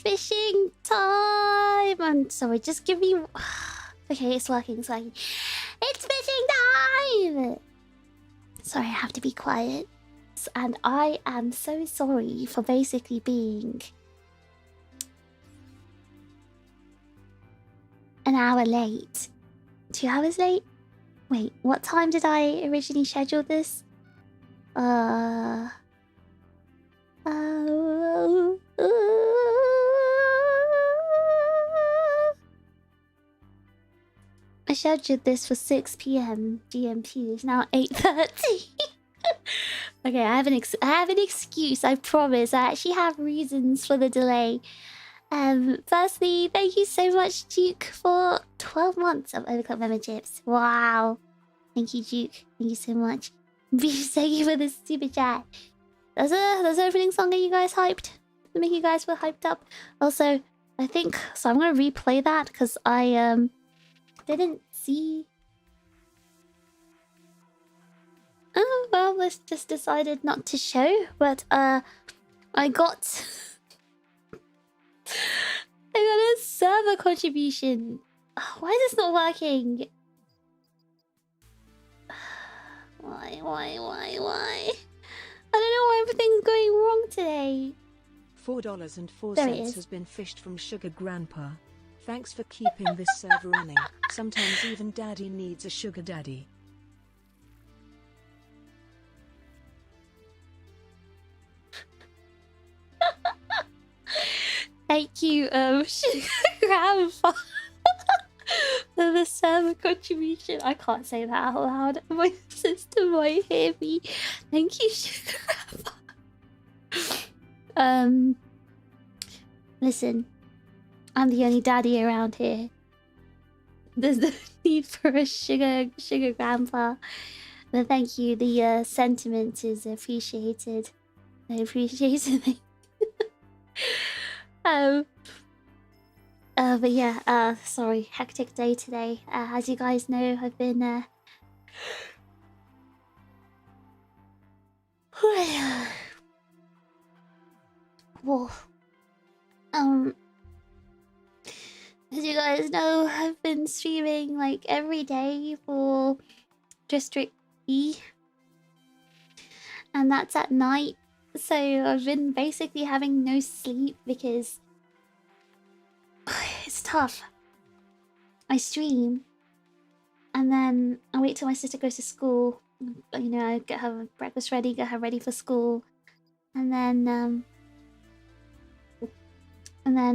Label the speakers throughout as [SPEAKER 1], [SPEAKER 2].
[SPEAKER 1] fishing time. I'm sorry, just give me... Okay, it's working, it's working. It's fishing time! Sorry, I have to be quiet. And I am so sorry for basically being... an hour late. 2 hours late? Wait, what time did I originally schedule this? I scheduled this for 6 p.m. GMT. It's now 8:30. Okay, I have an excuse. I promise. I actually have reasons for the delay. Firstly, thank you so much, Duke, for 12 months of Overclock memberships. Wow. Thank you, Duke. Thank you so much. Beef, thank you for the super chat. There's an opening song that you guys hyped to make you guys feel hyped up. Also, I think so. I'm gonna replay that because I didn't see. Oh well, let's just decided not to show. But I got a server contribution. Why is this not working? Why? I don't know why everything's going wrong today.
[SPEAKER 2] $4.04 has been fished from Sugar Grandpa. Thanks for keeping this server running. Sometimes even daddy needs a sugar daddy.
[SPEAKER 1] Thank you, Sugar Grandpa, for the server contribution. I can't say that out loud. My sister might hear me. Thank you, Sugar Grandpa. Listen, I'm the only daddy around here. There's no need for a sugar grandpa. But thank you. The sentiment is appreciated. I appreciate it. But yeah, sorry, hectic day today. As you guys know, I've been Whoa. As you guys know, I've been streaming like every day for District E. And that's at night. So I've been basically having no sleep because it's tough. I stream and then I wait till my sister goes to school. You know, I get her breakfast ready, get her ready for school, and then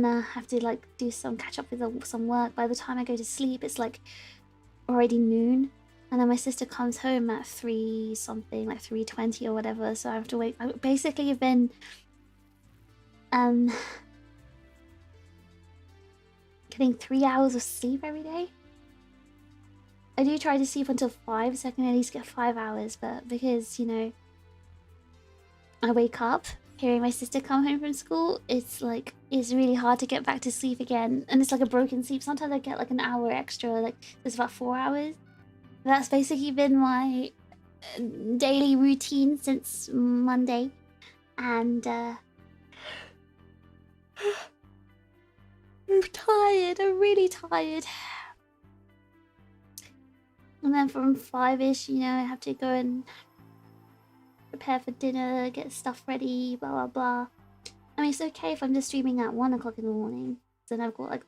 [SPEAKER 1] I have to like do some catch up with some work. By the time I go to sleep, it's like already noon. And then my sister comes home at 3 something, like 3:20 or whatever. So I have to wait. I basically have been getting 3 hours of sleep every day. I do try to sleep until 5, so I can at least get 5 hours. But because, you know, I wake up hearing my sister come home from school, it's like, it's really hard to get back to sleep again. And it's like a broken sleep. Sometimes I get like an hour extra, like it's about 4 hours. That's basically been my daily routine since Monday. And I'm tired. I'm really tired. And then from 5-ish, you know, I have to go and prepare for dinner, get stuff ready, blah, blah, blah. I mean, it's okay if I'm just streaming at 1 o'clock in the morning. Then I've got like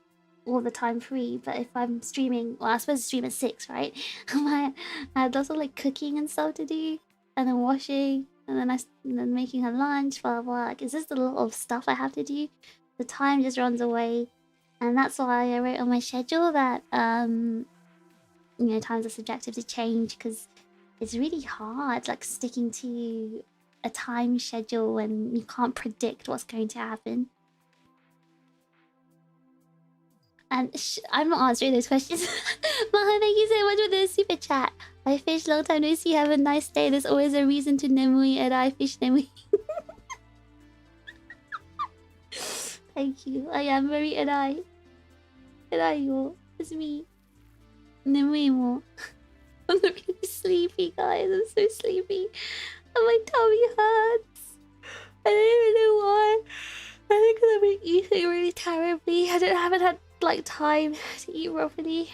[SPEAKER 1] all the time free. But if I'm streaming, well, I'm supposed to stream at 6, right? I had lots of like cooking and stuff to do, and then washing, and then making her lunch, blah, blah. Like, it's just a lot of stuff I have to do. The time just runs away. And that's why I wrote on my schedule that, you know, times are subjective to change, because it's really hard, like, sticking to a time schedule when you can't predict what's going to happen. And I'm not answering those questions. Maha, thank you so much for the super chat. I fish, long time no see, have a nice day. There's always a reason to nemui, and I fish nemui. Thank you. I am very Edai. Edai yo. It's me. Nemui mo. I'm really sleepy, guys. I'm so sleepy. And my tummy hurts. I don't even know why. I think I've been eating really terribly. I haven't had like time to eat properly.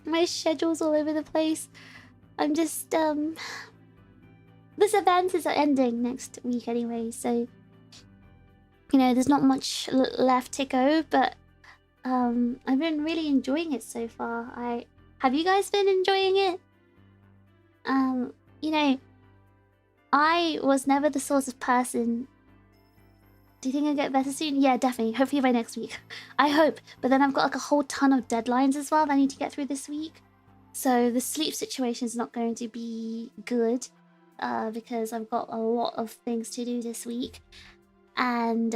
[SPEAKER 1] My schedule's all over the place. I'm just this event is ending next week anyway, so you know there's not much left to go, but I've been really enjoying it so far. Have you guys been enjoying it? You know, I was never the sort of person. Do you think I'll get better soon? Yeah, definitely. Hopefully by next week. I hope. But then I've got like a whole ton of deadlines as well that I need to get through this week. So the sleep situation is not going to be good because I've got a lot of things to do this week. And,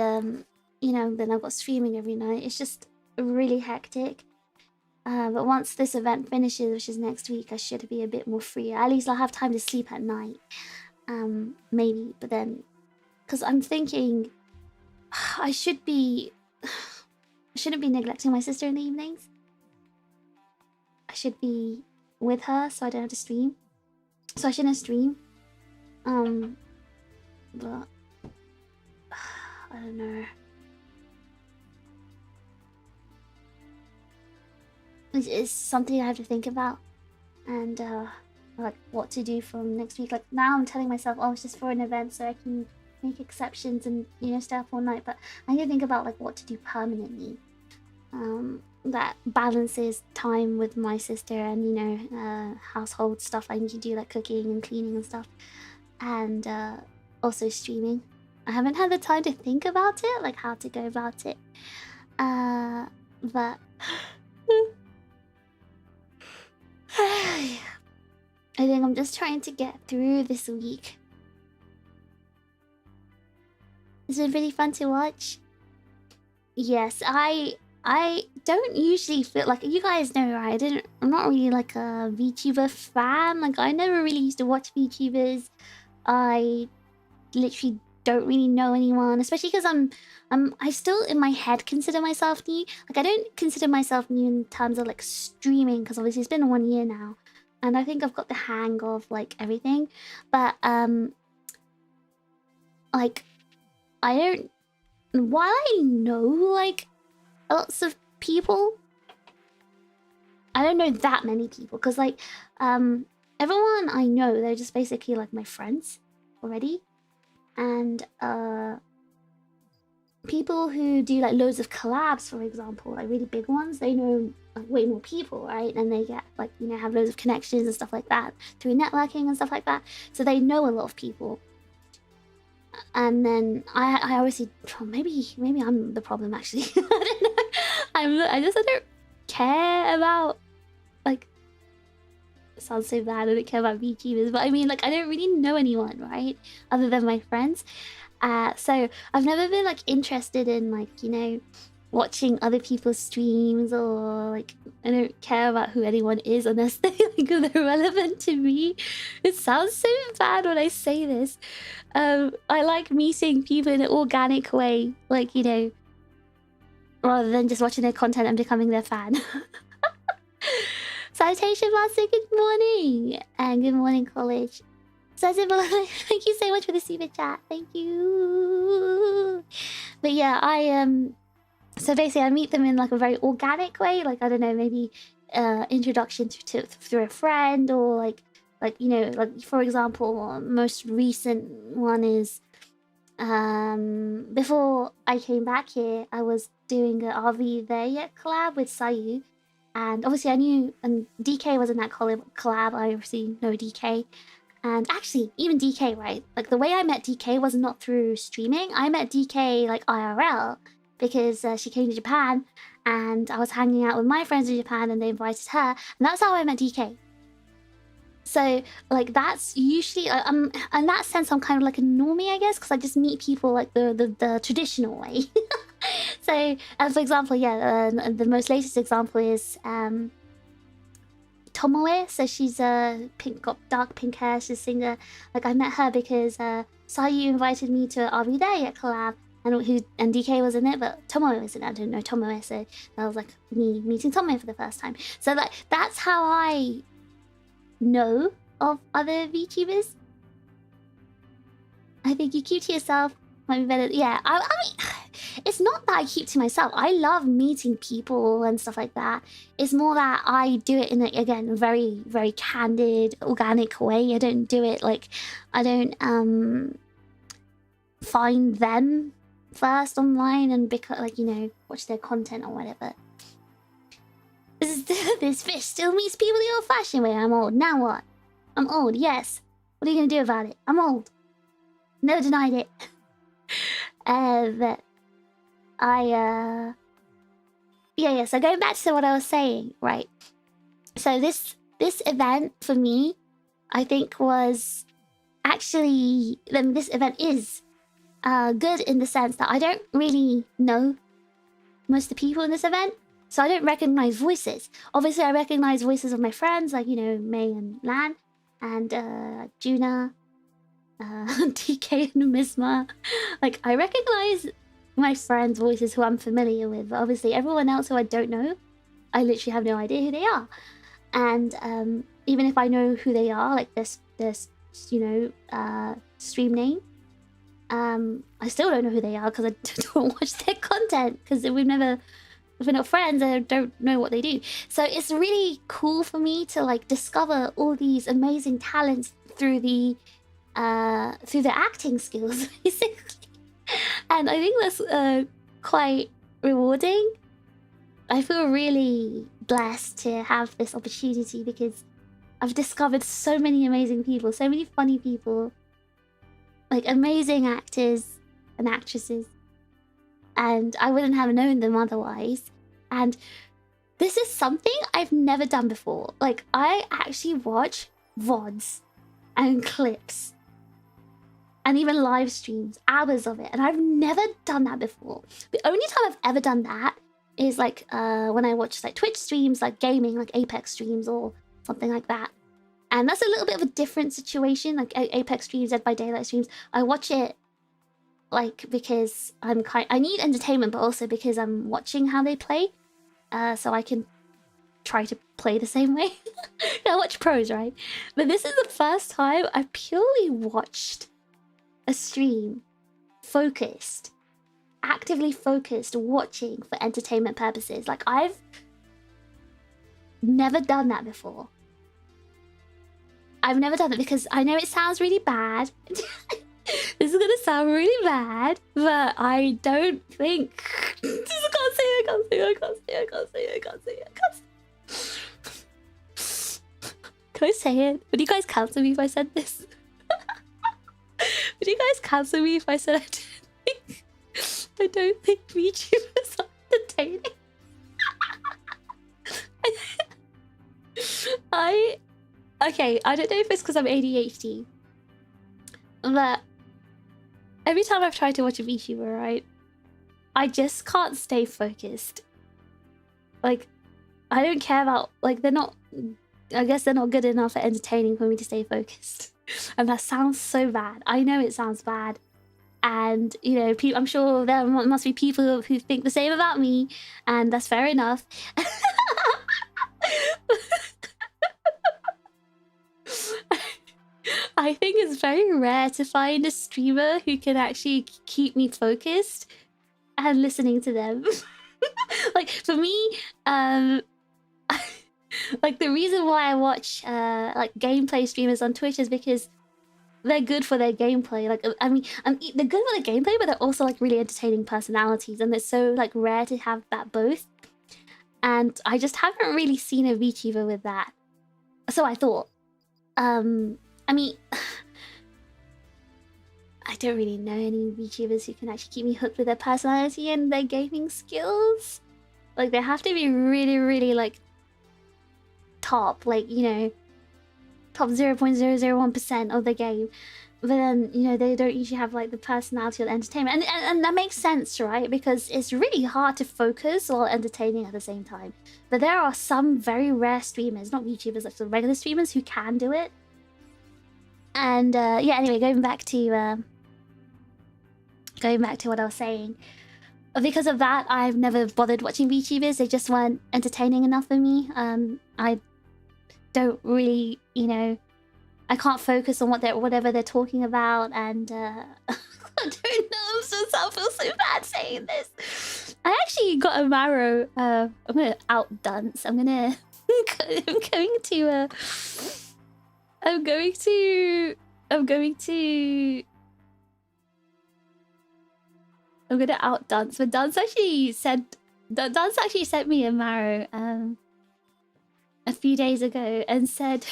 [SPEAKER 1] you know, then I've got streaming every night. It's just really hectic. But once this event finishes, which is next week, I should be a bit more free. At least I'll have time to sleep at night. Maybe. But then... Because I'm thinking... I shouldn't be neglecting my sister in the evenings. I should be with her so I don't have to stream. So I shouldn't stream. But I don't know. It's something I have to think about, and like what to do from next week. Like now I'm telling myself, oh, it's just for an event, so I can make exceptions and, you know, stay up all night. But I need to think about like what to do permanently. That balances time with my sister and, you know, household stuff I need to do, like cooking and cleaning and stuff, and also streaming. I haven't had the time to think about it, like how to go about it. But I think I'm just trying to get through this week. It's been really fun to watch. Yes, I don't usually feel like, you guys know, right? I'm not really like a VTuber fan. Like I never really used to watch VTubers. I literally don't really know anyone, especially because I still in my head consider myself new. Like I don't consider myself new in terms of like streaming, because obviously it's been 1 year now and I think I've got the hang of like everything. But like I don't, while I know like lots of people, I don't know that many people, because like everyone I know, they're just basically like my friends already. And people who do like loads of collabs, for example, like really big ones, they know like way more people, right? And they get like, you know, have loads of connections and stuff like that through networking and stuff like that, so they know a lot of people. And then I obviously, maybe I'm the problem actually. I don't know. I don't care about, like, it sounds so bad, I don't care about VTubers, but I mean, like, I don't really know anyone, right, other than my friends. So I've never been like interested in, like, you know, watching other people's streams, or like I don't care about who anyone is unless they like they're relevant to me. It sounds so bad when I say this. I like meeting people in an organic way, like, you know, rather than just watching their content and becoming their fan. Salutation Master, good morning, and good morning college. Thank you so much for the super chat. Thank you. But yeah, so basically I meet them in like a very organic way, like, I don't know, maybe introduction through a friend, or like you know, like for example, most recent one is before I came back here, I was doing an RV There Yet collab with Sayu, and obviously I knew, and DK was in that collab. I obviously know DK. And actually, even DK, right? Like, the way I met DK was not through streaming. I met DK, like, IRL, because she came to Japan, and I was hanging out with my friends in Japan, and they invited her, and that's how I met DK. So, like, that's usually... in that sense, I'm kind of like a normie, I guess, because I just meet people, like, the traditional way. So, for example, yeah, the most latest example is... Tomoe, so she's got dark pink hair, she's a singer. Like, I met her because Sayu invited me to RV There Yet collab, and DK was in it, but Tomoe was in it. I didn't know Tomoe, so that was like me meeting Tomoe for the first time. So like, that's how I know of other VTubers. I think you keep to yourself might be better. Yeah, I mean, it's not that I keep to myself. I love meeting people and stuff like that. It's more that I do it in a, again, very, very candid, organic way. I don't do it like, I don't find them first online and because, like, you know, watch their content or whatever. This fish still meets people the old-fashioned way. I'm old. Now what? I'm old, yes. What are you gonna do about it? I'm old. Never denied it. But yeah, so going back to what I was saying, right? So this event for me, I think was actually, this event is good in the sense that I don't really know most of the people in this event. So I don't recognize voices. Obviously, I recognize voices of my friends, like, you know, May and Lan, and Juna, TK and Misma. Like, I recognize my friends' voices who I'm familiar with. But obviously, everyone else who I don't know, I literally have no idea who they are. And even if I know who they are, like this, you know, stream name, I still don't know who they are because I don't watch their content because if we're not friends, I don't know what they do. So it's really cool for me to like discover all these amazing talents through the acting skills, basically. And I think that's quite rewarding. I feel really blessed to have this opportunity because I've discovered so many amazing people, so many funny people, like amazing actors and actresses. And I wouldn't have known them otherwise. And this is something I've never done before. Like, I actually watch VODs and clips and even live streams, hours of it. And I've never done that before. The only time I've ever done that is like when I watch like Twitch streams, like gaming, like Apex streams or something like that. And that's a little bit of a different situation, like Apex streams, Dead by Daylight streams. I watch it like because I need entertainment, but also because I'm watching how they play, so I can try to play the same way. I watch pros, right? But this is the first time I purely watched a stream, focused, actively focused, watching for entertainment purposes. Like, I've never done that before. I've never done it because I know it sounds really bad. This is gonna sound really bad, but I don't think... I can't say it. Can I say it? Would you guys cancel me if I said this? Would you guys cancel me if I said I don't think VTubers are entertaining? Okay, I don't know if it's because I'm ADHD, but every time I've tried to watch a VTuber, right, I just can't stay focused. Like, I don't care about, like, I guess they're not good enough at entertaining for me to stay focused. And that sounds so bad. I know it sounds bad. And, you know, I'm sure there must be people who think the same about me, and that's fair enough. I think it's very rare to find a streamer who can actually keep me focused and listening to them. Like, for me, like, the reason why I watch like gameplay streamers on Twitch is because they're good for their gameplay. Like, I mean, they're good for their gameplay, but they're also like really entertaining personalities, and it's so like rare to have that both. And I just haven't really seen a VTuber with that. So I thought, I mean, I don't really know any VTubers who can actually keep me hooked with their personality and their gaming skills. Like, they have to be really, really, like, top, like, you know, top 0.001% of the game. But then, you know, they don't usually have, like, the personality or the entertainment. And that makes sense, right? Because it's really hard to focus while entertaining at the same time. But there are some very rare streamers, not VTubers, like the regular streamers, who can do it. And yeah, anyway, going back to what I was saying. Because of that, I've never bothered watching VTubers. They just weren't entertaining enough for me. I don't really, you know, I can't focus on whatever they're talking about, and don't know. I feel so bad saying this. I actually got a marrow. I'm gonna outdance. I'm gonna. I'm going to. I'm going to. I'm gonna outdance. But Dance actually sent me a marrow a few days ago and said.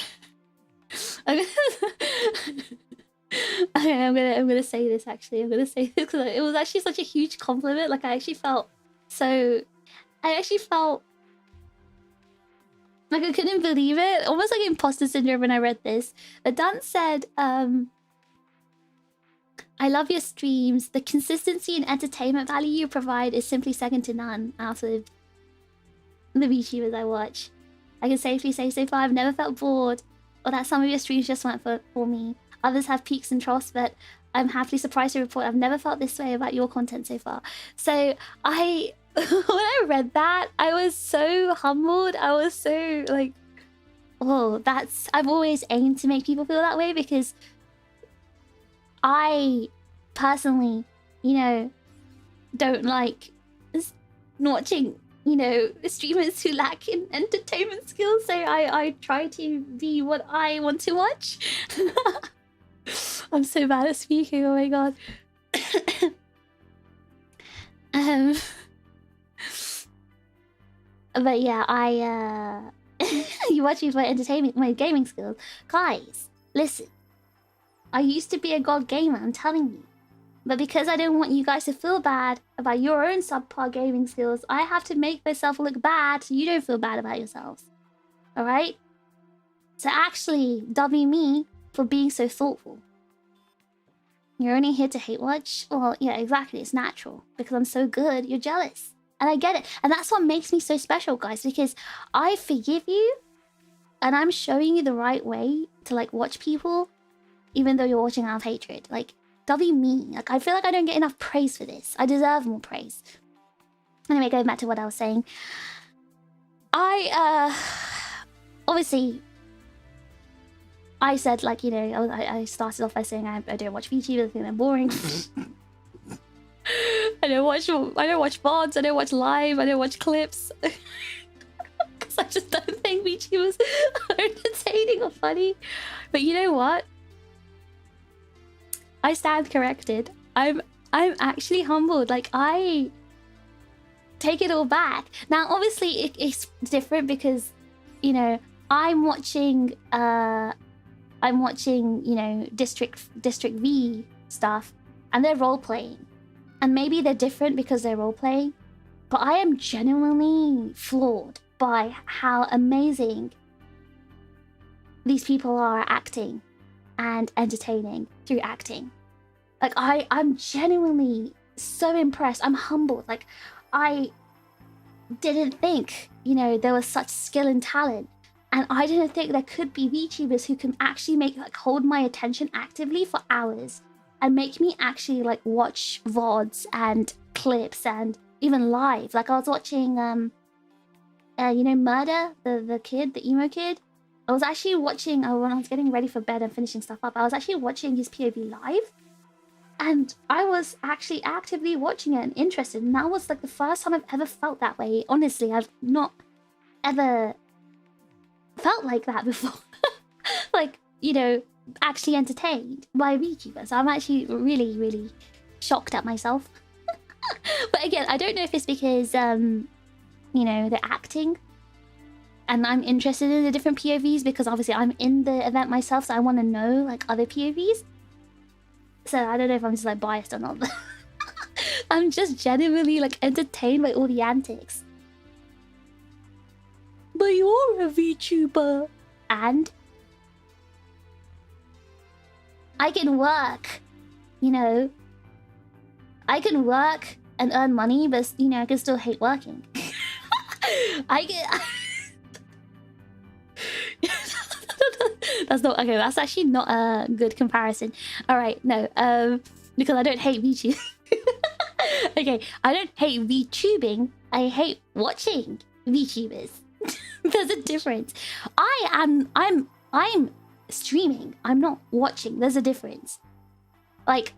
[SPEAKER 1] I'm gonna say this actually. I'm gonna say this because it was actually such a huge compliment. Like I actually felt like I couldn't believe it. Almost like imposter syndrome when I read this. But Dan said, I love your streams. The consistency and entertainment value you provide is simply second to none out of the VTubers I watch. I can safely say so far I've never felt bored or that some of your streams just weren't for me. Others have peaks and troughs, but I'm happily surprised to report I've never felt this way about your content so far. So when I read that, I was so humbled. I was so like, oh, I've always aimed to make people feel that way because I personally, you know, don't like watching, you know, streamers who lack in entertainment skills. So I try to be what I want to watch. I'm so bad at speaking. Oh my god. But yeah, you watch me for entertainment, my gaming skills. Guys, listen. I used to be a god gamer, I'm telling you. But because I don't want you guys to feel bad about your own subpar gaming skills, I have to make myself look bad so you don't feel bad about yourselves. Alright? So actually, W me for being so thoughtful. You're only here to hate watch? Well, yeah, exactly. It's natural. Because I'm so good, you're jealous. And I get it. And that's what makes me so special, guys. Because I forgive you. And I'm showing you the right way to, like, watch people. Even though you're watching out of hatred. Like, W me. Like, I feel like I don't get enough praise for this. I deserve more praise. Anyway, going back to what I was saying. Obviously... I said, like, you know, I started off by saying I don't watch VTubers, I think they're boring. I don't watch VODs, I don't watch live, I don't watch clips. Because I just don't think VTubers are entertaining or funny. But you know what? I stand corrected. I'm actually humbled. Like, I take it all back. Now, obviously, it's different because, you know, I'm watching, you know, District V stuff, and they're role-playing. And maybe they're different because they're role-playing, but I am genuinely floored by how amazing these people are at acting and entertaining through acting. Like, I'm genuinely so impressed. I'm humbled. Like, I didn't think, you know, there was such skill and talent. And I didn't think there could be VTubers who can actually hold my attention actively for hours and make me actually like watch VODs and clips and even live. Like I was watching, you know, Murder, the kid, the emo kid. I was actually watching, when I was getting ready for bed and finishing stuff up, I was actually watching his POV live. And I was actually actively watching it and interested. And that was like the first time I've ever felt that way. Honestly, I've not ever felt like that before. Like, you know, actually entertained by a VTuber. So I'm actually really, really shocked at myself. But again, I don't know if it's because, you know, they're acting. And I'm interested in the different POVs because obviously I'm in the event myself. So I want to know like other POVs. So I don't know if I'm just like biased or not. But I'm just genuinely like entertained by all the antics. But you're a VTuber. And I can work, you know. I can work and earn money, but, you know, I can still hate working. I can... That's not... Okay, that's actually not a good comparison. Alright, no. Because I don't hate VTubing. Okay, I don't hate VTubing. I hate watching VTubers. There's a difference. I'm streaming. I'm not watching. There's a difference. Like,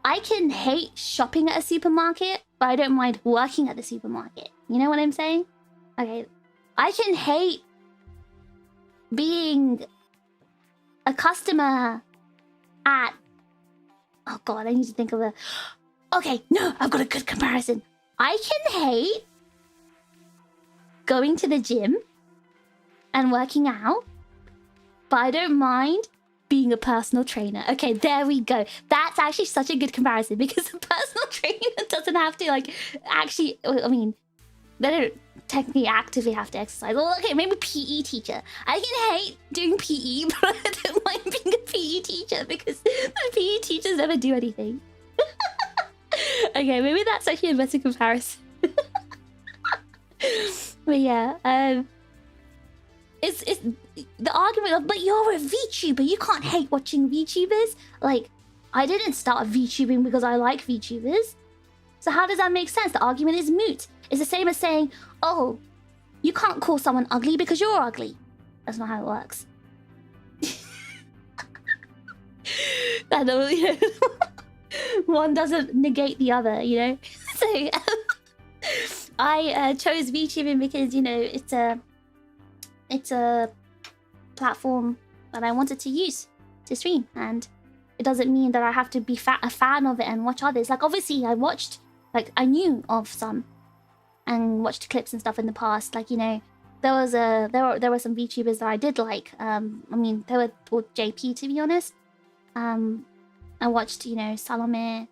[SPEAKER 1] I can hate shopping at a supermarket, but I don't mind working at the supermarket. You know what I'm saying? Okay. I can hate being a customer at... Oh god, I need to think of a... Okay, no, I've got a good comparison. I can hate going to the gym and working out, but I don't mind being a personal trainer. Okay, there we go. That's actually such a good comparison because a personal trainer doesn't have to, like, actually... I mean, they don't technically actively have to exercise. Well, okay, maybe PE teacher. I can hate doing PE, but I don't mind being a PE teacher because the PE teachers never do anything. Okay, maybe that's actually a better comparison. But yeah, it's the argument of, but you're a VTuber, you can't hate watching VTubers. Like, I didn't start VTubing because I like VTubers. So how does that make sense? The argument is moot. It's the same as saying, oh, you can't call someone ugly because you're ugly. That's not how it works. I know, you know. One doesn't negate the other, you know. So I chose VTubing because, you know, it's a platform that I wanted to use to stream, and it doesn't mean that I have to be a fan of it and watch others. Like, obviously I watched, like, I knew of some and watched clips and stuff in the past. Like, you know, there were some VTubers that I did like. I mean, they were all JP, to be honest. I watched, you know, Salome,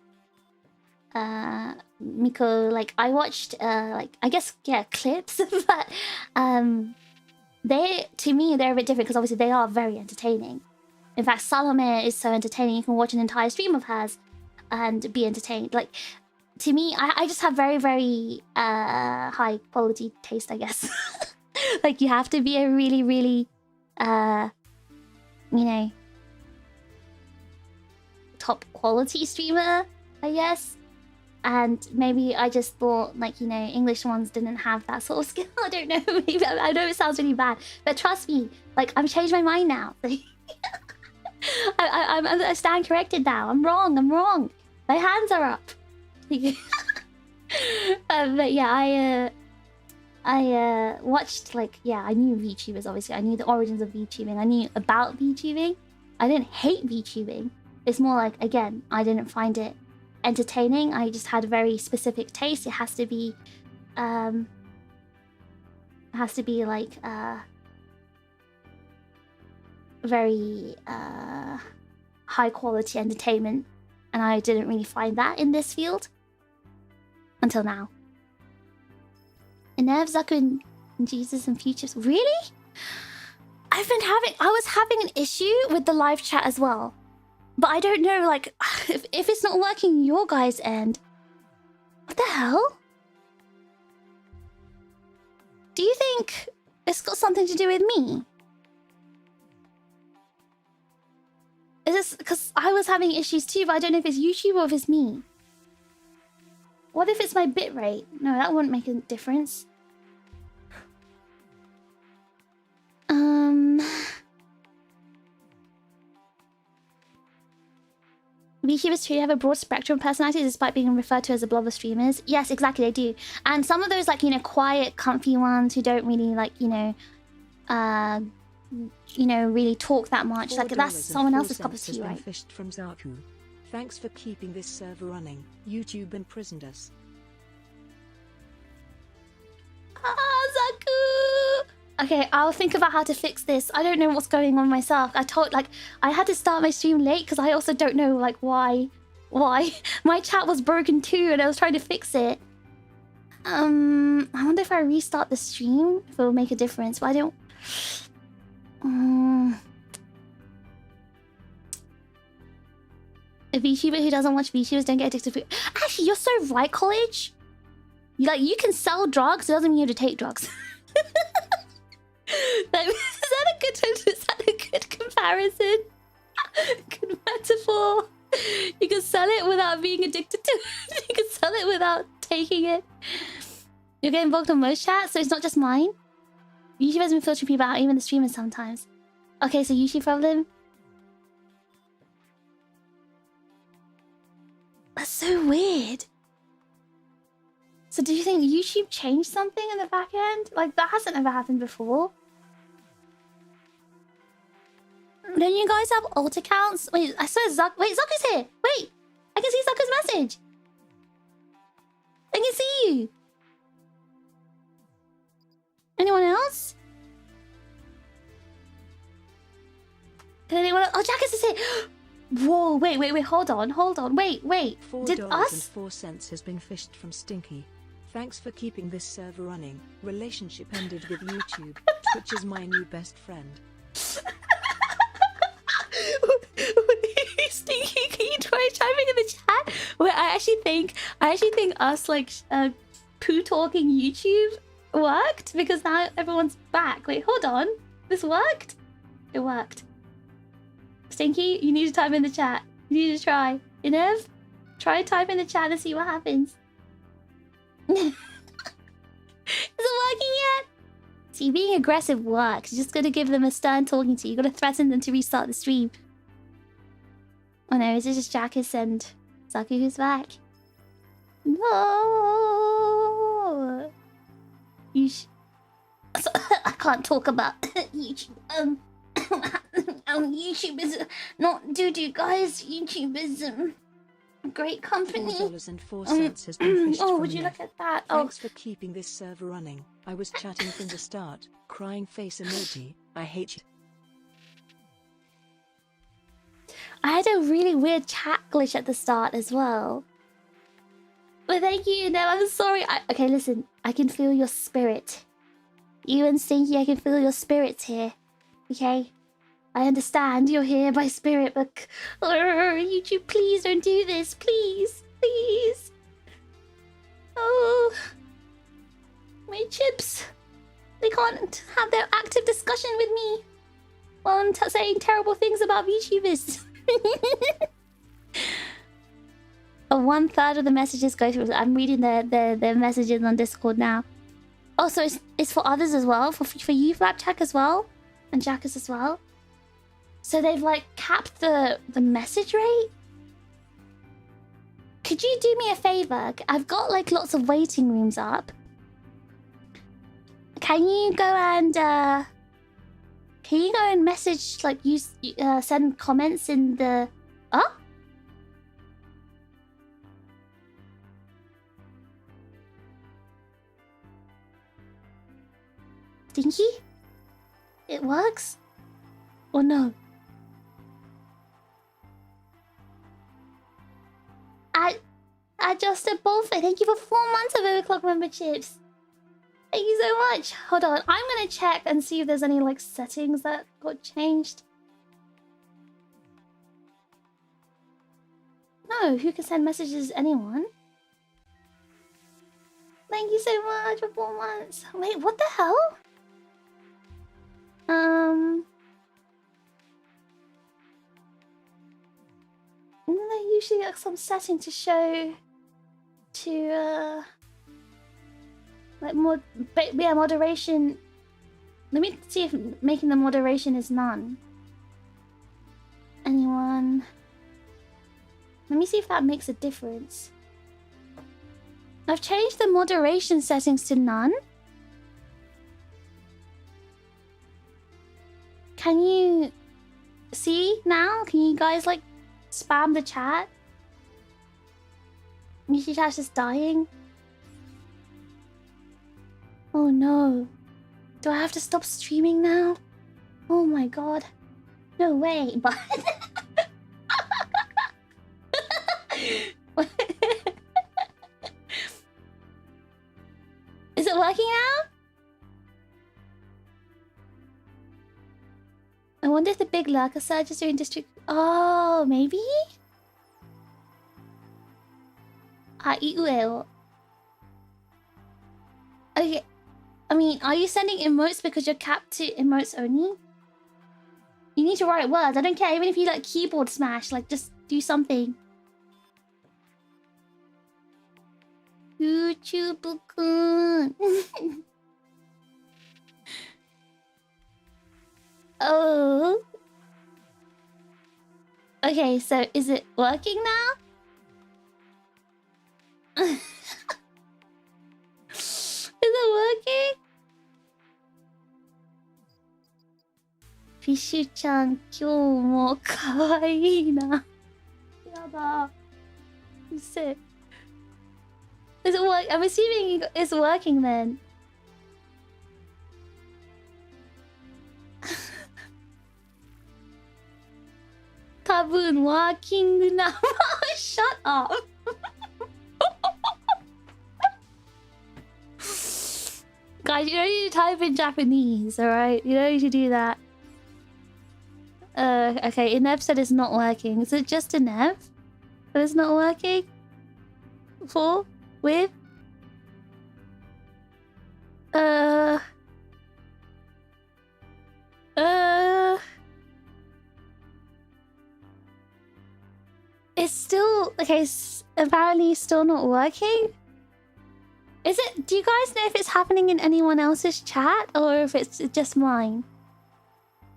[SPEAKER 1] Miko. Like, I watched like, I guess, yeah, clips, but they, to me, they're a bit different because obviously they are very entertaining. In fact, Salome is so entertaining, you can watch an entire stream of hers and be entertained. Like, to me, I just have very, very high quality taste, I guess. Like, you have to be a really, really, you know, top quality streamer, I guess. And maybe I just thought, like, you know, English ones didn't have that sort of skill. I don't know. Maybe, I know it sounds really bad, but trust me, like, I've changed my mind now. I stand corrected now. I'm wrong. I'm wrong. My hands are up. But yeah, I watched, like, yeah, I knew VTubers, obviously. I knew the origins of VTubing. I knew about VTubing. I didn't hate VTubing. It's more like, again, I didn't find it entertaining. I just had a very specific taste. It has to be like very high quality entertainment, and I didn't really find that in this field until now. And Nerve, Zaku, and Jesus and Futures. Really? I was having an issue with the live chat as well. But I don't know, like, if it's not working your guys' end. What the hell? Do you think it's got something to do with me? Is this because I was having issues too, but I don't know if it's YouTube or if it's me. What if it's my bitrate? No, that wouldn't make a difference. VTubers too have a broad spectrum of personalities despite being referred to as the blobber streamers. Yes, exactly, they do. And some of those, like, you know, quiet, comfy ones who don't really, like, you know, really talk that much. Like, that's someone else's cup of tea, right?
[SPEAKER 2] Fished from Zaku. Thanks for keeping this server running. YouTube imprisoned us.
[SPEAKER 1] Ah, Zaku! Okay, I'll think about how to fix this. I don't know what's going on myself. I had to start my stream late because I also don't know, like, why. My chat was broken too and I was trying to fix it. I wonder if I restart the stream, if it will make a difference, but I don't... A VTuber who doesn't watch VTubers don't get addicted to food. Actually, you're so right, College. You can sell drugs, it doesn't mean you have to take drugs. Is that a good comparison? Good metaphor. You can sell it without being addicted to it. You can sell it without taking it. You're getting involved on most chats, so it's not just mine. YouTube has been filtering people out, even the streamers sometimes. Okay, so YouTube problem. so weird. So do you think YouTube changed something in the back end? Like, that hasn't ever happened before. Don't you guys have alt accounts? Wait, I swear Zuck... Wait, Zuck is here! Wait! I can see Zucker's message! I can see you! Anyone else? Can anyone else? Oh, Jackass is here! Whoa, wait, hold on. Wait. Did us?
[SPEAKER 2] $4.04 has been fished from Stinky. Thanks for keeping this server running. Relationship ended with YouTube. Twitch is my new best friend.
[SPEAKER 1] Stinky, can you try chiming in the chat? Wait, I actually think us like poo talking YouTube worked because now everyone's back. Wait, hold on. This worked? It worked. Stinky, you need to type in the chat. You need to try. Inev, try type in the chat and see what happens. Is it working yet? See, being aggressive works. You're just gonna give them a stern talking to. You gotta threaten them to restart the stream. Oh no, is it just Jackass and Saki who's back? No. I can't talk about YouTube. YouTube is not doo-doo, guys. YouTube is a great company.
[SPEAKER 2] $4.04 has been fished from
[SPEAKER 1] would you look at that?
[SPEAKER 2] Thanks for keeping this server running. I was chatting from the start. Crying face emoji. I hate you.
[SPEAKER 1] I had a really weird chat glitch at the start as well. But thank you, no, I'm sorry. Okay, listen. I can feel your spirit. You and Stinky, I can feel your spirits here. Okay? I understand you're here by spirit, but... YouTube, please don't do this. Please. Please. Oh. My chips. They can't have their active discussion with me while I'm saying terrible things about VTubers. 1/3 of the messages go through. I'm reading their messages on Discord now. Oh, so it's for others as well? For you, Flapjack, as well? And Jackass as well? So they've, like, capped the message rate? Could you do me a favor? I've got, like, lots of waiting rooms up. Can you go and, message, like, send comments in the... Oh? Stinky? It works? Or no? I just a bullfight. Thank you for 4 months of Overclock memberships. Thank you so much. Hold on. I'm gonna check and see if there's any, like, settings that got changed. No, who can send messages? Anyone? Thank you so much for 4 months. Wait, what the hell? Isn't there usually, like, some setting to show... like, moderation... Let me see if making the moderation is none. Anyone? Let me see if that makes a difference. I've changed the moderation settings to none. Can you see now? Can you guys, like, spam the chat? Mishi Chat's just dying. Oh no. Do I have to stop streaming now? Oh my god. No way, but... Is it working now? I wonder if the big lurker surge is doing district... Oh, maybe? Okay. I mean, are you sending emotes because you're capped to emotes only? You need to write words. I don't care. Even if you, like, keyboard smash, like, just do something. YouTube-kun. Oh. Okay, so is it working now? フィッシュちゃん、今日もかわいいな。やだ。うっせえ。Is it work? I'm assuming it's working then. 多分ワーキングな。Shut up. Guys, you don't need to type in Japanese, alright? You don't need to do that. Okay, Inev said it's not working. Is it just Inev that it's not working? For? With? It's still... Okay, apparently still not working? Is it... Do you guys know if it's happening in anyone else's chat? Or if it's just mine?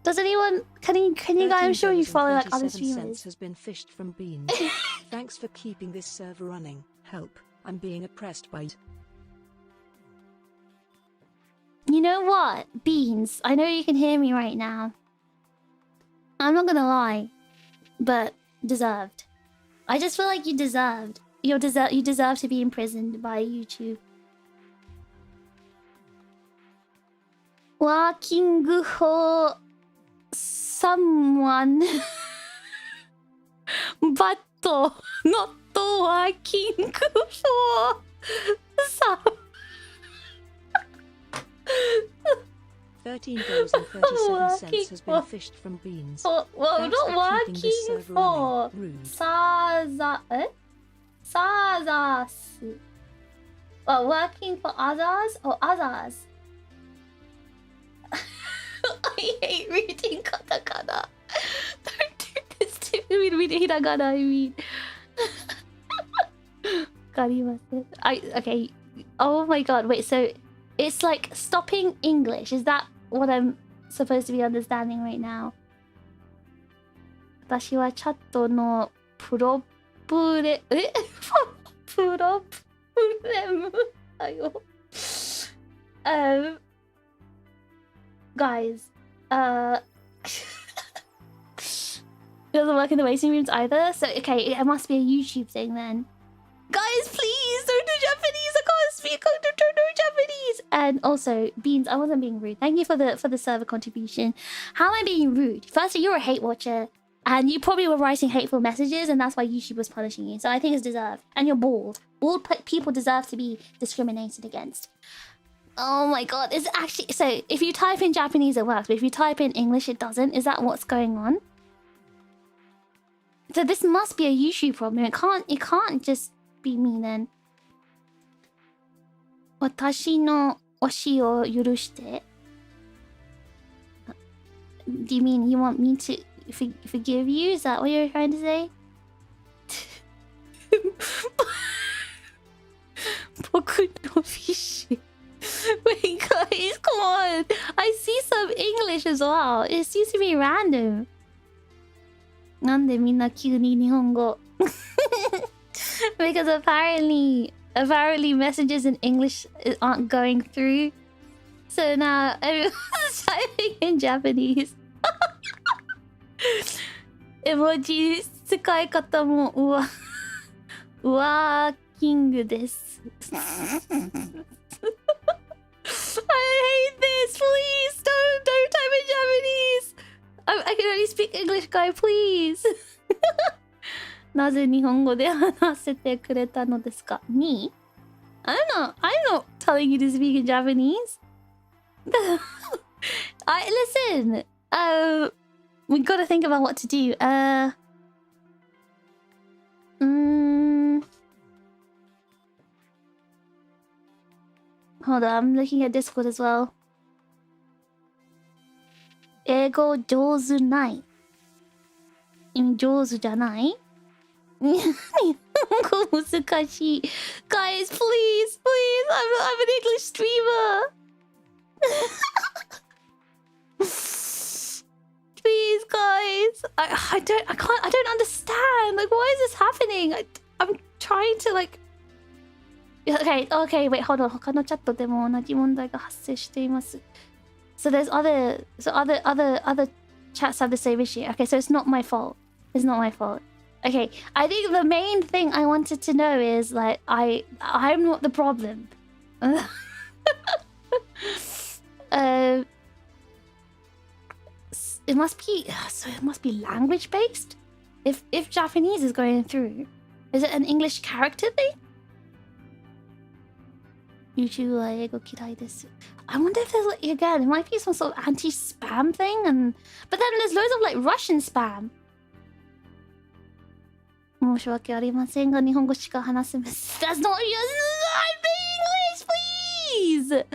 [SPEAKER 1] Does anyone... Can you guys... I'm sure you follow like other streamers.
[SPEAKER 2] Has been fished from Beans. Thanks for keeping this server running. Help. I'm being oppressed by it.
[SPEAKER 1] You know what? Beans, I know you can hear me right now. I'm not gonna lie. But deserved. I just feel like you deserved. You deserve to be imprisoned by YouTube. Working for someone. But not working for some.
[SPEAKER 2] 13,037 has been fished from Beans.
[SPEAKER 1] Well, not working for Sazas. Well, working for others or others. I hate reading katakana. Don't do this to me. Read hiragana, I mean. Okay. Oh my god, wait, so it's like stopping English. Is that what I'm supposed to be understanding right now? 私はチャットのプロブレムだよ。Guys, it doesn't work in the waiting rooms either. So okay, it must be a YouTube thing then. Guys, please don't do Japanese. I can't speak. Don't do Japanese. And also, Beans, I wasn't being rude. Thank you for the server contribution. How am I being rude? Firstly, you're a hate watcher, and you probably were writing hateful messages, and that's why YouTube was punishing you. So I think it's deserved. And you're bald. Bald people deserve to be discriminated against. Oh my god, it's actually... So, if you type in Japanese, it works. But if you type in English, it doesn't. Is that what's going on? So this must be a YouTube problem. It can't just be me then. 私の推しを許して. Do you mean you want me to forgive you? Is that what you're trying to say? 僕のフィッシュ. Wait, guys, come on. I see some English as well. It seems to be random. なんでみんな急に日本語? Because apparently messages in English aren't going through. So now everyone's typing in Japanese. Emoji 使い方もワーキングです。I hate this. Please don't type in Japanese. I can only speak English, guy. Please. なぜ日本語で話せてくれたのですか? Me? I'm not telling you to speak in Japanese. Listen. We gotta think about what to do. Hold on, I'm looking at Discord as well. 英語上手ない。上手じゃない？日本語難しい。Guys, please, I'm an English streamer. Please, guys. I don't understand. Like, why is this happening? I'm trying to like. Okay, wait, hold on. 他のチャットでも同じ問題が発生しています。So there's other chats have the same issue. Okay, so it's not my fault. It's not my fault. Okay, I think the main thing I wanted to know is like I'm not the problem. It must be so. It must be language based. If Japanese is going through, is it an English character thing? YouTube は英語嫌いです. I wonder if there's like again, it might be some sort of anti-spam thing, but then there's loads of like Russian spam. 申し訳ありませんが日本語しか話せません. That's not English, please.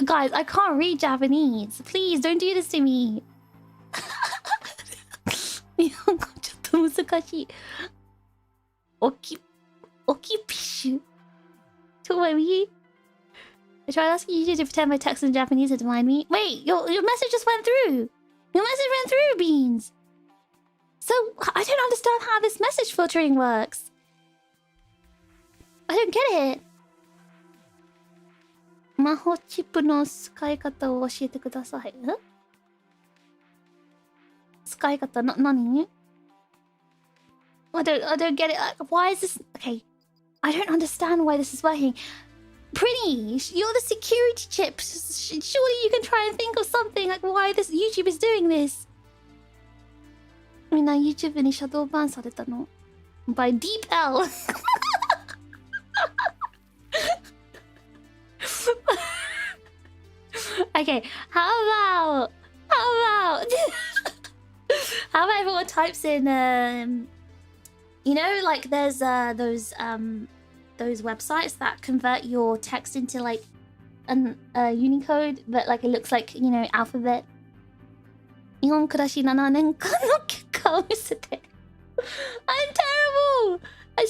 [SPEAKER 1] Guys, I can't read Japanese. Please don't do this to me. 日本語ちょっと難しい。オキピッシュ Talk about me. I tried asking you to pretend my text in Japanese to remind me. Wait, your message just went through. Your message went through, Beans. So, I don't understand how this message filtering works. I don't get it. 魔法チップの使い方を教えてください。使い方、何? I don't get it. Why is this... Okay. I don't understand why this is working. Pretty, you're the security chip. Surely you can try and think of something like why this YouTube is doing this. みんな YouTube にシャドーバンされたの by Deep L. Okay, how about everyone types in you know, like there's those websites that convert your text into like an Unicode, but like it looks like, you know, alphabet. 日本暮らし7年間の結果を見せて I'm terrible! 7 years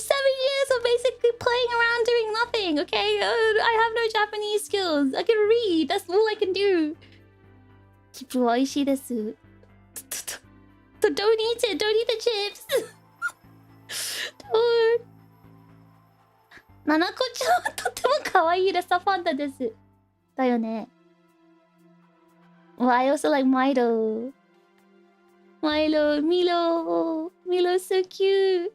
[SPEAKER 1] of basically playing around doing nothing, okay? I have no Japanese skills. I can read, that's all I can do. チップは美味しいです。Don't eat it, don't eat the chips. Don't. ななこちゃんはとても可愛いレッサーパンダです。だよね。Well, I also like Milo. Milo, so cute.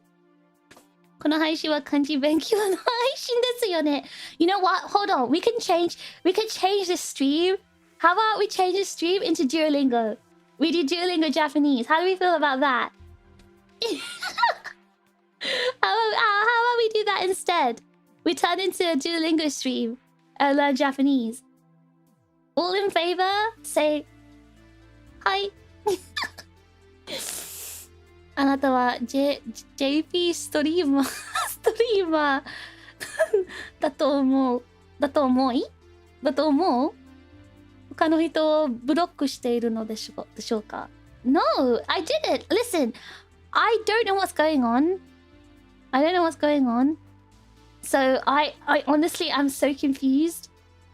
[SPEAKER 1] この配信は漢字勉強の配信ですよね。You know what? Hold on. We can change this stream. How about we change this stream into Duolingo? We do Duolingo Japanese. How do we feel about that? How about we do that instead? We turn into a Duolingo stream and learn Japanese. All in favor? Say hi. あなたは JP ストリーマーだと思う他の人をブロックしているのでしょうか No, I didn't. Listen, I don't know what's going on. So I honestly, I'm so confused.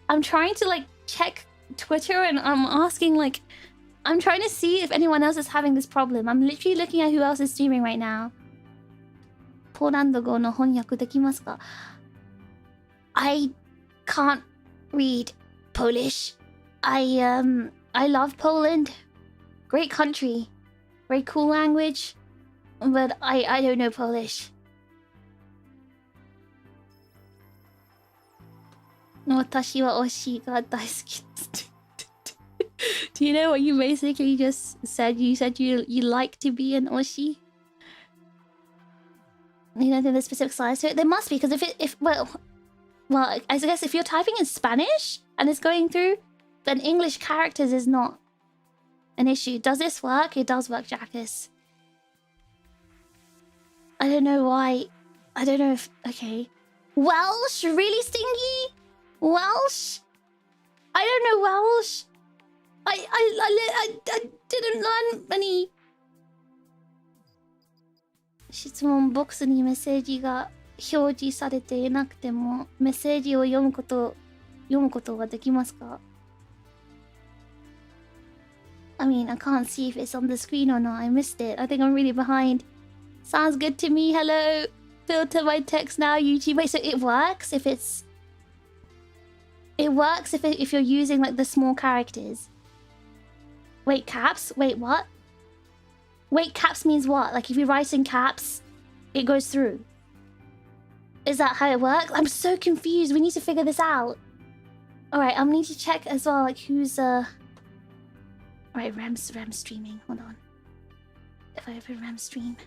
[SPEAKER 1] I'm trying to like check Twitter and I'm asking like, I'm trying to see if anyone else is having this problem. I'm literally looking at who else is streaming right now. ポーランド語の翻訳できますか? I can't read Polish. I love Poland. Great country. Very cool language. But I don't know Polish. 私は推しが大好きです。Do you know what you basically just said? You said you like to be an oshi. You don't think there's specific size to it? There must be, because well, I guess if you're typing in Spanish and it's going through, then English characters is not an issue. Does this work? It does work, Jackus. I don't know why. I don't know if... Okay. Welsh? Really, Stingy? Welsh? I don't know Welsh. I didn't learn any. 質問ボックスにメッセージが表示されていなくてもメッセージを読むことができますか? I mean, I can't see if it's on the screen or not. I missed it. I think I'm really behind. Sounds good to me. Hello. Filter my text now, YouTube. Wait, so it works if it's... It works if you're using like the small characters. Wait, caps? Wait, what? Wait, caps means what? Like, if you write in caps, it goes through. Is that how it works? I'm so confused. We need to figure this out. Alright, I'll need to check as well, like, who's, Alright, Rem streaming. Hold on. If I open Rem stream.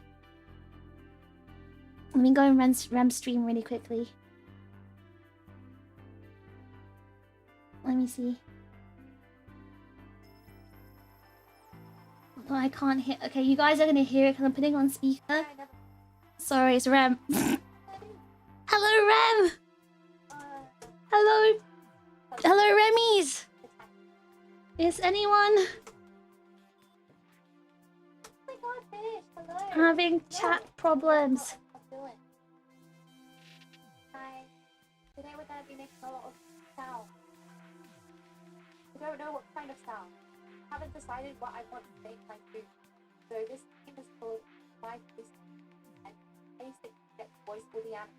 [SPEAKER 1] Let me go and Rem stream really quickly. Let me see. Oh, I can't hear. Okay, you guys are gonna hear it because I'm putting on speaker. Sorry, it's Rem. Hello, Rem! Hello! Hello, Remmies! Is anyone having chat problems?
[SPEAKER 3] Hi. Today we're going to be making a lot of sound. I don't know what kind of sound. I haven't decided what I want to make my food. So this game is called My Voice, and basically get voice for the animal.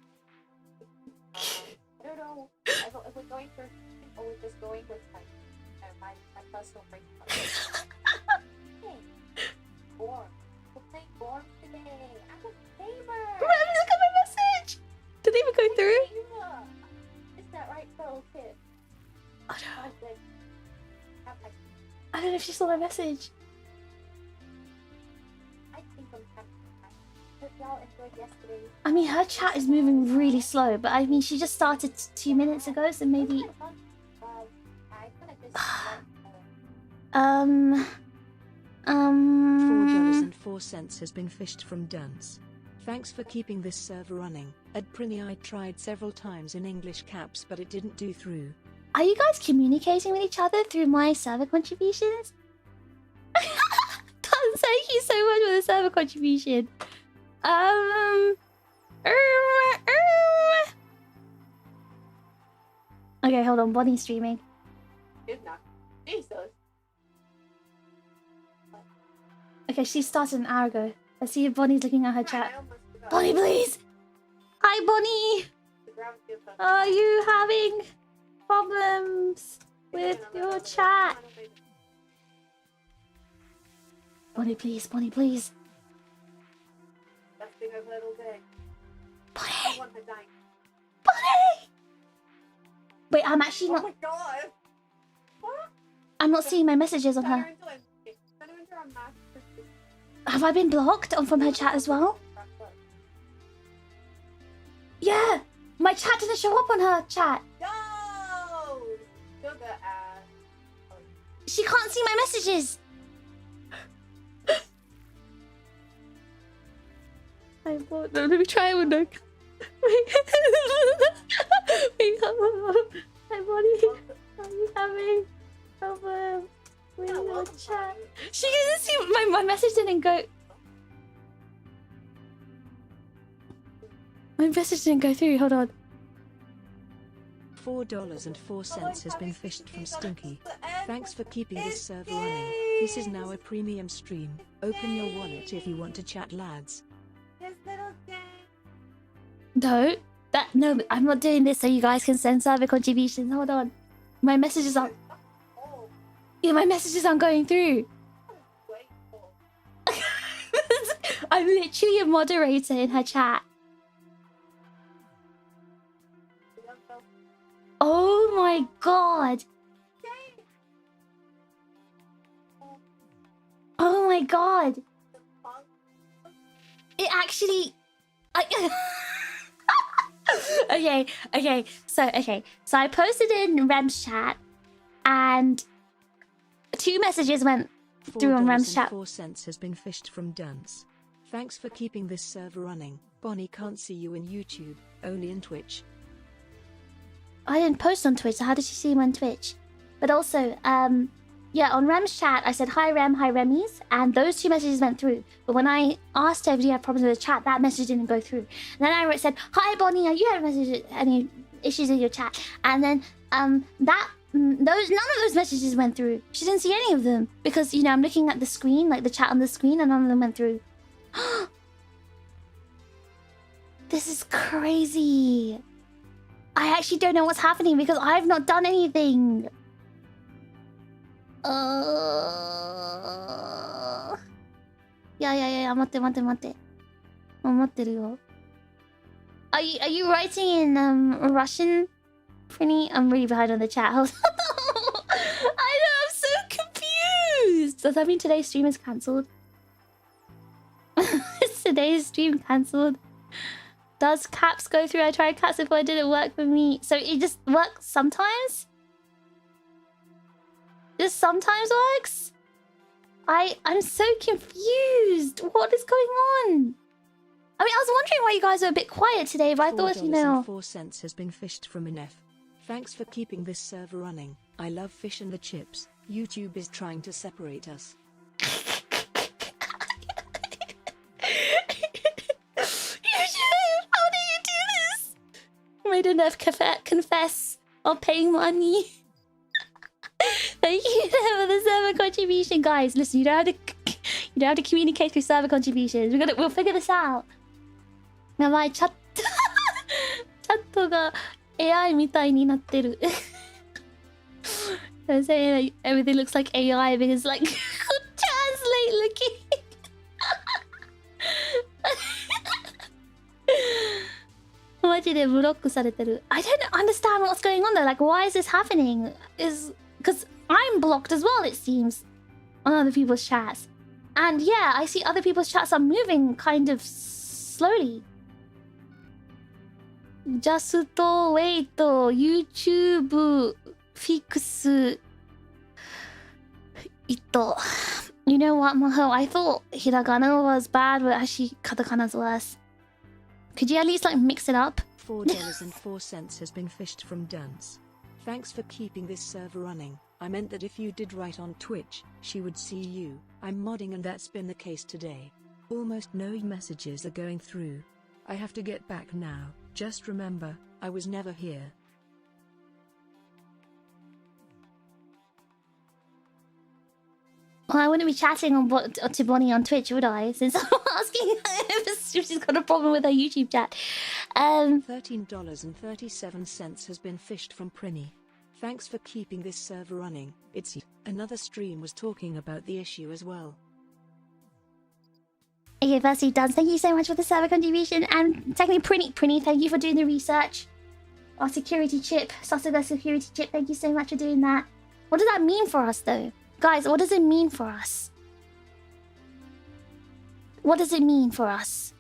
[SPEAKER 3] I don't know if we're going for or we're just going with my personal breakdown. Hey, Born. We're playing Born today. I'm a gamer.
[SPEAKER 1] Rem, look at my message! Did they even go through?
[SPEAKER 3] Is that right, little kid?
[SPEAKER 1] Oh no. I don't know if she saw my message.
[SPEAKER 3] I think I'm happy. Hope y'all enjoyed yesterday.
[SPEAKER 1] I mean, her chat is moving really slow, but I mean, she just started 2 minutes ago, so maybe...
[SPEAKER 2] $4.04 has been fished from Dunce. Thanks for keeping this server running. At Prinny, I tried several times in English caps, but it didn't do through.
[SPEAKER 1] Are you guys communicating with each other through my server contributions? Dunce, thank you so much for the server contribution. Okay, hold on. Bonnie's streaming.
[SPEAKER 3] Jesus.
[SPEAKER 1] Okay, she started an hour ago. Let's see if Bonnie's looking at her chat. Bonnie, please! Hi, Bonnie! Are you having problems with your chat? Bonnie, please. Bonnie, please.
[SPEAKER 3] Best thing I've heard all day.
[SPEAKER 1] Bonnie!
[SPEAKER 3] I want her dying.
[SPEAKER 1] Bonnie! Wait, I'm actually
[SPEAKER 3] Oh
[SPEAKER 1] not...
[SPEAKER 3] my god! What?
[SPEAKER 1] I'm not seeing my messages on her. Have I been blocked from her chat as well? Yeah! My chat didn't show up on her chat.
[SPEAKER 3] No! Sugar ass.
[SPEAKER 1] She can't see my messages. I won't. No, let me try one. No. Wait. Hi, Bonnie. Are you having problem with your chat? She doesn't see my message didn't go. My message didn't go through. Hold on.
[SPEAKER 2] $4.04 has been fished from Stinky. Thanks for keeping this server running. This is now a premium stream. Open your wallet if you want to chat, lads.
[SPEAKER 1] No, no, I'm not doing this so you guys can send server contributions. Hold on. My messages aren't... Yeah, my messages aren't going through. I'm literally a moderator in her chat. Oh my god. Oh my god. It actually... Okay. So I posted in Rem's chat and 2 messages went through on Rem's chat.
[SPEAKER 2] $4.04 has been fished from Dunce. Thanks for keeping this server running. Bonnie can't see you in YouTube, only in Twitch.
[SPEAKER 1] I didn't post on Twitch, so how did she see him on Twitch? But also, yeah, on Rem's chat, I said, hi Rem, hi Remmies, and those 2 messages went through. But when I asked her if you have problems with the chat, that message didn't go through. And then I said, hi Bonnie, are you having any issues with your chat? And then, none of those messages went through. She didn't see any of them. Because, you know, I'm looking at the screen, like the chat on the screen, and none of them went through. This is crazy. I actually don't know what's happening because I've not done anything. Yeah. 待って。待ってるよ。Are you writing in Russian, Prinny? I'm really behind on the chat. I know, I'm so confused. Does that mean today's stream is cancelled? Is today's stream cancelled? Does caps go through? I tried caps before, it didn't work for me. So it just works sometimes? Just sometimes works? I'm so confused. What is going on? I mean, I was wondering why you guys were a bit quiet today, but I thought, you know...
[SPEAKER 2] $4.04 has been fished from an F. Thanks for keeping this server running. I love fish and the chips. YouTube is trying to separate us.
[SPEAKER 1] How do you do this? Made an F confess while paying money. Thank you for the server contribution, guys. Listen, you don't have to communicate through server contributions. We'll figure this out. やばい、チャットが AI みたいになってる。They're saying that everything looks like AI because like translate looking. I don't understand what's going on there. Like, why is this happening? Is because I'm blocked as well, it seems, on other people's chats. And yeah, I see other people's chats are moving kind of slowly. Just wait, YouTube fix it. You know what, Maho? I thought hiragana was bad, but actually katakana's worse. Could you at least like mix it up?
[SPEAKER 2] $4.04 has been fished from Dunce. Thanks for keeping this server running. I meant that if you did write on Twitch, she would see you. I'm modding and that's been the case today. Almost no messages are going through. I have to get back now. Just remember, I was never here.
[SPEAKER 1] Well, I wouldn't be chatting to Bonnie on Twitch, would I? Since I'm asking if she's got a problem with her YouTube chat.
[SPEAKER 2] $13.37 has been fished from Prinny. Thanks for keeping this server running. It's another stream was talking about the issue as well.
[SPEAKER 1] Okay, firstly, Duns, thank you so much for the server contribution. And secondly, Prinny, thank you for doing the research. Our security chip, Sasuga security chip, thank you so much for doing that. What does that mean for us, though? Guys, what does it mean for us? What does it mean for us?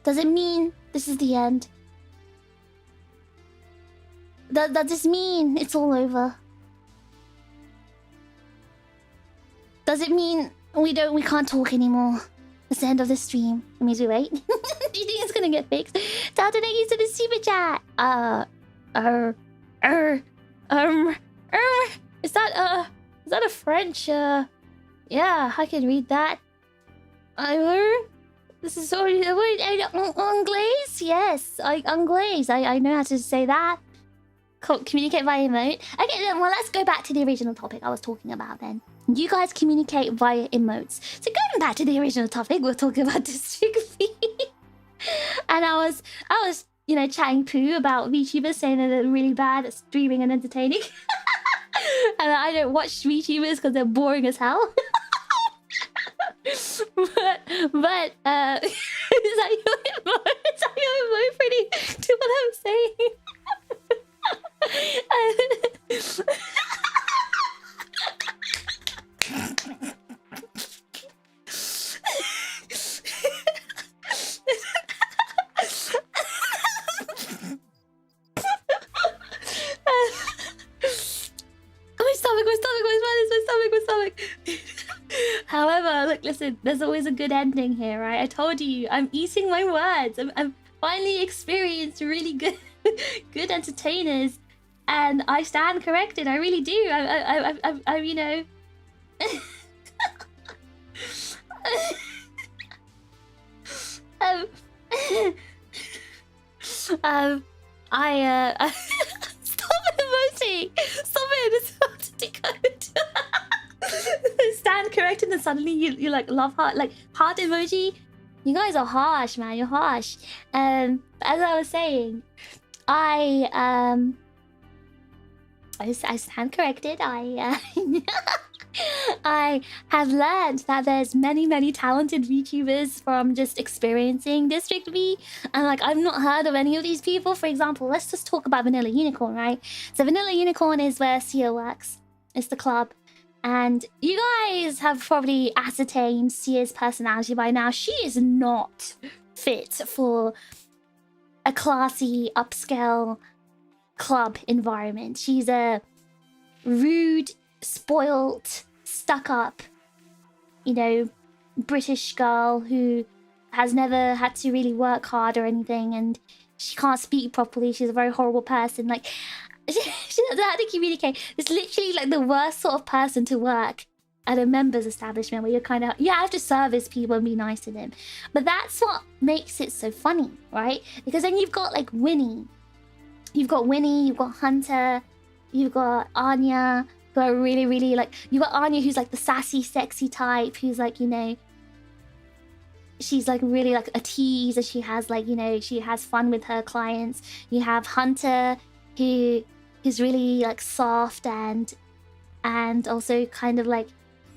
[SPEAKER 1] Does it mean this is the end? Does this mean it's all over? Does it mean we can't talk anymore? It's the end of the stream. It means we wait. Do you think it's gonna get fixed? Dalton, thank you to the super chat. Is that a French? Yeah, I can read that. This is sorry. The word Anglais. Yes, Anglais. I know how to say that. Communicate via emote. Okay, then, well, let's go back to the original topic I was talking about then. You guys communicate via emotes. So going back to the original topic, we're talking about district fee. And I was, you know, chatting poo about VTubers saying that they're really bad at streaming and entertaining. And I don't watch VTubers because they're boring as hell. but is that your emote? Is that your emote, Pretty? To what I'm saying? My stomach. However, look, listen, there's always a good ending here, right? I told you, I'm eating my words. I'm finally experienced really good entertainers, and I stand corrected. I really do. I you know. Stop emoting. Stop it. It's hard to decode. Stand corrected, and suddenly you like love heart, like heart emoji. You guys are harsh, man. You're harsh. As I was saying, I stand corrected. I have learned that there's many talented VTubers from just experiencing District V, and like I've not heard of any of these people. For example, let's just talk about Vanilla Unicorn, right? So Vanilla Unicorn is where Sia works. It's the club. And you guys have probably ascertained Sia's personality by now. She is not fit for a classy, upscale club environment. She's a rude, spoilt, stuck-up, you know, British girl who has never had to really work hard or anything, and she can't speak properly. She's a very horrible person. Like, she doesn't know how to communicate. It's literally like the worst sort of person to work at a members establishment where you're kind of, you have to service people and be nice to them. But that's what makes it so funny, right? Because then you've got like Winnie. You've got Winnie, you've got Hunter, you've got Anya, who are really like, you've got Anya who's like the sassy, sexy type, who's like, you know, she's like really like a tease, and she has like, you know, she has fun with her clients. You have Hunter who's really like soft and also kind of like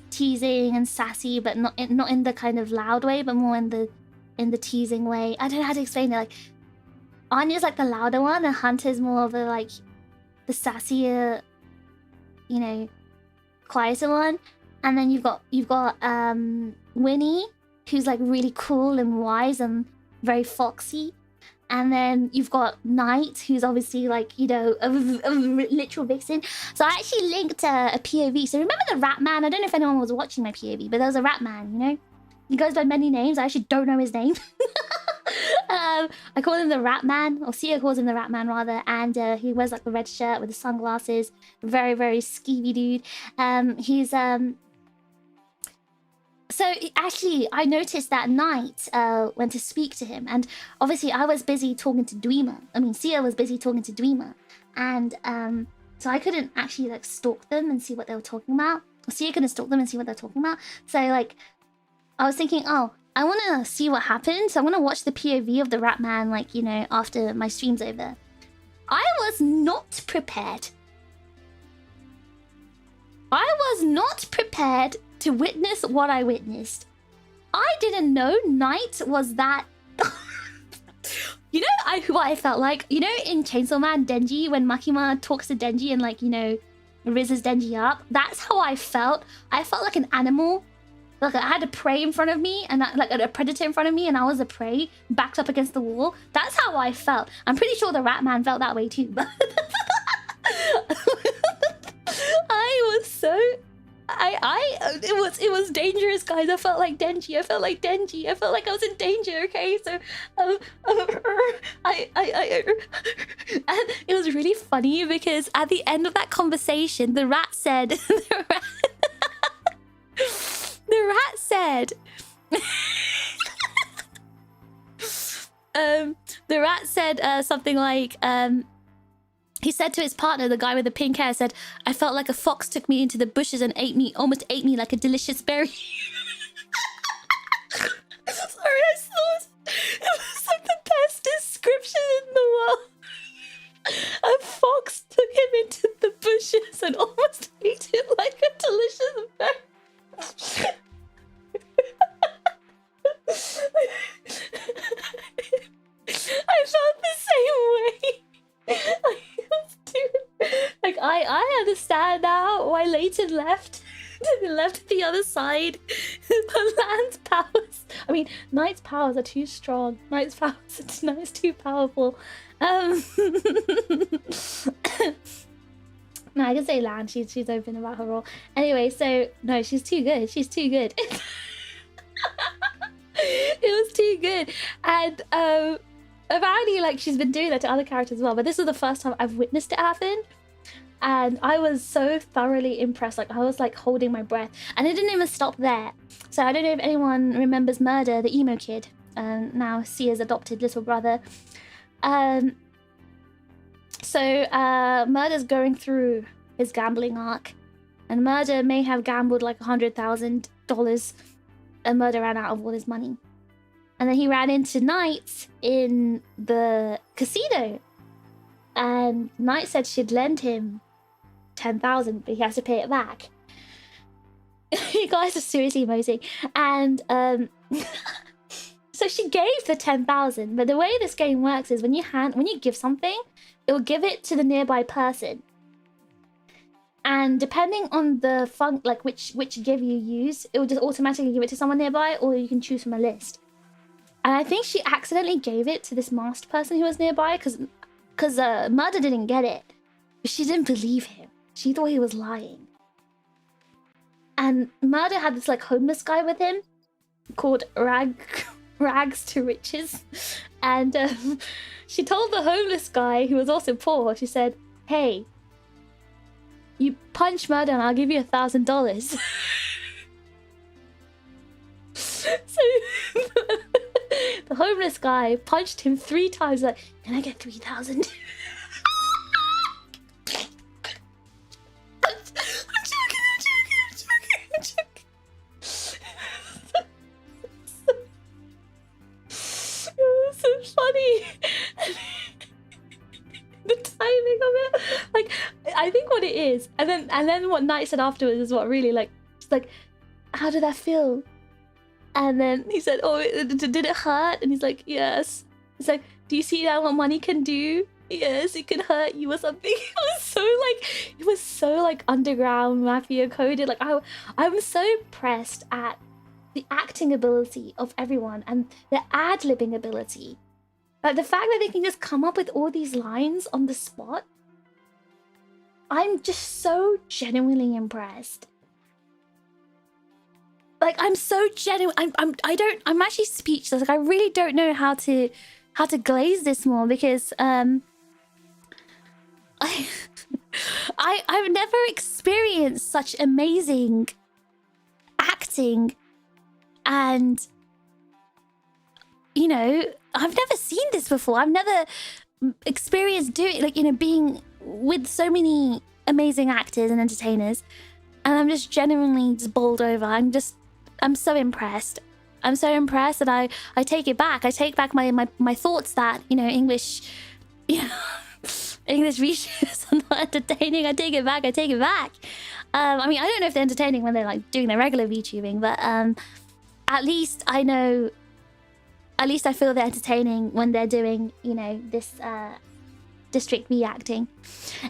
[SPEAKER 1] teasing and sassy, but not in the kind of loud way, but more in the teasing way. I don't know how to explain it. Like Anya's like the louder one, and Hunter's more of a like the sassier, you know, quieter one. And then you've got Winnie, who's like really cool and wise and very foxy. And then you've got Knight, who's obviously like, you know, a literal vixen. So I actually linked a POV. So remember the Rat Man? I don't know if anyone was watching my POV, but there was a Rat Man, you know? He goes by many names. I actually don't know his name. I call him the Rat Man, or Sia calls him the Rat Man rather. And he wears like the red shirt with the sunglasses. Very skeevy dude. He's So actually, I noticed that Knight went to speak to him, and obviously I was busy talking to Dweema. I mean, Sia was busy talking to Dweema, and so I couldn't actually like stalk them and see what they were talking about. Or Sia couldn't stalk them and see what they're talking about. So like, I was thinking, oh, I want to see what happened. So I want to watch the POV of the Rat Man, like, you know, after my stream's over. I was not prepared. I was not prepared to witness what I witnessed. I didn't know Knight was that... You know what I felt like? You know in Chainsaw Man, Denji, when Makima talks to Denji and like, you know, rizzes Denji up? That's how I felt. I felt like an animal. Like I had a prey in front of me, and like a predator in front of me, and I was a prey backed up against the wall. That's how I felt. I'm pretty sure the Rat Man felt that way too. I was so... it was dangerous, guys. I felt like Denji. I felt like I was in danger. Okay, so and it was really funny because at the end of that conversation, the rat said, the rat said, the rat said something like he said to his partner, the guy with the pink hair, said, I felt like a fox took me into the bushes and almost ate me like a delicious berry. Sorry, I thought it was like the best description in the world. A fox took him into the bushes and almost ate him like a delicious berry. I felt the same way. Like I understand now why Leighton left. Left the other side. Land's powers. I mean, Knight's powers are too strong. Knight's powers are too powerful. No, I can say Land. She's open about her role. Anyway, so no, she's too good. She's too good. It was too good, and apparently, like, she's been doing that to other characters as well, but this is the first time I've witnessed it happen, and I was so thoroughly impressed. Like, I was like holding my breath, and it didn't even stop there. So I don't know if anyone remembers Murder, the emo kid, now Sia's adopted little brother. So Murder's going through his gambling arc, and Murder may have gambled like $100,000, and Murder ran out of all his money. And then he ran into Knight in the casino. And Knight said she'd lend him 10,000, but he has to pay it back. You guys are seriously amazing. And so she gave the 10,000, but the way this game works is when you give something, it will give it to the nearby person. And depending on the which give you use, it will just automatically give it to someone nearby, or you can choose from a list. And I think she accidentally gave it to this masked person who was nearby because Murder didn't get it. But she didn't believe him. She thought he was lying. And Murder had this like homeless guy with him called Rags to Riches. And she told the homeless guy, who was also poor, she said, "Hey, you punch Murder and I'll give you $1,000. So the homeless guy punched him 3 times, like, "Can I get 3,000?" I'm joking. It was so funny. The timing of it, like, I think what it is, and then what Knight said afterwards is what really, like, she's like, "How did that feel?" And then he said, "Oh, did it hurt?" And he's like, "Yes." It's like, "Do you see now what money can do? Yes, it can hurt you or something." It was so like underground mafia coded. Like I'm so impressed at the acting ability of everyone and the ad-libbing ability. Like the fact that they can just come up with all these lines on the spot. I'm just so genuinely impressed. Like I'm so genuine. I'm actually speechless. Like I really don't know how to glaze this more because I've never experienced such amazing acting, and you know, I've never seen this before. I've never experienced doing, like, you know, being with so many amazing actors and entertainers, and I'm just genuinely just bowled over. I'm so impressed. I'm so impressed that I take it back. I take back my thoughts that, you know, English, you know, English VTubers are not entertaining. I take it back. I mean, I don't know if they're entertaining when they're like doing their regular VTubing, but at least I know, at least I feel they're entertaining when they're doing, you know, this District V acting.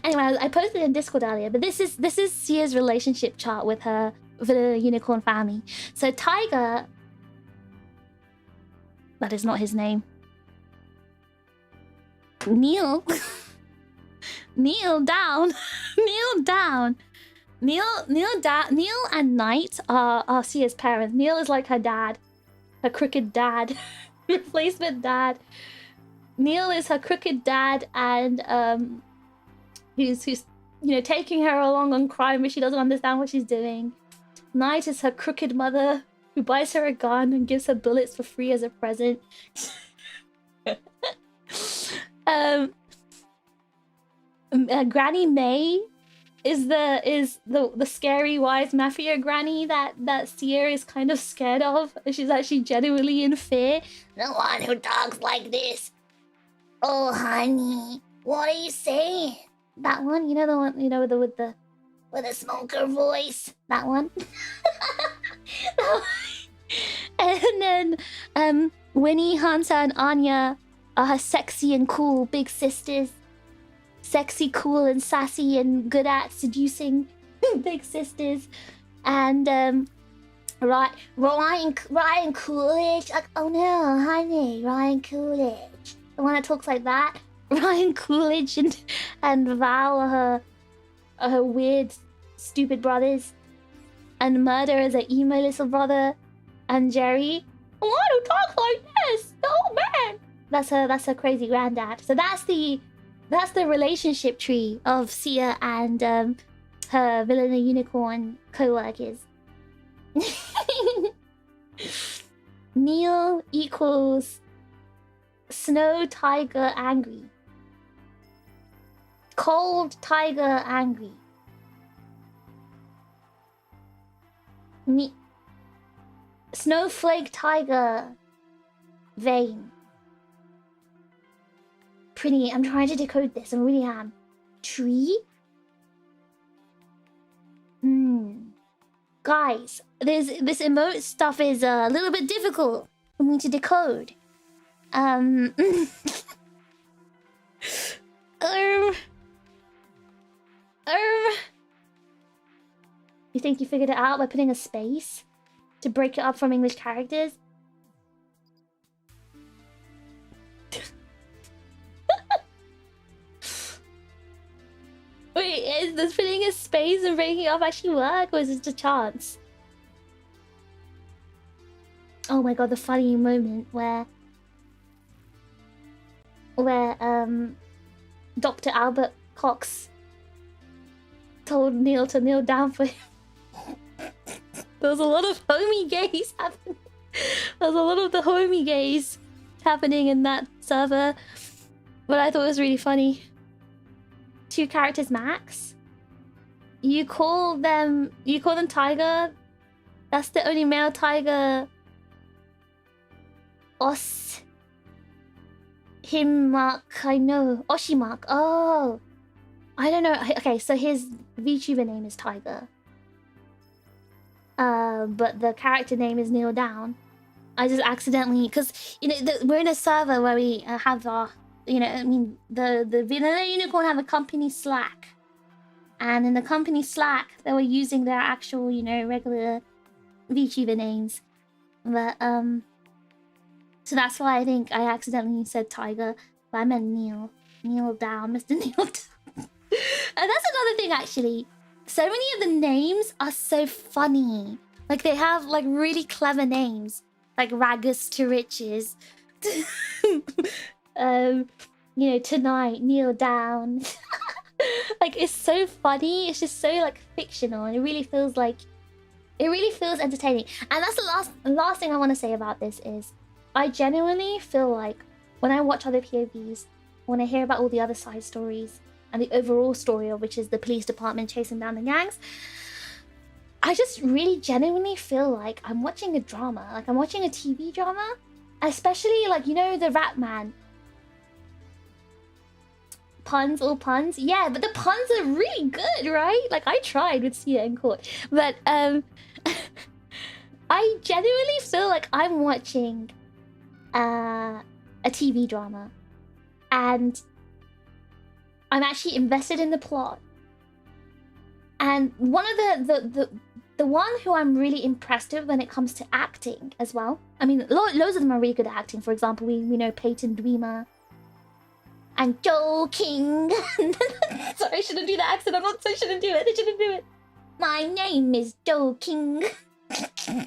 [SPEAKER 1] Anyway, I posted in Discord earlier, but this is Sia's relationship chart with her vanilla unicorn family. So Tiger, that is not his name. Kneel down. Neil and Knight are Sia's parents. Neil is like her dad, her crooked dad, replacement dad. Neil is her crooked dad, and who's you know, taking her along on crime, but she doesn't understand what she's doing. Knight is her crooked mother, who buys her a gun and gives her bullets for free as a present. Granny May is the scary wise mafia granny that Sia is kind of scared of. She's actually genuinely in fear. The one who talks like this. "Oh, honey, what are you saying?" That one, you know, the one, you know, with the smoker voice. That one. And then Winnie, Hunter, and Anya are her sexy and cool big sisters. Sexy, cool, and sassy, and good at seducing big sisters. And Ryan Coolidge. Like, "Oh no, honey, Ryan Coolidge." The one that talks like that. Ryan Coolidge and Val are her weird, stupid brothers. And Murder is an emo little brother. And Jerry, "The one who talks like this, the old man." That's her crazy granddad. So that's the relationship tree of Sia and her villain unicorn co-workers. Neil equals Snow Tiger angry. Cold Tiger angry. Snowflake Tiger vain. Pretty. I'm trying to decode this. I really am. Tree? guys, this emote stuff is a little bit difficult for me to decode. Um, you think you figured it out by putting a space to break it up from English characters? Wait, does putting a space and breaking it up actually work, or is it just a chance? Oh my god, the funny moment where Dr. Albert Cox told Neil to kneel down for him. There was a lot of homie gays happening. There was a lot of the homie gays happening in that server, but I thought it was really funny. 2 characters max. You call them tiger. That's the only male tiger. Mark, I know. Oshimark. Oh, I don't know. Okay, so his VTuber name is Tiger. But the character name is Kneel Down. I just accidentally, because you know we're in a server where we have our, you know, I mean the Vanilla Unicorn have a company Slack, and in the company Slack they were using their actual, you know, regular VTuber names, but so that's why I think I accidentally said Tiger, but I meant Kneel Down, Mr. Kneel Down. And that's another thing actually. So many of the names are so funny. Like they have like really clever names, like Ragus to Riches. You know, Tonight, Kneel Down. Like it's so funny. It's just so like fictional, and it really feels entertaining. And that's the last thing I want to say about this is I genuinely feel like when I watch other POVs, when I hear about all the other side stories and the overall story of which is the police department chasing down the gangs, I just really genuinely feel like I'm watching a drama, like I'm watching a TV drama, especially like, you know, the Rat Man. Puns, all puns. Yeah, but the puns are really good, right? Like I tried with Sia in court, but I genuinely feel like I'm watching a TV drama, and I'm actually invested in the plot. And one of the one who I'm really impressed with when it comes to acting as well. I mean, loads of them are really good at acting. For example, we know Peyton Dwemer and Joe King. Sorry, I shouldn't do the accent. I shouldn't do it. My name is Joe King. And then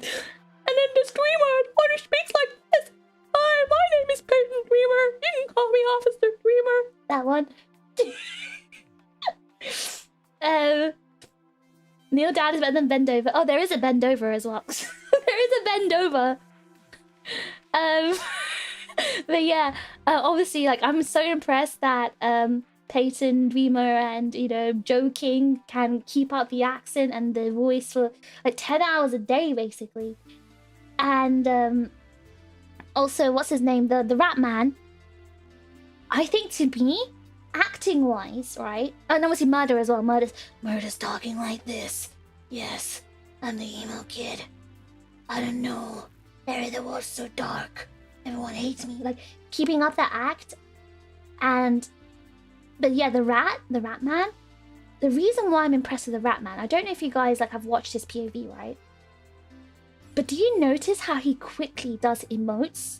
[SPEAKER 1] the Dwemer, what he speaks like this. Hi, my name is Peyton Dwemer. You can call me Officer Dwemer. That one. Kneel Down is better than Bend Over. Oh, there is a Bend Over as well. There is a Bend Over. But yeah, obviously, like, I'm so impressed that Peyton Dwemer and, you know, Joe King can keep up the accent and the voice for like 10 hours a day, basically. And also, what's his name? The Rat Man. I think to me, acting wise, right? And obviously Murder as well. Murder's talking like this. Yes, I'm the emo kid. I don't know. Area the world's so dark. Everyone hates me. Like keeping up that act. But yeah, the Rat Man. The reason why I'm impressed with the Rat Man, I don't know if you guys like have watched his POV, right? But do you notice how he quickly does emotes?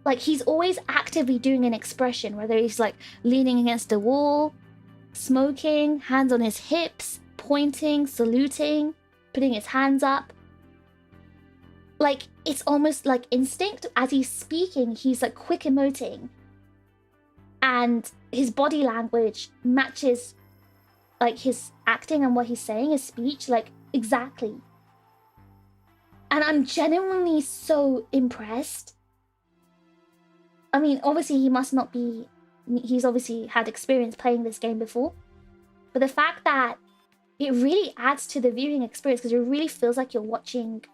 [SPEAKER 1] Like, he's always actively doing an expression, whether he's, like, leaning against a wall, smoking, hands on his hips, pointing, saluting, putting his hands up. Like, it's almost like instinct. As he's speaking, he's, like, quick emoting. And his body language matches, like, his acting and what he's saying, his speech, like, exactly. And I'm genuinely so impressed. I mean, obviously he must not be... He's obviously had experience playing this game before. But the fact that it really adds to the viewing experience, because it really feels like you're watching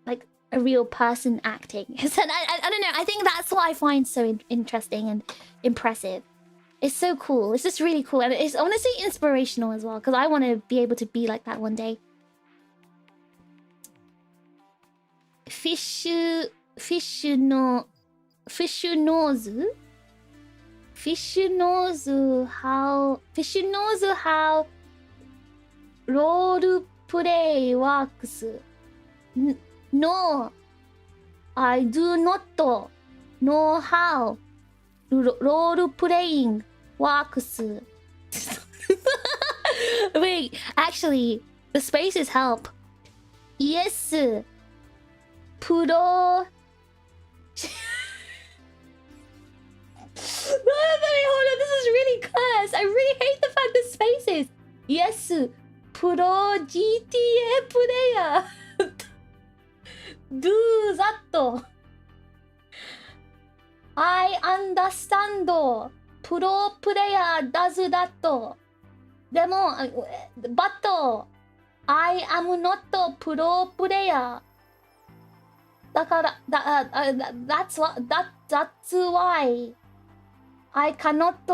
[SPEAKER 1] like a real person acting. So I don't know, I think that's what I find so interesting and impressive. It's so cool. It's just really cool, and it's honestly inspirational as well, because I want to be able to be like that one day. Fish nose how role play works. No, I do not know how role playing works. Wait, actually, the spaces help. Yes, pro. Hold on, this is really cursed. I really hate the fact that spaces. Yes, pro GTA player. Do that. I understand. Pro player does that. But I am not pro player. That's why I cannot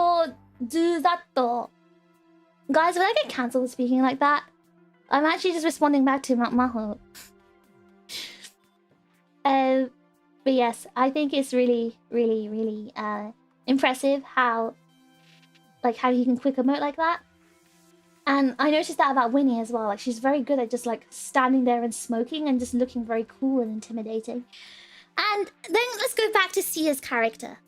[SPEAKER 1] do that. Guys, when I get cancelled speaking like that, I'm actually just responding back to Maho. But yes, I think it's really impressive how he can quick emote like that. And I noticed that about Winnie as well. Like, she's very good at just like standing there and smoking and just looking very cool and intimidating. And then let's go back to Sia's character.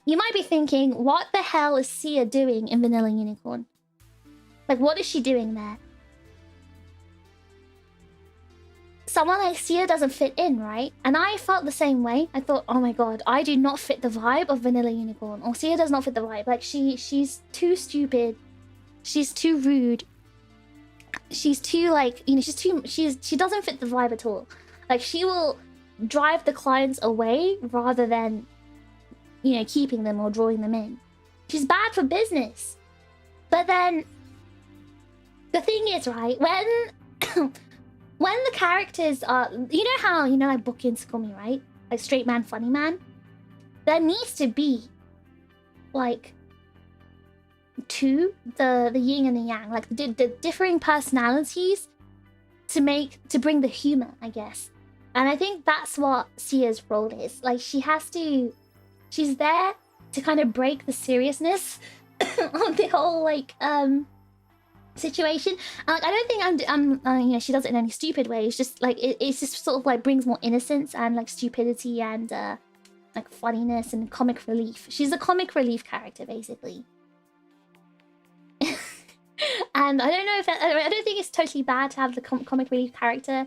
[SPEAKER 1] You might be thinking, what the hell is Sia doing in Vanilla Unicorn? Like, what is she doing there? Someone like Sia doesn't fit in, right? And I felt the same way. I thought, oh my god, I do not fit the vibe of Vanilla Unicorn. Or Sia does not fit the vibe. Like, she's too stupid. She's too rude. She's too, like, you know, she doesn't fit the vibe at all. Like, she will drive the clients away rather than, you know, keeping them or drawing them in. She's bad for business. But then the thing is, right, when the characters are, you know how, you know, like Book and Sukumi, right? Like straight man, funny man. There needs to be like the yin and the yang, like the differing personalities to bring the humor, I guess. And I think that's what Sia's role is. Like, she's there to kind of break the seriousness of the whole like situation. Like, I don't think I'm you know, she does it in any stupid way. It's just like it's just sort of like brings more innocence and like stupidity and like funniness and comic relief. She's a comic relief character basically. And I don't know if I don't think it's totally bad to have the comic relief character,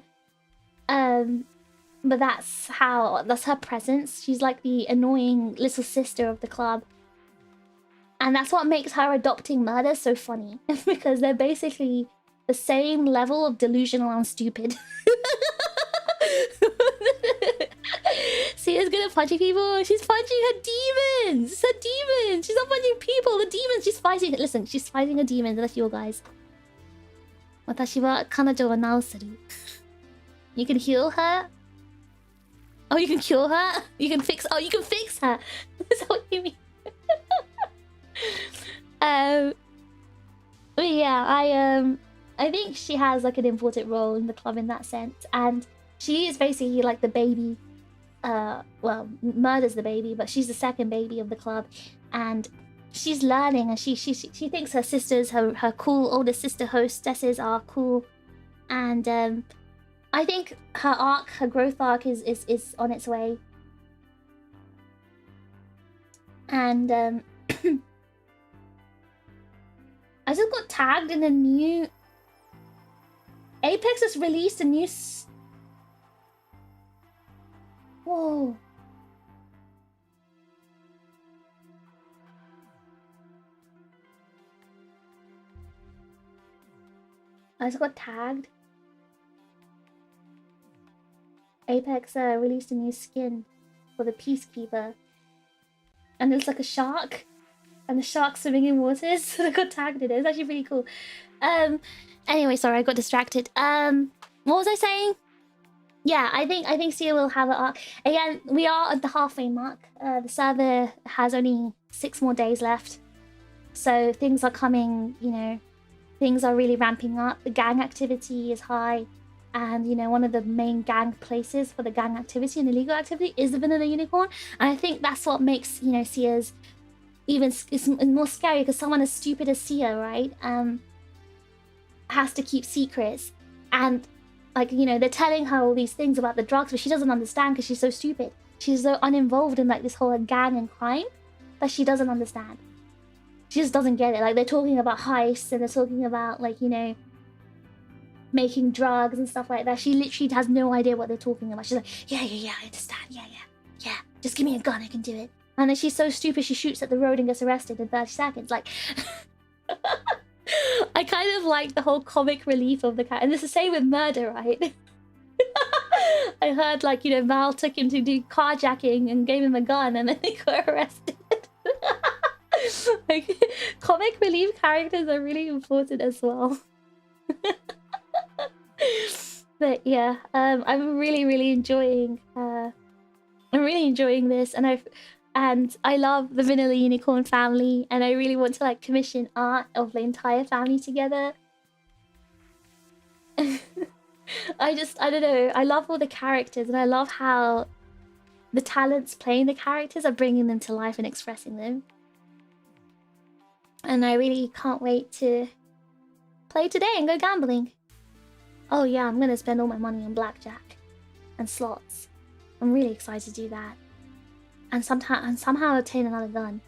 [SPEAKER 1] but that's her presence. She's like the annoying little sister of the club, and that's what makes her adopting murder so funny. Because they're basically the same level of delusional and stupid. Sia's good at punching people. She's punching her demons. It's her demons. She's not punching people. The demons. She's fighting. Listen, she's fighting a demon. That's you guys. 私は彼女を治せる. You can heal her. Oh, you can cure her. You can fix. Oh, you can fix her. That's what you mean. But yeah, I think she has like an important role in the club in that sense, and she is basically like the baby. Well, Murder's the baby, but she's the second baby of the club, and she's learning, and she thinks her sisters, her cool older sister hostesses are cool, and I think her growth arc is on its way, and I just got tagged in a new Apex has released a new whoa. I just got tagged. Apex released a new skin for the Peacekeeper. And it's like a shark. And the shark's swimming in waters. So I got tagged in it. It's actually pretty cool. Anyway, sorry, I got distracted. What was I saying? Yeah, I think Sia will have it. Again, we are at the halfway mark. The server has only 6 more days left, so things are coming. You know, things are really ramping up. The gang activity is high, and you know, one of the main gang places for the gang activity and illegal activity is the Vanilla Unicorn. And I think that's what makes, you know, Sia's even it's more scary, because someone as stupid as Sia, right, has to keep secrets. And like, you know, they're telling her all these things about the drugs, but she doesn't understand because she's so stupid. She's so uninvolved in like this whole gang and crime that she doesn't understand. She just doesn't get it. Like, they're talking about heists and they're talking about, like, you know, making drugs and stuff like that. She literally has no idea what they're talking about. She's like, yeah, I understand. Yeah. Just give me a gun, I can do it. And then she's so stupid, she shoots at the road and gets arrested in 30 seconds. Like, I kind of like the whole comic relief of the cat. And it's the same with murder, right? I heard, like, you know, Val took him to do carjacking and gave him a gun and then they got arrested. Like, comic relief characters are really important as well. But yeah, I'm really enjoying this, and I love the Vanilla Unicorn family, and I really want to like commission art of the entire family together. I don't know, I love all the characters, and I love how the talents playing the characters are bringing them to life and expressing them. And I really can't wait to play today and go gambling. Oh yeah, I'm gonna spend all my money on blackjack and slots. I'm really excited to do that. And somehow obtain another gun.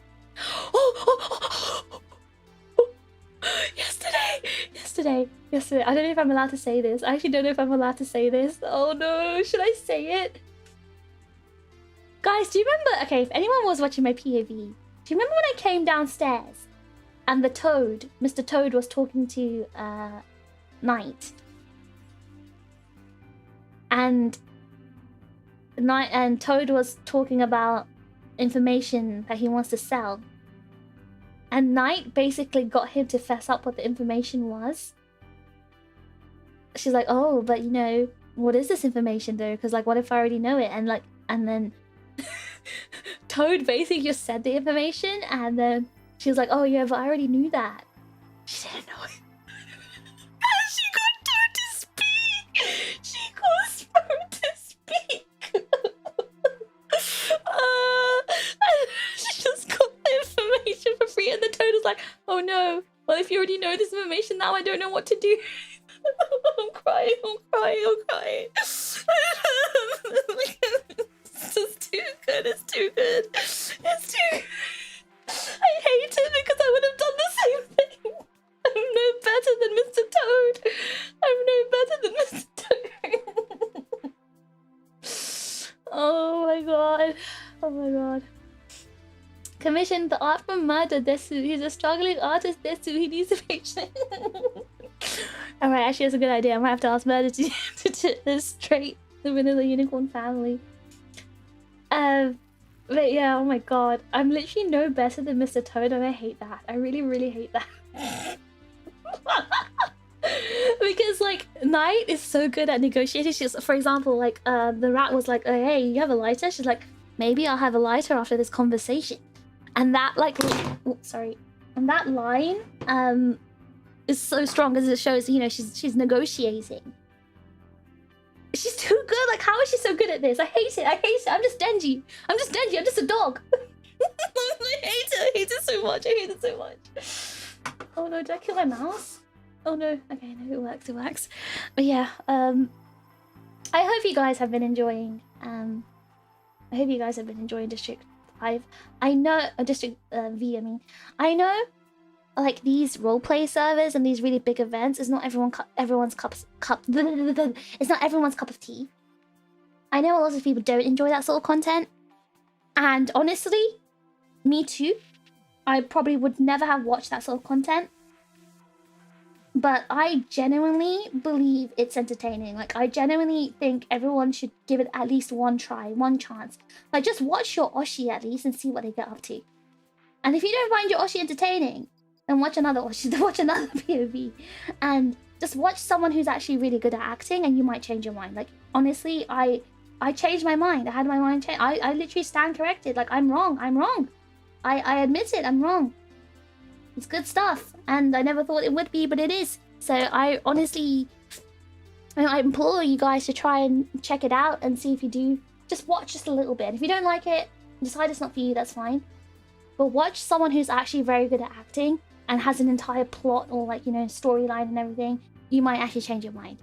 [SPEAKER 1] Yesterday. I don't know if I'm allowed to say this. I actually don't know if I'm allowed to say this. Oh no, should I say it? Guys, do you remember? Okay, if anyone was watching my POV, do you remember when I came downstairs and the Toad, Mr. Toad, was talking to Knight? And Toad was talking about information that he wants to sell. And Knight basically got him to fess up what the information was. She's like, oh, but you know, what is this information though? Because like, what if I already know it? And like, and then Toad basically just said the information, and then she was like, oh yeah, but I already knew that. She didn't know it. She got Toad to speak. She got Toad to speak. She just got the information for free, and the Toad was like, oh no, well if you already know this information now, I don't know what to do. I'm crying. It's just too good. It's too good. I hate it because I would have done the same thing. I'm no better than Mr. Toad. Oh my god. Commissioned the art from Murder Desu. He's a struggling artist, Desu. He needs a patient. Alright, actually that's a good idea. I might have to ask Murder to illustrate the Vanilla Unicorn family. But yeah, oh my god. I'm literally no better than Mr. Toad, and I hate that. I really hate that. Because like, Knight is so good at negotiating. She's, for example, like the rat was like, oh, hey, you have a lighter? She's like, maybe I'll have a lighter after this conversation. And that like, and that line is so strong because it shows, you know, she's negotiating. She's too good. Like, how is she so good at this? I hate it. I'm just Denji. I'm just a dog. I hate it so much. Oh no, did I kill my mouse? Oh no. Okay, no, it works. But yeah, I hope you guys have been enjoying District 5. I know District V, I mean. I know like these roleplay servers and these really big events is not everyone's cup it's not everyone's cup of tea. I know a lot of people don't enjoy that sort of content, and honestly, me too. I probably would never have watched that sort of content, but I genuinely believe it's entertaining. Like, I genuinely think everyone should give it at least one try, one chance. Like, just watch your Oshi at least and see what they get up to. And if you don't find your Oshi entertaining, then watch another Oshi, watch another POV. And just watch someone who's actually really good at acting and you might change your mind. Like, honestly, I changed my mind. I had my mind changed. I literally stand corrected. Like, I'm wrong. I admit it. I'm wrong. It's good stuff. And I never thought it would be, but it is. So I honestly, I implore you guys to try and check it out and see if you do. Just watch just a little bit. If you don't like it, decide it's not for you, that's fine. But watch someone who's actually very good at acting and has an entire plot or, like, you know, storyline and everything. You might actually change your mind.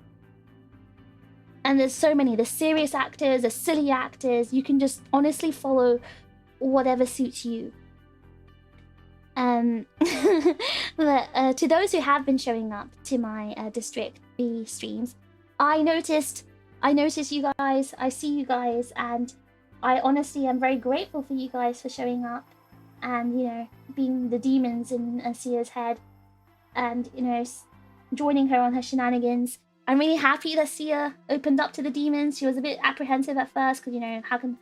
[SPEAKER 1] And there's so many. There's serious actors, there's silly actors. You can just honestly follow whatever suits you. But to those who have been showing up to my District B streams, I noticed you guys, I see you guys, and I honestly am very grateful for you guys for showing up and, you know, being the demons in Sia's head and, you know, joining her on her shenanigans. I'm really happy that Sia opened up to the demons. She was a bit apprehensive at first because, you know, how can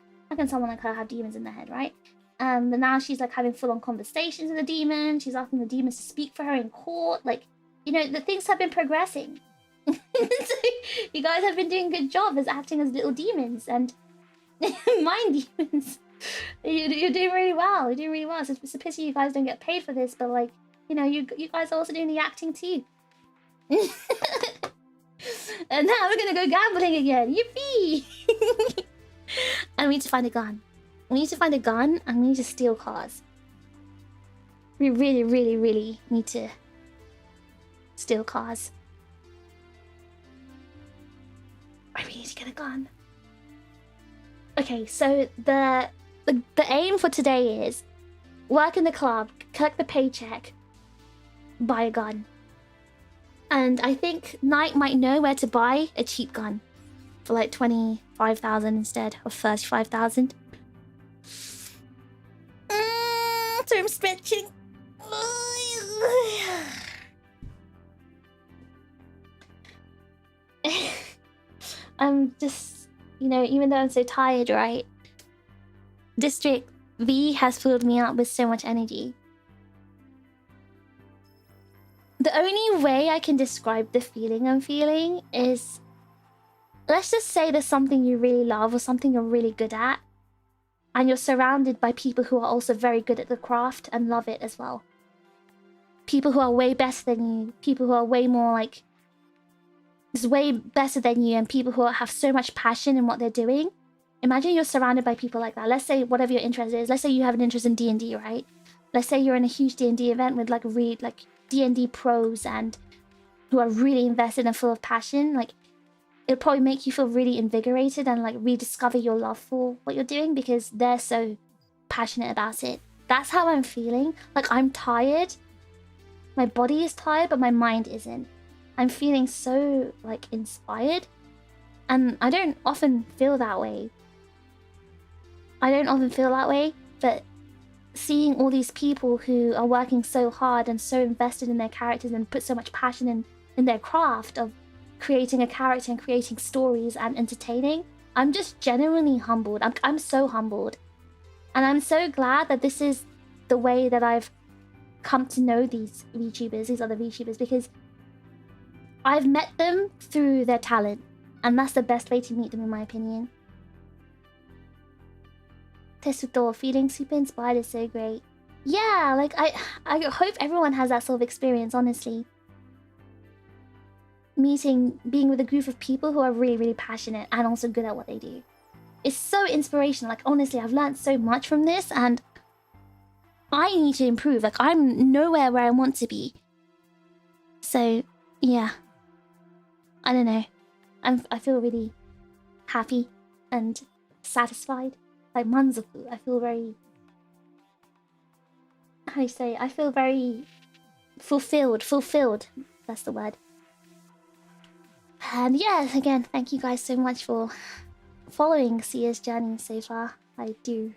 [SPEAKER 1] someone like her have demons in their head, right? But now she's like having full-on conversations with the demons. She's asking the demons to speak for her in court. Like, you know, the things have been progressing. So you guys have been doing a good job as acting as little demons and mind demons. You're doing really well. You're doing really well. So it's a pity you guys don't get paid for this, but, like, you know, you guys are also doing the acting too. And now we're gonna go gambling again. Yippee! And we need to find a gun. We need to find a gun and we need to steal cars. We really, really, really need to steal cars. I really need to get a gun. Okay, so the aim for today is work in the club, collect the paycheck, buy a gun. And I think Knight might know where to buy a cheap gun for like 25,000 instead of 35,000. So I'm stretching. I'm just, you know, even though I'm so tired, right? District V has filled me up with so much energy. The only way I can describe the feeling I'm feeling is, let's just say there's something you really love or something you're really good at, and you're surrounded by people who are also very good at the craft and love it as well. People who are way better than you, people who are way more like, is way better than you, and people who have so much passion in what they're doing. Imagine you're surrounded by people like that. Let's say whatever your interest is. Let's say you have an interest in D&D, right? Let's say you're in a huge D&D event with like D&D pros and who are really invested and full of passion. Like, it'll probably make you feel really invigorated and like rediscover your love for what you're doing because they're so passionate about it. That's how I'm feeling. Like, I'm tired. My body is tired, but my mind isn't. I'm feeling so like inspired, and I don't often feel that way. But seeing all these people who are working so hard and so invested in their characters and put so much passion in their craft of creating a character and creating stories and entertaining, I'm just genuinely humbled. I'm so humbled. And I'm so glad that this is the way that I've come to know these VTubers, these other VTubers, because I've met them through their talent. And that's the best way to meet them, in my opinion. Tesuto, feeling super inspired is so great. Yeah, like, I hope everyone has that sort of experience, honestly. Being with a group of people who are really, really passionate and also good at what they do. It's so inspirational. Like, honestly, I've learned so much from this, and I need to improve. Like, I'm nowhere where I want to be. So, yeah. I don't know. I feel really happy and satisfied. Like, manzoku. I feel very... How do you say? I feel very fulfilled. Fulfilled. That's the word. And yeah, again, thank you guys so much for following Sia's journey so far. I do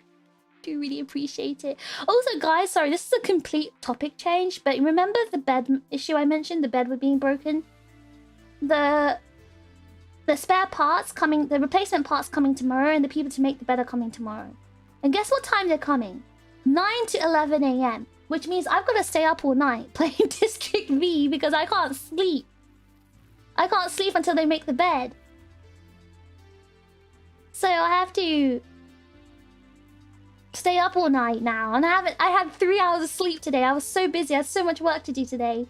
[SPEAKER 1] really appreciate it. Also, guys, sorry, this is a complete topic change, but remember the bed issue I mentioned? The bed was being broken? The spare parts coming, the replacement parts coming tomorrow, and the people to make the bed are coming tomorrow. And guess what time they're coming? 9 to 11 AM, which means I've got to stay up all night playing District V because I can't sleep. I can't sleep until they make the bed. So I have to stay up all night now. And I had 3 hours of sleep today. I was so busy. I had so much work to do today.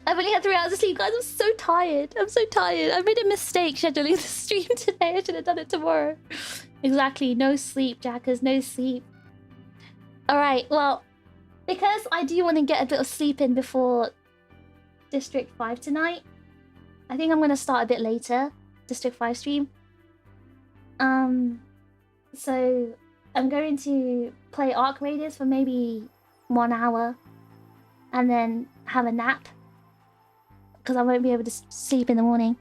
[SPEAKER 1] I've only had 3 hours of sleep, guys. I'm so tired. I'm so tired. I made a mistake scheduling the stream today. I should have done it tomorrow. Exactly. No sleep, Jackers. No sleep. Alright, well, because I do want to get a bit of sleep in before District 5 tonight, I think I'm going to start a bit later. District 5 stream. So I'm going to play Arc Raiders for maybe 1 hour. And then have a nap. Because I won't be able to sleep in the morning.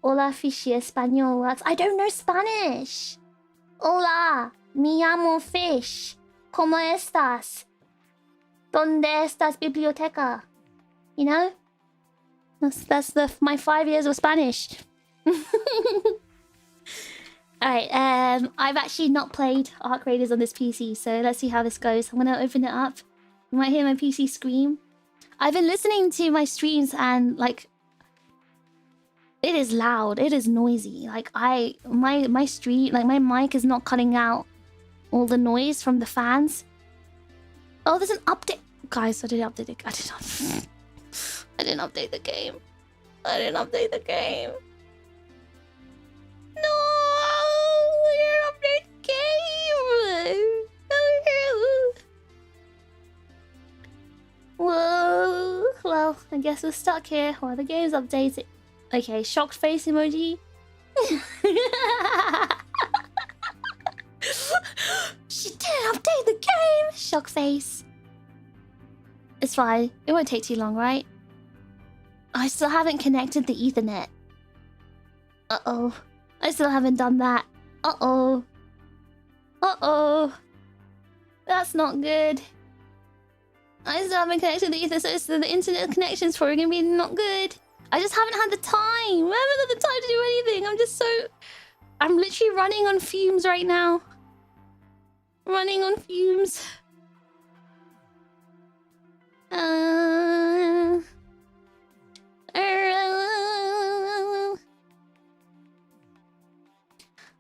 [SPEAKER 1] Hola, fishy español. I don't know Spanish. Hola, me llamo Fish. ¿Cómo estás? ¿Dónde estás biblioteca? You know? That's my 5 years of Spanish. Alright, I've actually not played Arc Raiders on this PC, so let's see how this goes. I'm gonna open it up. You might hear my PC scream. I've been listening to my streams and, like, it is loud. It is noisy. Like, my stream, like, my mic is not cutting out all the noise from the fans. Oh, there's an update. Guys, I didn't update it. I didn't update the game. I didn't update the game. No! I didn't update the game! Whoa! Well, I guess we're stuck here while the game's updated. Okay, shocked face emoji. She didn't update the game! Shock face. It's fine. It won't take too long, right? I still haven't connected the Ethernet. Uh-oh. I still haven't done that. Uh-oh. Uh-oh. That's not good. I still haven't connected the Ethernet, so the internet connection's probably gonna be not good. I just haven't had the time. I haven't had the time to do anything. I'm literally running on fumes right now. Running on fumes.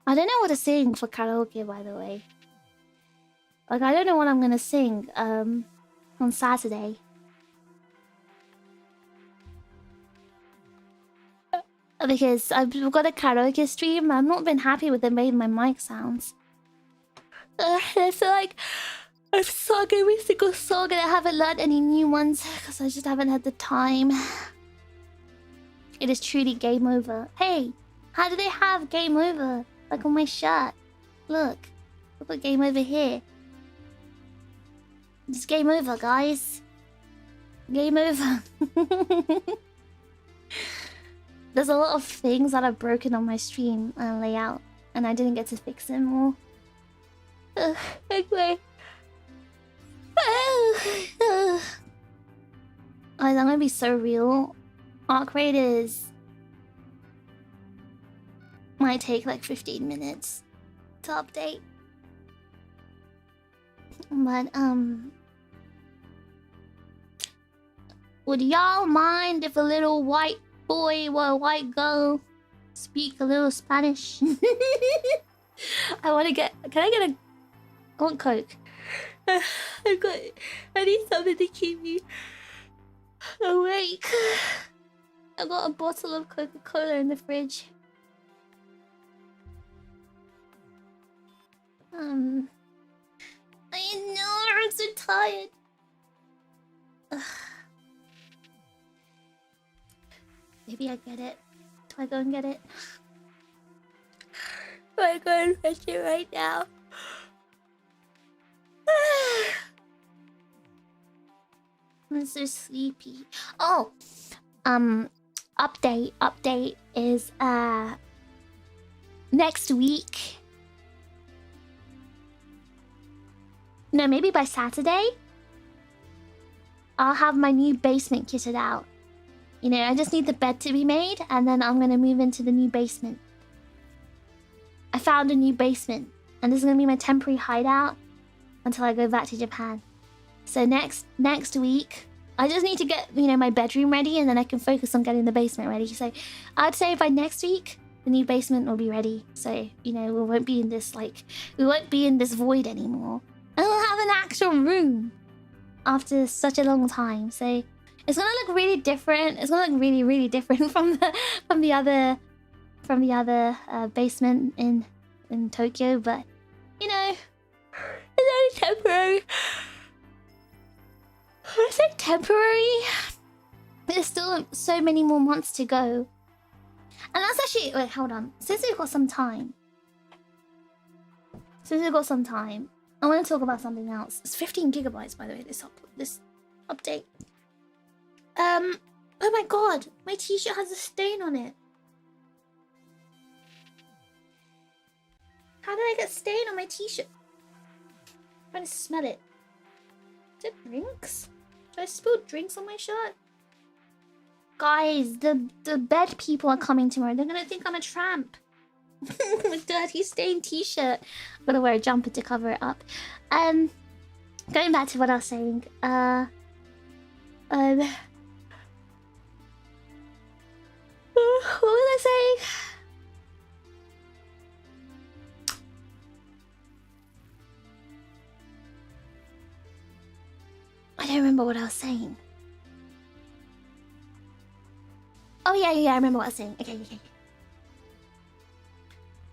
[SPEAKER 1] I don't know what to sing for karaoke, by the way. Like, I don't know what I'm gonna sing on Saturday. Because I've got a karaoke stream. I've not been happy with the way my mic sounds. I feel like I've sung every single song and I haven't learned any new ones because I just haven't had the time. It is truly game over. Hey, how do they have game over? Like on my shirt. Look. Look at game over here. It's game over, guys. Game over. There's a lot of things that are broken on my stream layout, and I didn't get to fix them all. Anyway. I'm gonna be so real. Arc Raiders might take like 15 minutes to update. But, would y'all mind if a little white boy or a white girl speak a little Spanish? I want to get... Can I get a... I want Coke. I need something to keep me awake. I got a bottle of Coca-Cola in the fridge. I know, I'm so tired. Maybe I get it. Do I go and get it? Do I go and fetch it right now? I'm so sleepy. Oh, update is next week. No, maybe by Saturday I'll have my new basement kitted out. You know, I just need the bed to be made and then I'm gonna move into the new basement. I found a new basement and this is gonna be my temporary hideout until I go back to Japan. So next week, I just need to get, you know, my bedroom ready, and then I can focus on getting the basement ready. So I'd say by next week, the new basement will be ready. So, you know, we won't be in this, like, we won't be in this void anymore. And we'll have an actual room after such a long time. So it's gonna look really different. It's gonna look really, really different from the other basement in Tokyo. But, you know, it's only temporary. I say temporary. There's still so many more months to go. And that's actually... Wait, hold on. Since we've got some time... I want to talk about something else. It's 15 gigabytes, by the way, this update. Oh my god. My t-shirt has a stain on it. How did I get stain on my t-shirt? I'm trying to smell it. Is it drinks? Did I spill drinks on my shirt? Guys, the bed people are coming tomorrow. They're gonna think I'm a tramp. With dirty stained t-shirt. I'm gonna wear a jumper to cover it up. Going back to what I was saying. What was I saying? I don't remember what I was saying. Oh yeah, I remember what I was saying. Okay.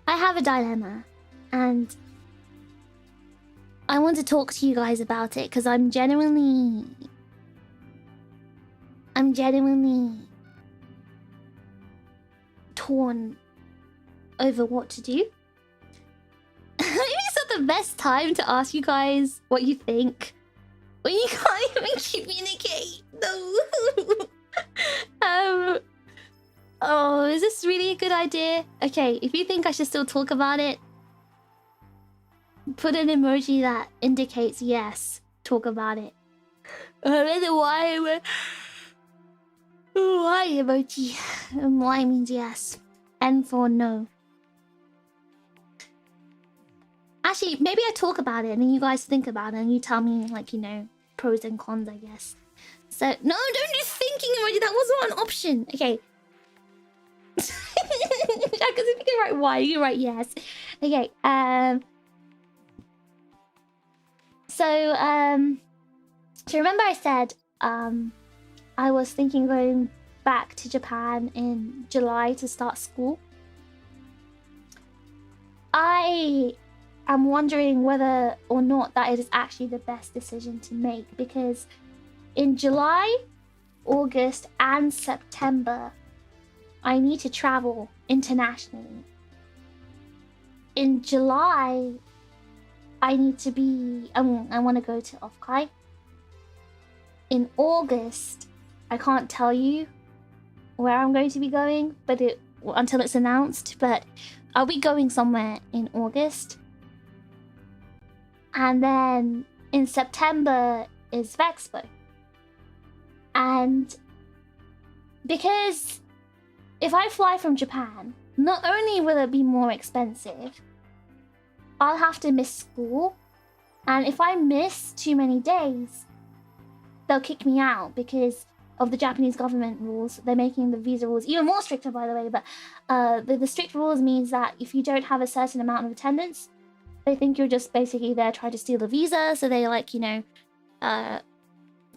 [SPEAKER 1] I have a dilemma, and I want to talk to you guys about it because I'm genuinely torn over what to do. Maybe it's not the best time to ask you guys what you think when you can't even communicate. No. Oh, is this really a good idea? Okay, if you think I should still talk about it, put an emoji that indicates yes, talk about it. Why emoji? And Y means yes. N for no. Actually, maybe I talk about it and then you guys think about it and you tell me, like, you know, pros and cons, I guess. So, no, don't do thinking emoji. That wasn't an option. Okay. Because if you can write Y, you can write yes. Okay. So remember I said I was thinking going back to Japan in July to start school. I am wondering whether or not that is actually the best decision to make, because in July, August, and September, I need to travel internationally. In July, I want to go to Offkai. In August, I can't tell you where I'm going to be going, but until it's announced. But I'll be going somewhere in August, and then in September is Vexpo. And because if I fly from Japan, not only will it be more expensive, I'll have to miss school. And if I miss too many days, they'll kick me out because of the Japanese government rules. They're making the visa rules even more stricter, by the way. But the strict rules means that if you don't have a certain amount of attendance, they think you're just basically there trying to steal the visa. So they, like, you know,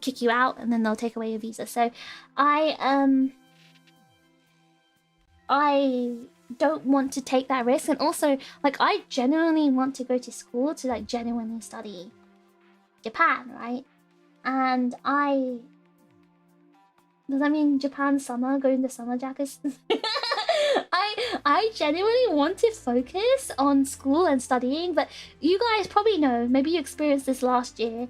[SPEAKER 1] kick you out, and then they'll take away your visa. So I don't want to take that risk. And also, like, I genuinely want to go to school to, like, genuinely study Japan, right? And does that mean Japan summer, going to summer jackets? I genuinely want to focus on school and studying, but you guys probably know, maybe you experienced this last year.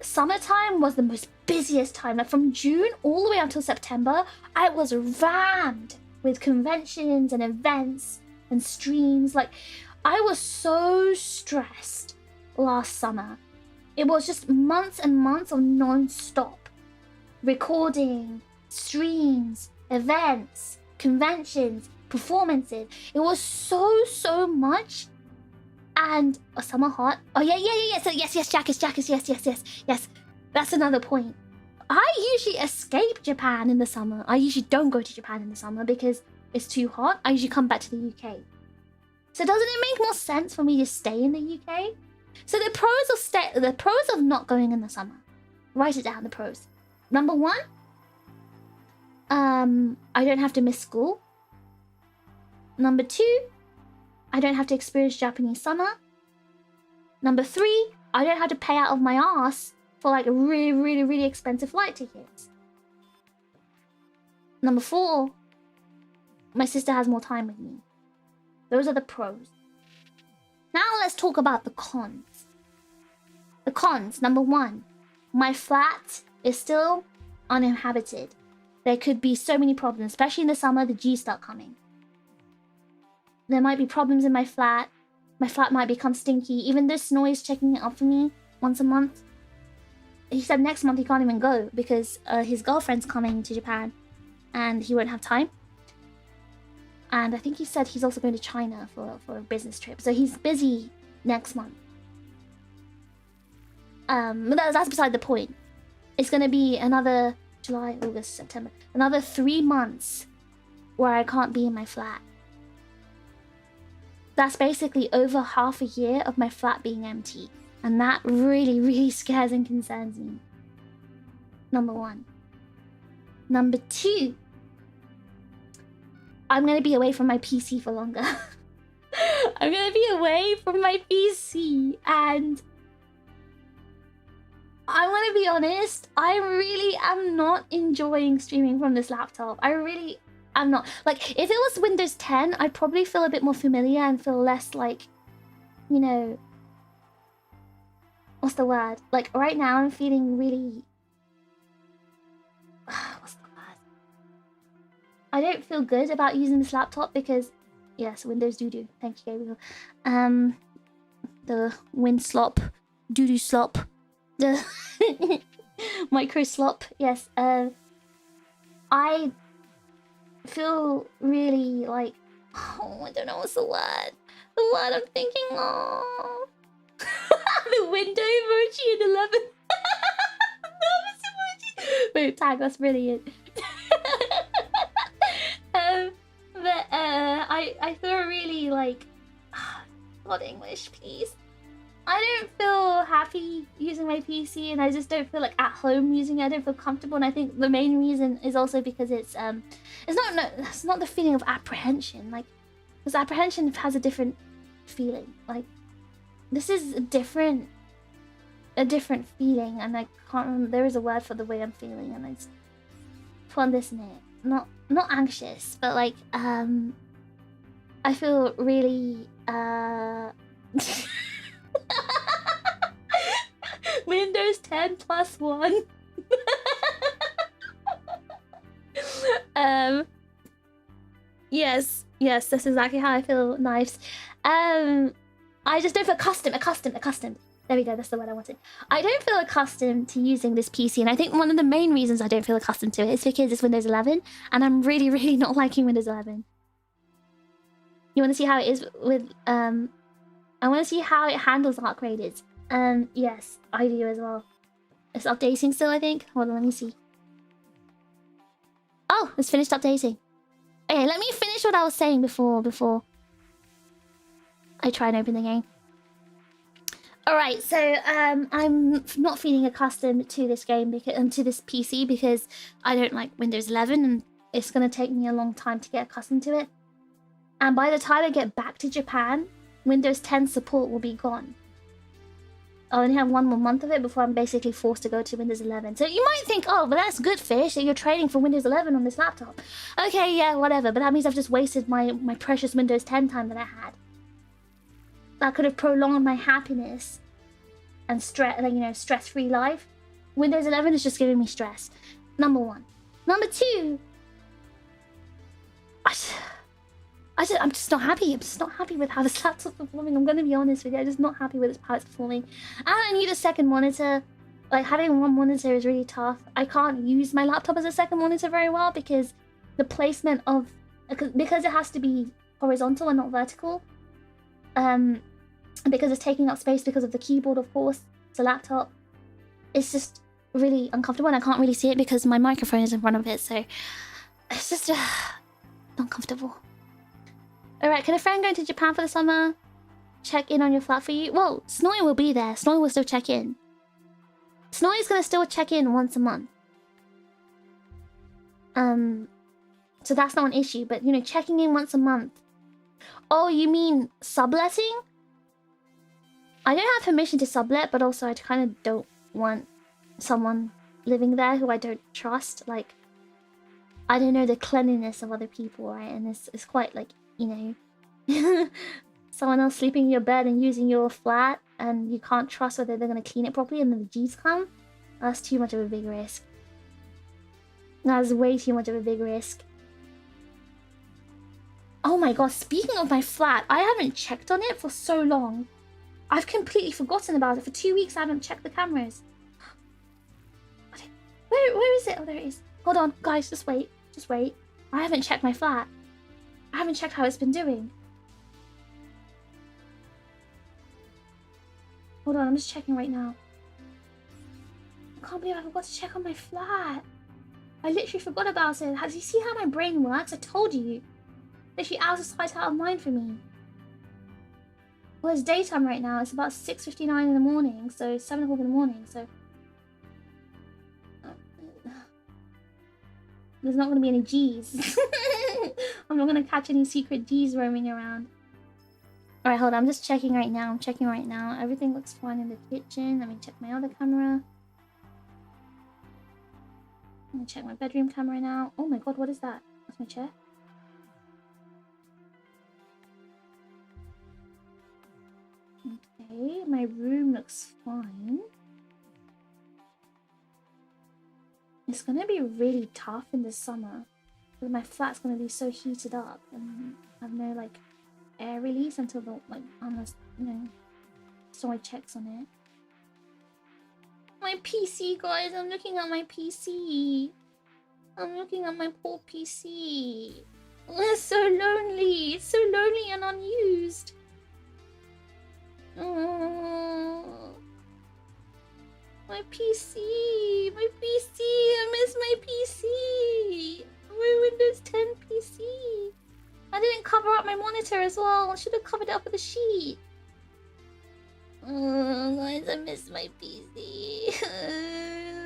[SPEAKER 1] Summertime was the most busiest time. Like, from June all the way until September, I was rammed with conventions and events and streams. Like, I was so stressed last summer. It was just months and months of non-stop recording, streams, events, conventions, performances. It was so much. And summer hot. Oh yeah. So yes, jackets, yes.
[SPEAKER 4] That's another point. I usually escape Japan in the summer. I usually don't go to Japan in the summer because it's too hot. I usually come back to the UK. So doesn't it make more sense for me to stay in the UK? So the pros of not going in the summer. Write it down, the pros. Number 1, I don't have to miss school. Number 2, I don't have to experience Japanese summer. Number 3, I don't have to pay out of my ass for like really, really, really expensive flight tickets. Number 4, my sister has more time with me. Those are the pros. Now let's talk about the cons. The cons, number 1, my flat is still uninhabited. There could be so many problems, especially in the summer, the G's start coming. There might be problems in my flat. My flat might become stinky. Even though Snow is checking it up for me once a month. He said next month he can't even go because his girlfriend's coming to Japan and he won't have time. And I think he said he's also going to China for a business trip. So he's busy next month. But that's beside the point. It's going to be another July, August, September. Another 3 months where I can't be in my flat. That's basically over half a year of my flat being empty. And that really, really scares and concerns me. Number 1. Number 2. I'm going to be away from my PC for longer. I'm going to be away from my PC. And I'm going to be honest, I really am not enjoying streaming from this laptop. I really am not. Like, if it was Windows 10, I'd probably feel a bit more familiar and feel less like, you know, what's the word? Like, right now I'm feeling really... what's the word? I don't feel good about using this laptop because... Yes, Windows doo-doo. Thank you, Gabriel. The Win slop. Doo-doo slop. The micro slop. Yes. I feel really like... Oh, I don't know what's the word. The word I'm thinking of. The window emoji in 11. Wait, tag, that's brilliant. But I feel really like... God, English, please. I don't feel happy using my PC, and I just don't feel like at home using it. I don't feel comfortable, and I think the main reason is also because it's not the feeling of apprehension. Like, because apprehension has a different feeling. Like, this is a different feeling, and I can't remember. There is a word for the way I'm feeling, and I just found this in it. Not anxious, but like I feel really Windows 10 plus 1. Yes, that's exactly how I feel. Knives. I just don't feel accustomed. There we go, that's the word I wanted. I don't feel accustomed to using this PC, and I think one of the main reasons I don't feel accustomed to it is because it's Windows 11, and I'm really, really not liking Windows 11. You want to see how it is with... I want to see how it handles Arc Raiders. Yes, I do as well. It's updating still, I think. Hold on, let me see. Oh, it's finished updating. Okay, let me finish what I was saying before I try and open the game. Alright, so I'm not feeling accustomed to this game because to this PC because I don't like Windows 11, and it's gonna take me a long time to get accustomed to it. And by the time I get back to Japan, Windows 10 support will be gone. I'll only have 1 more month of it before I'm basically forced to go to Windows 11. So you might think, oh, but that's good, Fish, that you're training for Windows 11 on this laptop. Okay, yeah, whatever, but that means I've just wasted my precious Windows 10 time that I had. That could have prolonged my happiness and stress-free life. Windows 11 is just giving me stress. Number 1. Number 2. I'm just not happy. I'm just not happy with how this laptop's performing. I'm gonna be honest with you. I'm just not happy with how it's performing. And I need a second monitor. Like, having one monitor is really tough. I can't use my laptop as a second monitor very well because the placement of... Because it has to be horizontal and not vertical. Because it's taking up space because of the keyboard, of course. It's a laptop. It's just... really uncomfortable, and I can't really see it because my microphone is in front of it, so it's just uncomfortable. Alright, can a friend go to Japan for the summer? Check in on your flat for you? Well, Snowy will be there. Snowy will still check in. Snowy's gonna still check in once a month. So that's not an issue, but you know, checking in once a month. Oh, you mean subletting? I don't have permission to sublet, but also I kind of don't want someone living there who I don't trust. Like, I don't know the cleanliness of other people, right? And it's quite like, you know, someone else sleeping in your bed and using your flat, and you can't trust whether they're going to clean it properly, and then the G's come. That's too much of a big risk. That's way too much of a big risk. Oh my god, speaking of my flat, I haven't checked on it for so long. I've completely forgotten about it. For 2 weeks I haven't checked the cameras. Where is it? Oh, there it is. Hold on, guys, just wait. Just wait. I haven't checked my flat. I haven't checked how it's been doing. Hold on, I'm just checking right now. I can't believe I forgot to check on my flat. I literally forgot about it. Do you see how my brain works? I told you. Literally out of sight, out of mind for me. Well, it's daytime right now. It's about 6:59 in the morning, so 7 o'clock in the morning, so... There's not going to be any G's. I'm not going to catch any secret G's roaming around. Alright, hold on. I'm just checking right now. I'm checking right now. Everything looks fine in the kitchen. Let me check my other camera. Let me check my bedroom camera now. Oh my god, what is that? That's my chair. Okay, my room looks fine. It's gonna be really tough in the summer because my flat's gonna be so heated up and I have no like air release until the unless you know someone checks on it. My PC, guys, I'm looking at my PC. I'm looking at my poor PC. It's so lonely. It's so lonely and unused. Oh. My PC, my PC, I miss my PC. My Windows 10 PC. I didn't cover up my monitor as well. I should have covered it up with a sheet. Oh, guys, I miss my PC.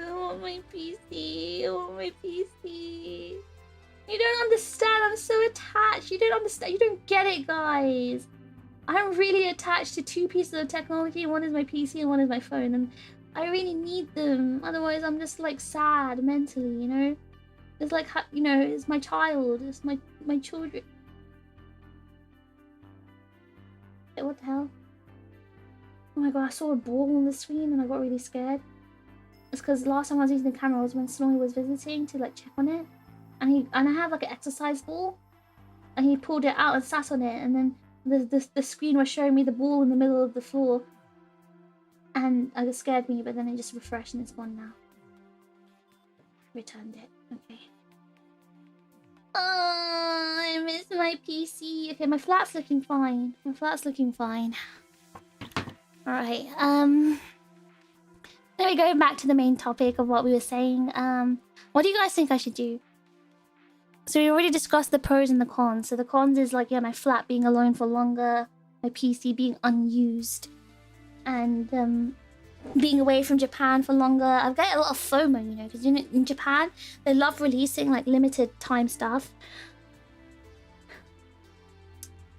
[SPEAKER 4] I want my PC. I want my PC. You don't understand. I'm so attached. You don't understand. You don't get it, guys. I'm really attached to 2 pieces of technology. One is my PC and one is my phone. And I really need them. Otherwise, I'm just like sad mentally, you know? It's like, you know, it's my child. It's my children. Hey, what the hell? Oh my god, I saw a ball on the screen and I got really scared. It's because last time I was using the camera was when Snowy was visiting to like check on it. And I have like an exercise ball. And he pulled it out and sat on it. And then the screen was showing me the ball in the middle of the floor. And it scared me, but then it just refreshed and it's gone now. Returned it. Okay. Oh, I miss my PC. Okay, my flat's looking fine. My flat's looking fine. Alright, anyway, going back to the main topic of what we were saying. What do you guys think I should do? So we already discussed the pros and the cons. So the cons is like, yeah, my flat being alone for longer, my PC being unused, and being away from Japan for longer. I've got a lot of FOMO, you know, because in Japan, they love releasing like limited time stuff.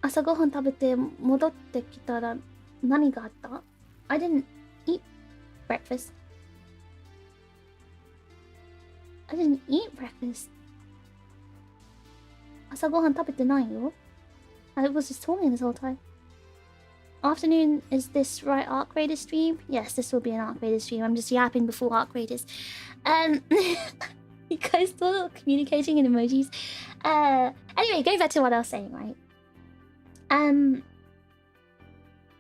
[SPEAKER 4] 朝ごはん食べて戻ってきたら何があった? I didn't eat breakfast. I didn't eat breakfast. 朝ごはん食べてないよ. I was just talking this whole time. Afternoon, is this right Arc Raiders stream? Yes, this will be an Arc Raiders stream. I'm just yapping before Arc Raiders. You guys still communicating in emojis? Anyway, going back to what I was saying, right?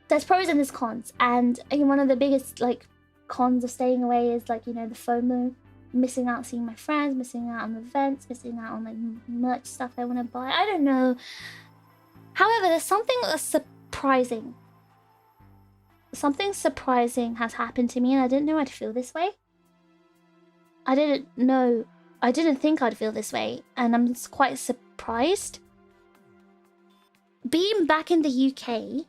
[SPEAKER 4] There's pros and there's cons. And one of the biggest like cons of staying away is like, you know, the FOMO. Missing out seeing my friends, missing out on events, missing out on like merch stuff I want to buy. I don't know. However, there's something that's surprising. Something surprising has happened to me and I didn't know I'd feel this way. I didn't know. I didn't think I'd feel this way, and I'm quite surprised. Being back in the UK,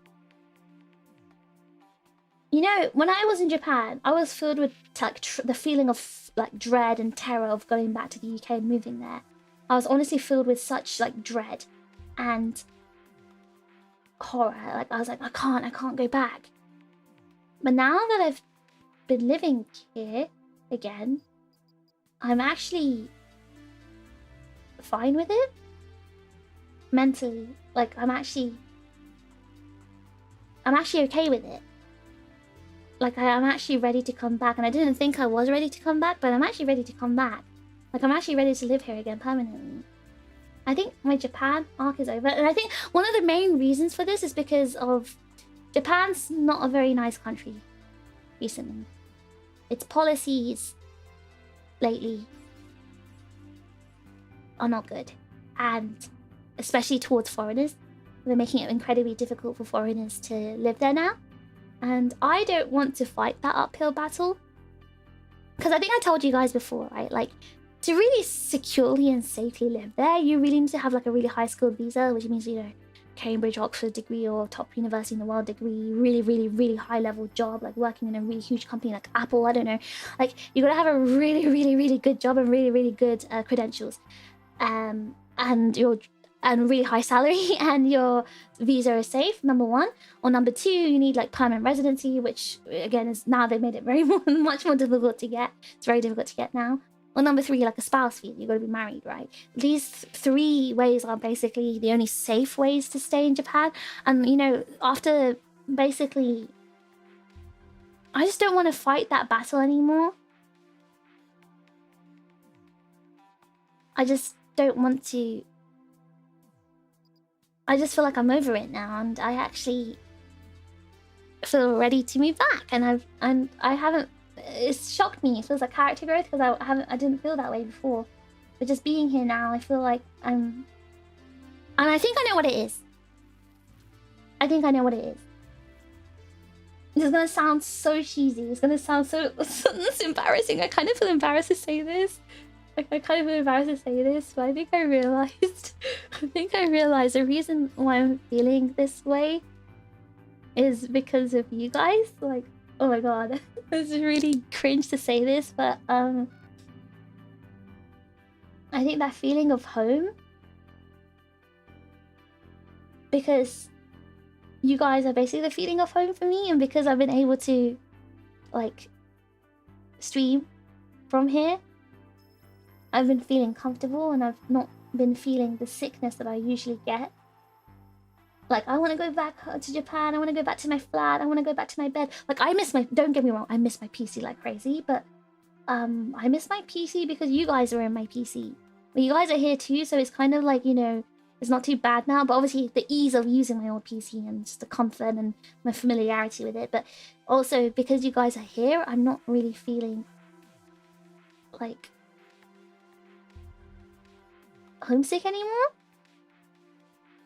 [SPEAKER 4] you know, when I was in Japan, I was filled with like the feeling of like dread and terror of going back to the UK and moving there. I was honestly filled with such like dread and horror. Like I was like, I can't go back. But now that I've been living here again, I'm actually fine with it mentally. Like I'm actually okay with it. Like I'm actually ready to come back, and I didn't think I was ready to come back, but I'm actually ready to come back. Like I'm actually ready to live here again permanently. I think my Japan arc is over, and I think one of the main reasons for this is because of Japan's not a very nice country recently. Its policies lately are not good, and especially towards foreigners. They're making it incredibly difficult for foreigners to live there now. And I don't want to fight that uphill battle. Because I think I told you guys before, right? Like, to really securely and safely live there, you really need to have like a really high skilled visa, which means, you know, Cambridge, Oxford degree or top university in the world degree, really high level job, like working in a really huge company like Apple, I don't know. Like, you gotta have a really good job and really good credentials. And really high salary, and your visa is safe, number one. Or number two, you need like permanent residency, which again is now they've made it much more difficult to get. It's very difficult to get now. Or number three, like a spouse visa, you got to be married, right? These three ways are basically the only safe ways to stay in Japan. And you know, after basically, I just don't want to fight that battle anymore. I just don't want to. I just feel like I'm over it now, and I actually feel ready to move back. And I haven't. It's shocked me. It feels like character growth because I didn't feel that way before. But just being here now, I feel like I'm. And I think I know what it is. I think I know what it is. It's gonna sound so cheesy. It's gonna sound so it's embarrassing. I kind of feel embarrassed to say this. Like, I kind of feel embarrassed to say this, but I think I realized the reason why I'm feeling this way is because of you guys. Like, oh my god, it's really cringe to say this, but I think that feeling of home, because you guys are basically the feeling of home for me, and because I've been able to like stream from here, I've been feeling comfortable, and I've not been feeling the sickness that I usually get. Like, I want to go back to Japan, I want to go back to my flat, I want to go back to my bed. Like, I miss my, don't get me wrong, I miss my PC like crazy, but I miss my PC because you guys are in my PC. But you guys are here too, so it's kind of like, you know, it's not too bad now, but obviously the ease of using my old PC and just the comfort and my familiarity with it. But also, because you guys are here, I'm not really feeling like homesick anymore,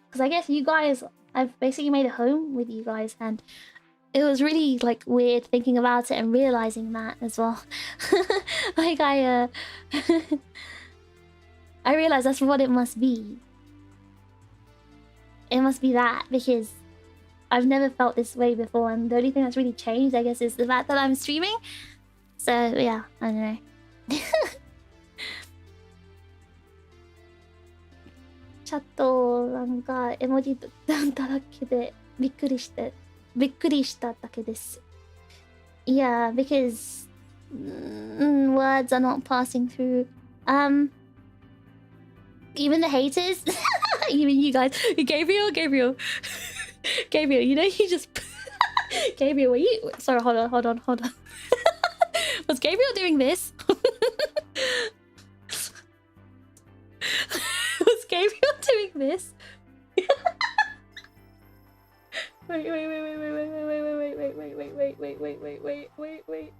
[SPEAKER 4] because I guess you guys, I've basically made a home with you guys, and it was really like weird thinking about it and realizing that as well. Like I realized that's what it must be. It must be that, because I've never felt this way before, and the only thing that's really changed, I guess, is the fact that I'm streaming. So yeah, I don't know. チャットなんか絵文字だらけでびっくりしただけです。Yeah, because words are not passing through. Even the haters, even you guys, Gabriel, you know, you just Gabriel, were you? Sorry, hold on. Was Gabriel doing this? Was Gabriel doing this? Wait. Wait.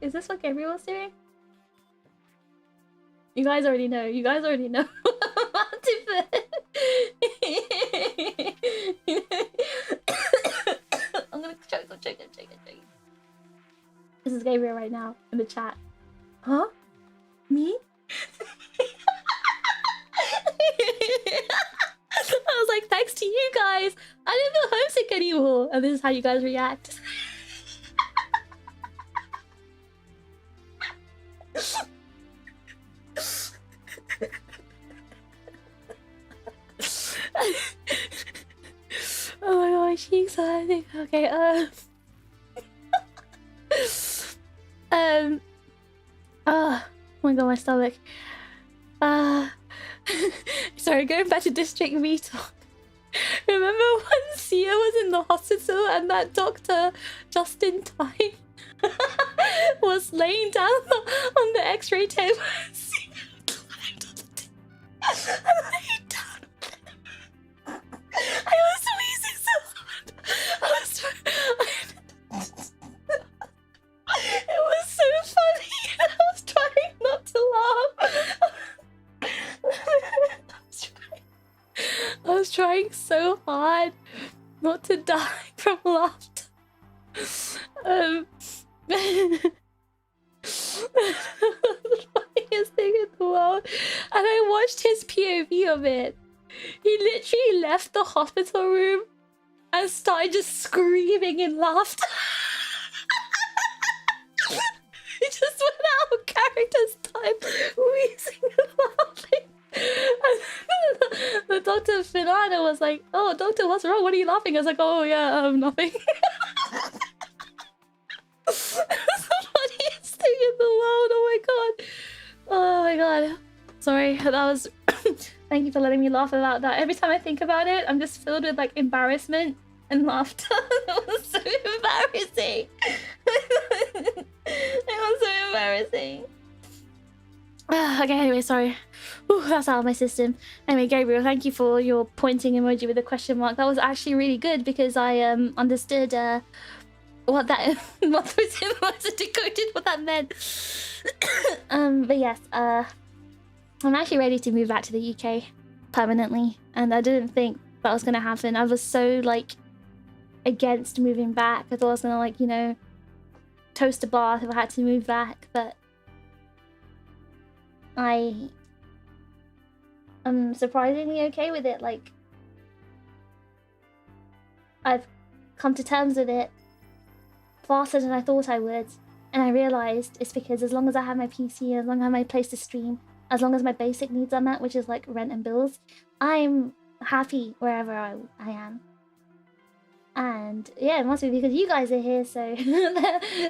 [SPEAKER 4] Is this what Gabriel was doing? You guys already know. Gabriel right now in the chat. Huh? Me? I was like, thanks to you guys, I didn't feel homesick anymore. And this is how you guys react. Oh my gosh, she's exciting. Okay, oh my god, my stomach. Sorry, going back to District V talk. Remember when Sia was in the hospital and that doctor, just in time, was laying down on the x-ray table and Sia climbed on the table and laid down. I was squeezing so hard. It was so funny. I was trying not to laugh. I was trying so hard not to die from laughter. The funniest thing in the world. And I watched his POV of it. He literally left the hospital room and started just screaming in laughter. He just went out of character's time, wheezing and laughing. And the doctor Finana was like, "Oh, doctor, what's wrong? What are you laughing?" I was like, "Oh yeah, nothing." That's the funniest thing in the world. Oh my god. Oh my god. Sorry, that was. Thank you for letting me laugh about that. Every time I think about it, I'm just filled with like embarrassment and laughter. It was so embarrassing. It was so embarrassing. Okay, anyway, sorry. Ooh, that's out of my system. Anyway, Gabriel, thank you for your pointing emoji with a question mark. That was actually really good because I understood what that what was in was decoded what that meant. But yes, I'm actually ready to move back to the UK permanently, and I didn't think that was gonna happen. I was so like against moving back. I thought I was gonna like, you know, toast a bath if I had to move back, but I am surprisingly okay with it. Like, I've come to terms with it faster than I thought I would, and I realized it's because as long as I have my PC, as long as I have my place to stream, as long as my basic needs are met, which is like rent and bills, I'm happy wherever I am. And yeah, it must be because you guys are here, so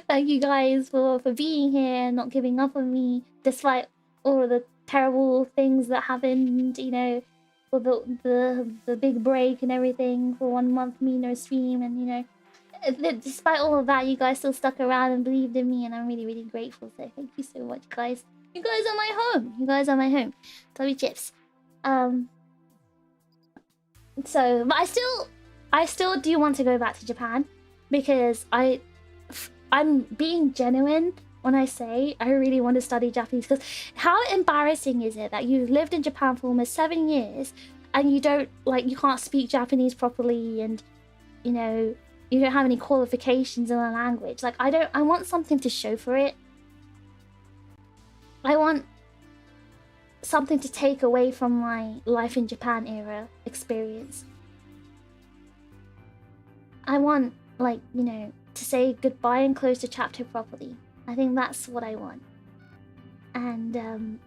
[SPEAKER 4] thank you guys for being here and not giving up on me despite all of the terrible things that happened, you know, for the big break and everything, for 1 month me no stream, and you know, despite all of that, you guys still stuck around and believed in me, and I'm really, really grateful. So thank you so much, guys. You guys are my home. You guys are my home. Love you, chips. So, but I still do want to go back to Japan because I'm being genuine when I say I really want to study Japanese, because how embarrassing is it that you've lived in Japan for almost 7 years and you don't, like, you can't speak Japanese properly, and you know, you don't have any qualifications in the language. Like, I want something to show for it. I want something to take away from my life in Japan era experience. I want, like, you know, to say goodbye and close the chapter properly. I think that's what I want. And then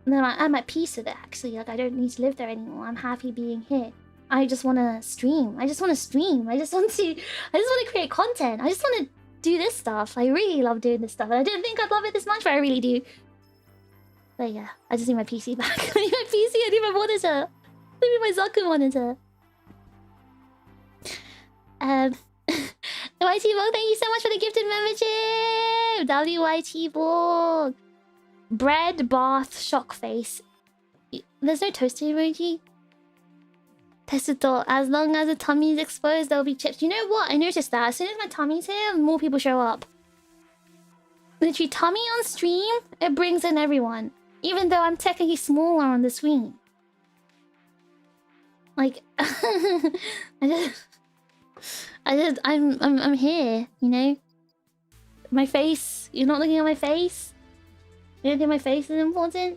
[SPEAKER 4] I'm at peace with it, actually. Like, I don't need to live there anymore. I'm happy being here. I just want to stream. I just want to stream. I just want to create content. I just want to do this stuff. I really love doing this stuff. And I didn't think I'd love it this much, but I really do. But yeah, I just need my PC back. I need my PC. I need my monitor. I need my Zaku monitor. YT Borg, thank you so much for the gifted membership. WYT Borg. Bread, bath, shock face. There's no toasted emoji. Tested thought, as long as the tummy's exposed, there'll be chips. You know what? I noticed that as soon as my tummy's here, more people show up. Literally, tummy on stream, it brings in everyone. Even though I'm technically smaller on the screen. Like, I'm here, you know? My face? You're not looking at my face? You don't think my face is important?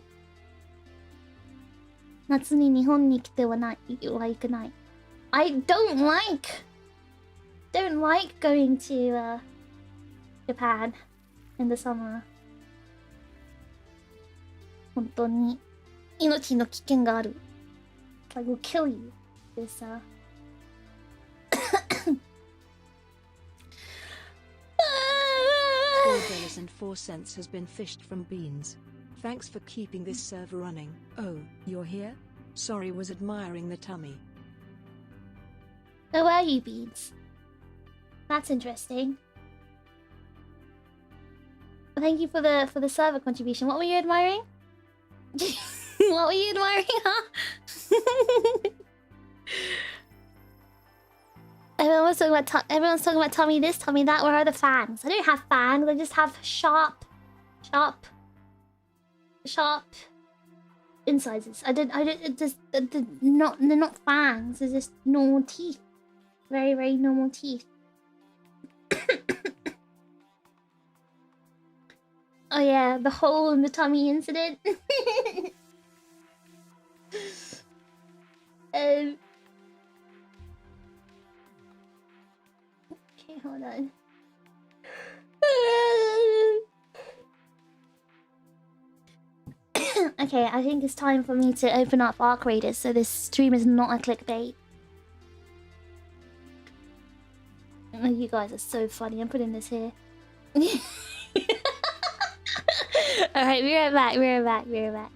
[SPEAKER 4] 夏に日本に来てはない。行かない。I don't like going to Japan in the summer. 本当に命の危険がある。I will kill you. This
[SPEAKER 2] $4.04 has been fished from Beans. Thanks for keeping this server running. Oh, you're here? Sorry, was admiring the tummy.
[SPEAKER 4] Oh, are you, Beans? That's interesting. Thank you for the server contribution. What were you admiring? What were you admiring, huh? Everyone's talking about tummy this, tummy that. Where are the fangs? I don't have fangs. I just have sharp incisors. They're not fangs. They're just normal teeth. Very, very normal teeth. Oh yeah, the hole in the tummy incident. Okay, hold on. Okay, I think it's time for me to open up Arc Raiders so this stream is not a clickbait. Oh, you guys are so funny. I'm putting this here. Alright, we're right back.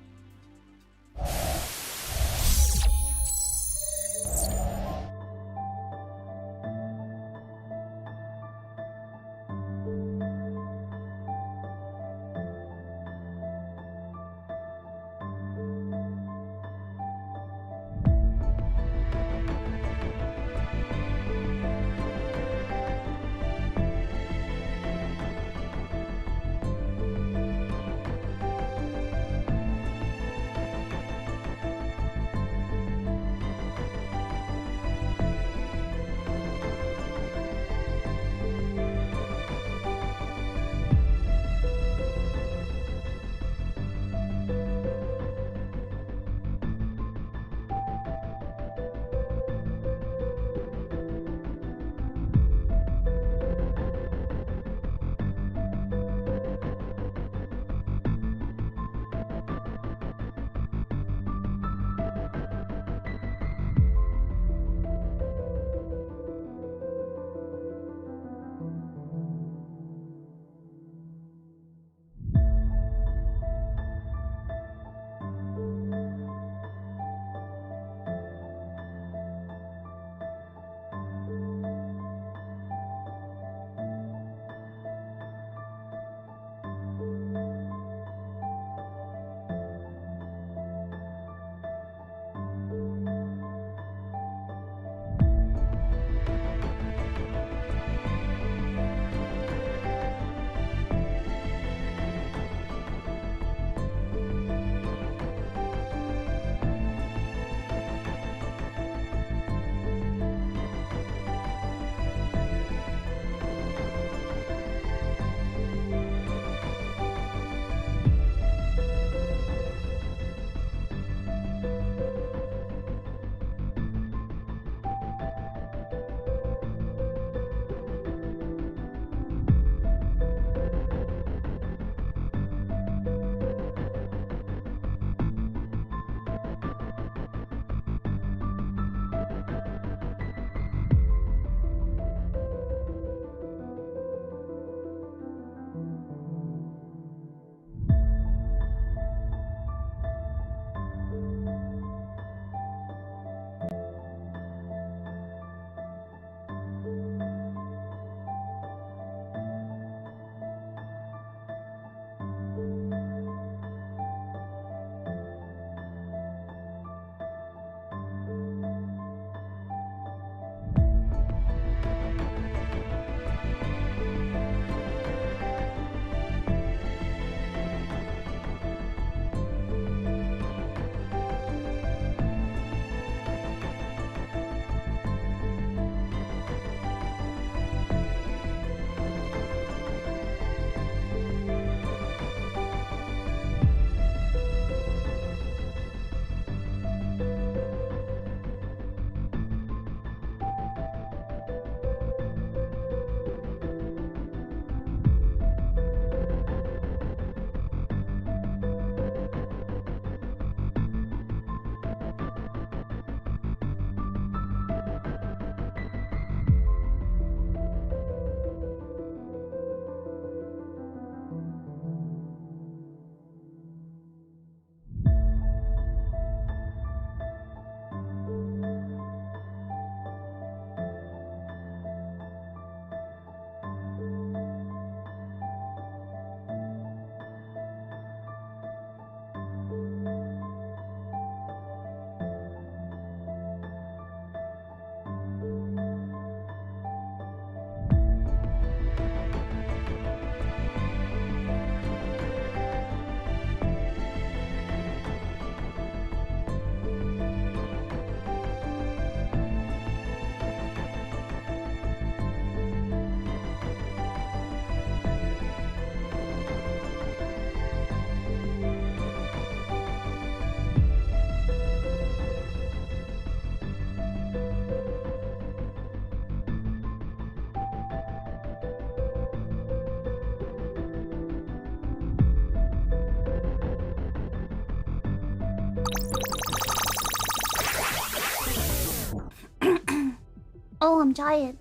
[SPEAKER 4] Oh, I'm tired.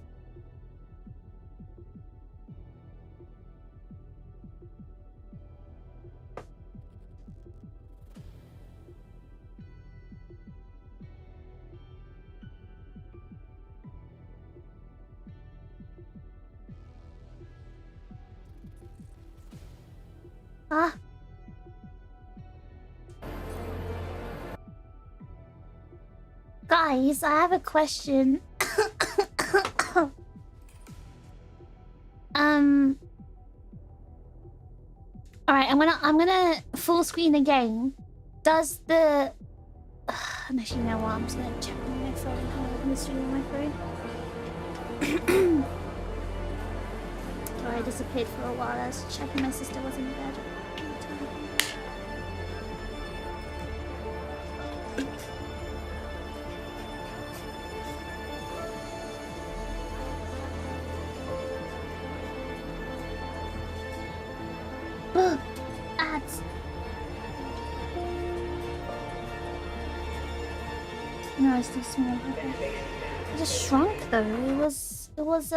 [SPEAKER 4] Ah. Guys, I have a question. Alright, I'm gonna full screen the game. Does the actually, you know what? I'm just gonna check on my phone. I'm gonna stream on my phone. Oh, I disappeared for a while. I was checking my sister was in bed. Ugh, ads. No, it's too small. Okay. It just shrunk though. It was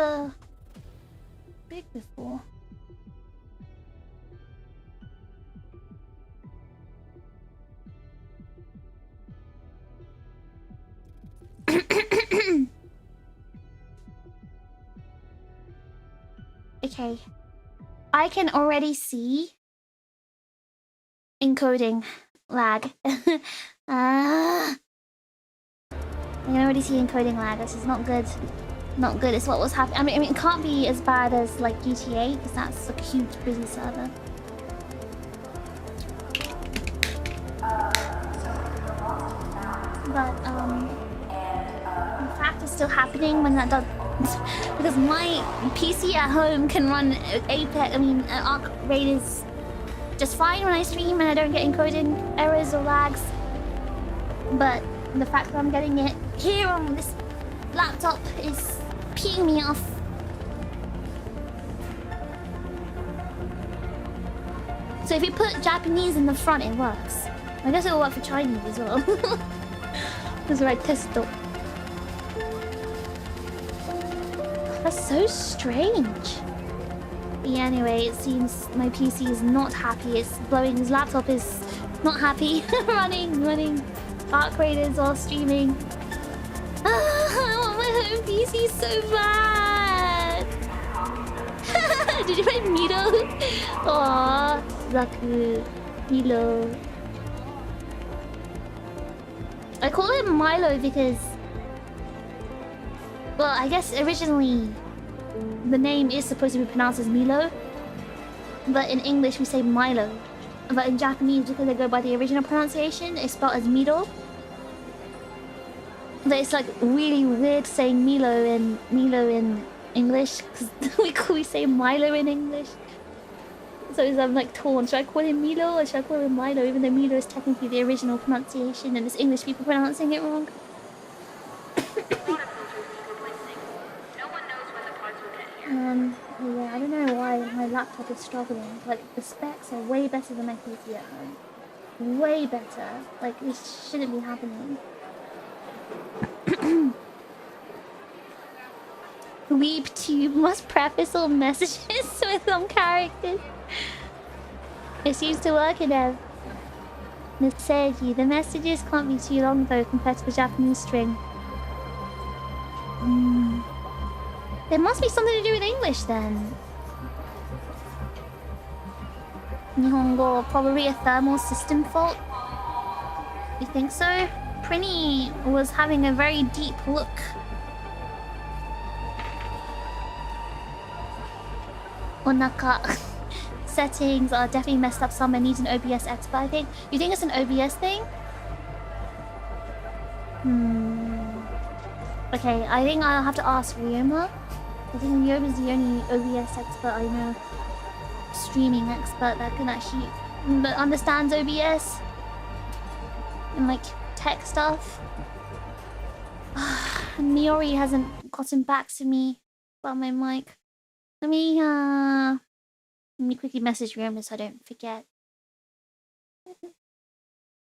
[SPEAKER 4] big before. Okay. I can already see encoding lag. I can already see encoding lag. This is not good. Not good. It's what was happening. I mean, it can't be as bad as like GTA because that's a huge busy server. But in fact, it's still happening when that does. Because my PC at home can run Apex. I mean, Arc Raiders just fine when I stream and I don't get encoding errors or lags. But the fact that I'm getting it here on this laptop is peeing me off. So if you put Japanese in the front, it works. I guess it will work for Chinese as well. That's what I tested. That's so strange. Yeah, anyway, it seems my PC is not happy. It's blowing. His laptop is not happy. running Arc Raiders while streaming. I want my home PC so bad. Did you find Milo? Aww, Zaku, Milo. I call him Milo because, well, I guess originally the name is supposed to be pronounced as Milo, but in English we say Milo. But in Japanese, because they go by the original pronunciation, it's spelled as Milo. But it's like really weird saying Milo in English because we say Milo in English. So I'm like torn. Should I call him Milo or should I call him Milo? Even though Milo is technically the original pronunciation and it's English people pronouncing it wrong. Yeah, I don't know why my laptop is struggling. Like, the specs are way better than my PC at home. Way better. Like, this shouldn't be happening. WeebTube must preface all messages with some characters. It seems to work in there. Message. The messages can't be too long though compared to the Japanese string. There must be something to do with English then. Nihongo, probably a thermal system fault. You think so? Prinny was having a very deep look. Onaka. Settings are definitely messed up. Some needs an OBS expert, I think. You think it's an OBS thing? Okay, I think I'll have to ask Ryoma. I think Ryoma's the only OBS expert I know. Streaming expert that can actually understands OBS. And like tech stuff. And Miori hasn't gotten back to me about my mic. Let me quickly message Ryoma so I don't forget.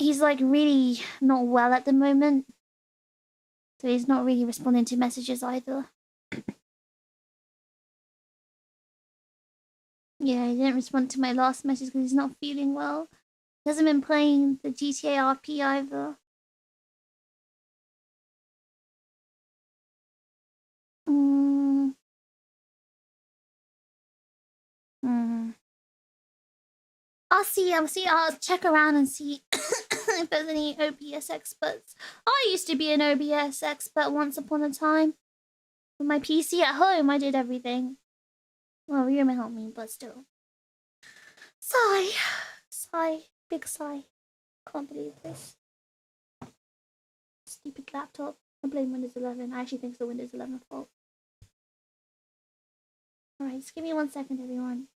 [SPEAKER 4] he's like really not well at the moment. So he's not really responding to messages either. Yeah, he didn't respond to my last message because he's not feeling well. He hasn't been playing the GTA RP either. I'll check around and see if there's any OBS experts. I used to be an OBS expert once upon a time. With my PC at home, I did everything. Well, Yuma helped me, but still. Sigh. Sigh. Big sigh. Can't believe this. Stupid laptop. I blame Windows 11. I actually think it's the Windows 11 fault. Alright, just give me 1 second, everyone.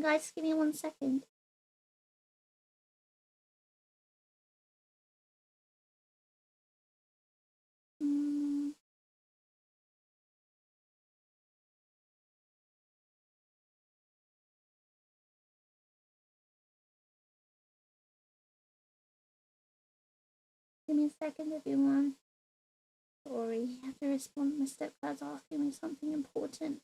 [SPEAKER 4] Guys, give me 1 second. Give me a second, everyone. Sorry, I have to respond. My stepdad's asking me something important.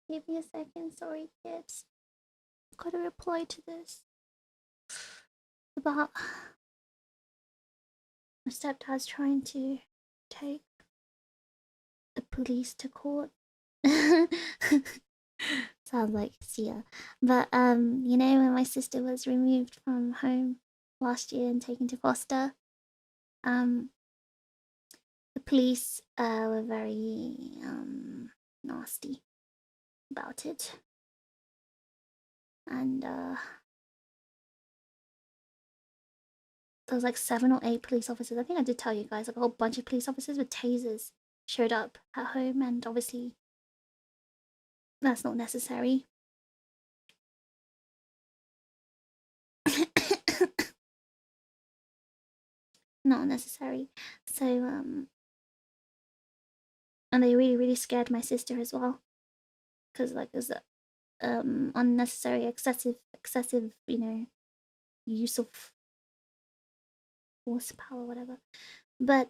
[SPEAKER 4] Give me a second, sorry kids. I've got to reply to this. About my stepdad's trying to take the police to court. Sounds like Sia. But you know when my sister was removed from home last year and taken to foster, the police were very nasty about it. And there was like 7 or 8 police officers. I think I did tell you guys, like a whole bunch of police officers with tasers showed up at home, and obviously that's not necessary. Not necessary. So and they really scared my sister as well, because like there's unnecessary excessive you know use of horsepower, whatever. But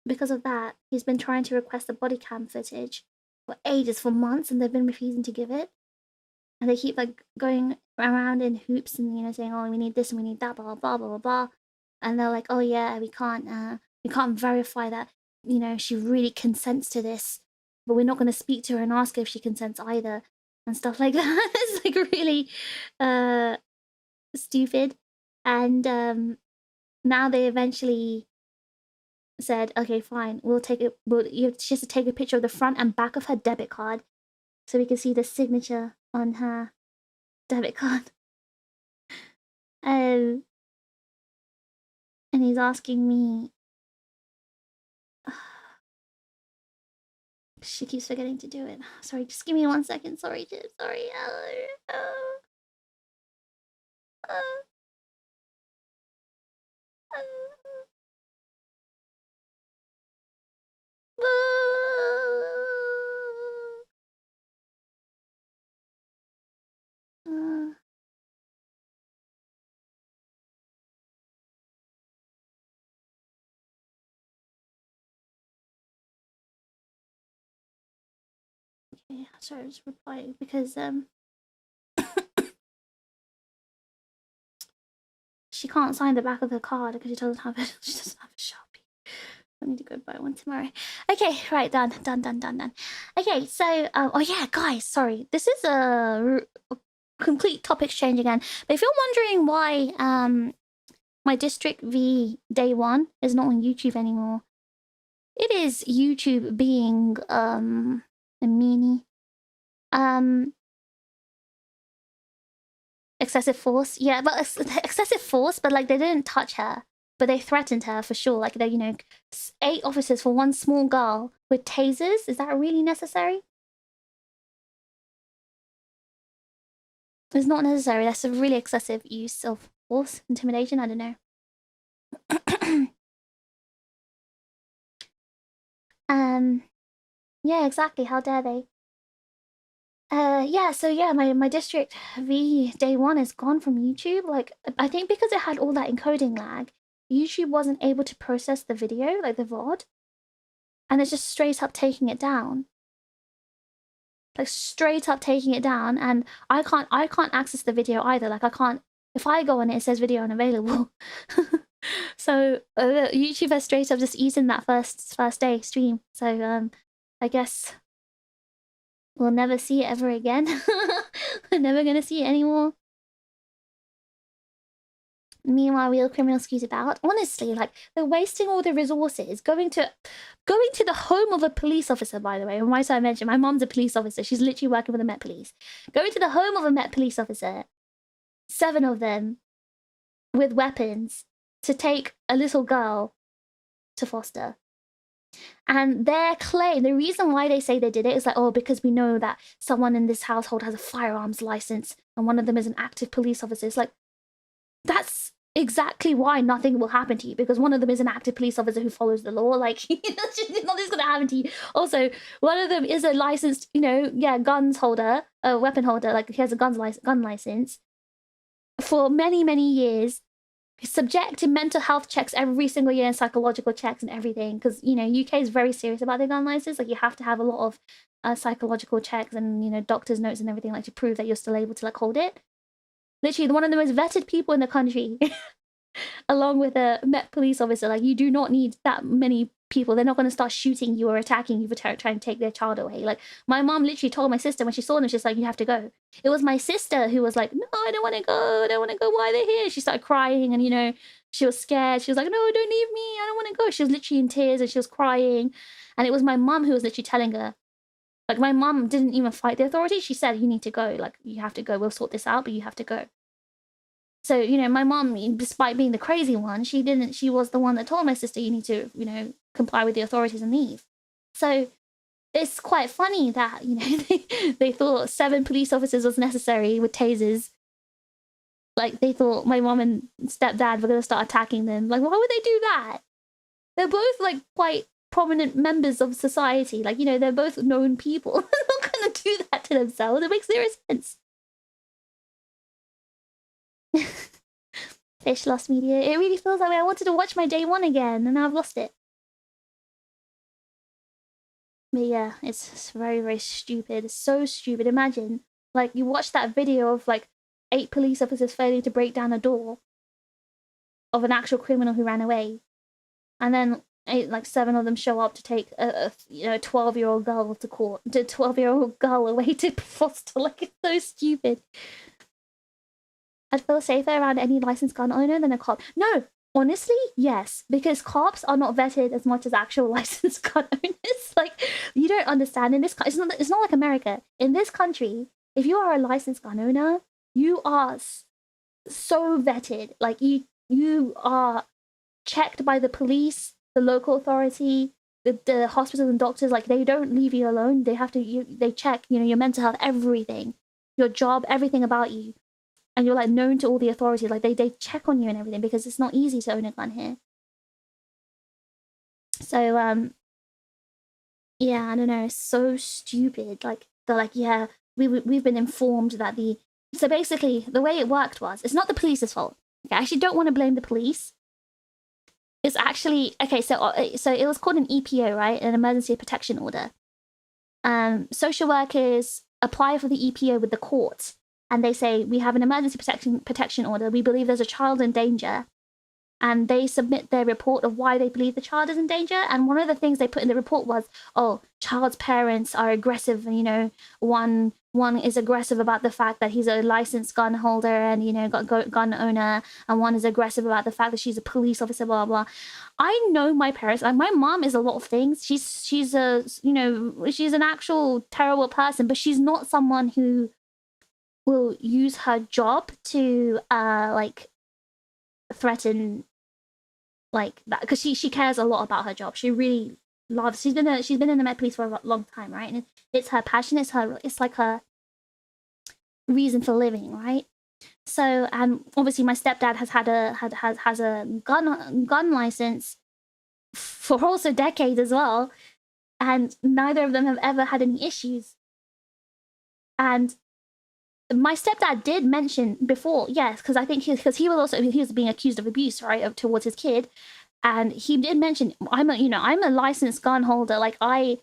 [SPEAKER 4] because of that, he's been trying to request the body cam footage for ages, for months, and they've been refusing to give it. And they keep like going around in hoops and you know saying, oh, we need this and we need that, blah blah blah blah blah. And they're like, oh yeah, we can't verify that, you know, she really consents to this, but we're not going to speak to her and ask her if she consents either, and stuff like that. It's like really stupid. And now they eventually said, okay, fine, we'll take it. She has to take a picture of the front and back of her debit card so we can see the signature on her debit card. And he's asking me. She keeps forgetting to do it. Sorry, just give me 1 second. Sorry, dude. Sorry. Okay, sorry, I was replying because she can't sign the back of the card because she doesn't have it. She doesn't have a Sharpie. I need to go buy one tomorrow. Okay, right, done. Okay, so oh yeah, guys, sorry. This is a complete topic change again. But if you're wondering why my District V Day 1 is not on YouTube anymore, it is YouTube being a meanie. Excessive force. Yeah, but excessive force, but like they didn't touch her, but they threatened her for sure. Like they, you know, 8 officers for one small girl with tasers. Is that really necessary? It's not necessary. That's a really excessive use of force, intimidation. I don't know. Yeah, exactly. How dare they? Yeah, so yeah, my District V Day 1 is gone from YouTube. Like, I think because it had all that encoding lag, YouTube wasn't able to process the video, like the VOD. And it's just straight up taking it down. Like, straight up taking it down, and I can't access the video either. Like, I can't, if I go on it, it says video unavailable. So, YouTube has straight up just eaten that first day stream. So, I guess we'll never see it ever again. We're never gonna see it anymore. Meanwhile, real criminals skews about. Honestly, like, they're wasting all the resources going to the home of a police officer, by the way. Why did I mention my mom's a police officer? She's literally working for the Met Police. Going to the home of a Met Police officer, 7 of them with weapons to take a little girl to foster. And their claim, the reason why they say they did it is like, oh, because we know that someone in this household has a firearms license and one of them is an active police officer. It's like, that's exactly why nothing will happen to you, because one of them is an active police officer who follows the law. Like, nothing's gonna happen to you. Also, one of them is a licensed, you know, guns holder, a weapon holder, like he has a gun license for many, many years. Subject to mental health checks every single year and psychological checks and everything, because, you know, UK is very serious about their gun license. Like, you have to have a lot of psychological checks and, you know, doctor's notes and everything, like, to prove that you're still able to, like, hold it. Literally one of the most vetted people in the country, along with a Met police officer. Like, you do not need that many people. They're not going to start shooting you or attacking you for trying to take their child away. Like, my mom literally told my sister when she saw them, she's like, you have to go. It was my sister who was like, no, I don't want to go. I don't want to go. Why are they here? She started crying and, you know, she was scared. She was like, no, don't leave me. I don't want to go. She was literally in tears and she was crying. And it was my mom who was literally telling her. Like, my mom didn't even fight the authorities. She said, you need to go. Like, you have to go. We'll sort this out, but you have to go. So, you know, my mom, despite being the crazy one, she was the one that told my sister, you need to, you know, comply with the authorities and leave. So it's quite funny that, you know, they thought 7 police officers was necessary with tasers. Like, they thought my mom and stepdad were going to start attacking them. Like, why would they do that? They're both, like, quite prominent members of society. Like, you know, they're both known people. They're not going to do that to themselves. It makes zero sense. Fish lost media. It really feels that way. I wanted to watch my Day 1 again, and now I've lost it. But yeah, it's very, very stupid. It's so stupid. Imagine, like, you watch that video of, like, 8 police officers failing to break down a door of an actual criminal who ran away. And then 7 of them show up to take a 12-year-old girl to court. A 12-year-old girl away to foster. Like, it's so stupid. I'd feel safer around any licensed gun owner than a cop. No, honestly, yes, because cops are not vetted as much as actual licensed gun owners. Like, you don't understand. In this, it's not like America. In this country, if you are a licensed gun owner, you are so vetted. Like, you are checked by the police, the local authority, the hospitals and doctors. Like, they don't leave you alone. They have to. They check, you know, your mental health, everything, your job, everything about you. And you're, like, known to all the authorities. Like, they check on you and everything, because it's not easy to own a gun here. So, yeah, I don't know. It's so stupid. Like, they're like, yeah, we've been informed that the... So basically, the way it worked was, it's not the police's fault. Okay, I actually don't want to blame the police. It's actually... Okay, so it was called an EPO, right? An Emergency Protection Order. social workers apply for the EPO with the court, and they say, we have an emergency protection order. We believe there's a child in danger. And they submit their report of why they believe the child is in danger. And one of the things they put in the report was, oh, child's parents are aggressive. You know, one is aggressive about the fact that he's a licensed gun holder and, you know, gun owner. And one is aggressive about the fact that she's a police officer, blah, blah, blah. I know my parents. Like, my mom is a lot of things. She's a, you know, she's an actual terrible person, but she's not someone who will use her job to, like, threaten like that, because she cares a lot about her job. She really loves, she's been in the Met Police for a long time, right? And it's her passion, it's like her reason for living, right? So, and obviously my stepdad has a gun license for also decades as well, and neither of them have ever had any issues. And my stepdad did mention before, yes, because I think he was being accused of abuse, right, towards his kid, and he did mention, I'm a licensed gun holder. Like, I'm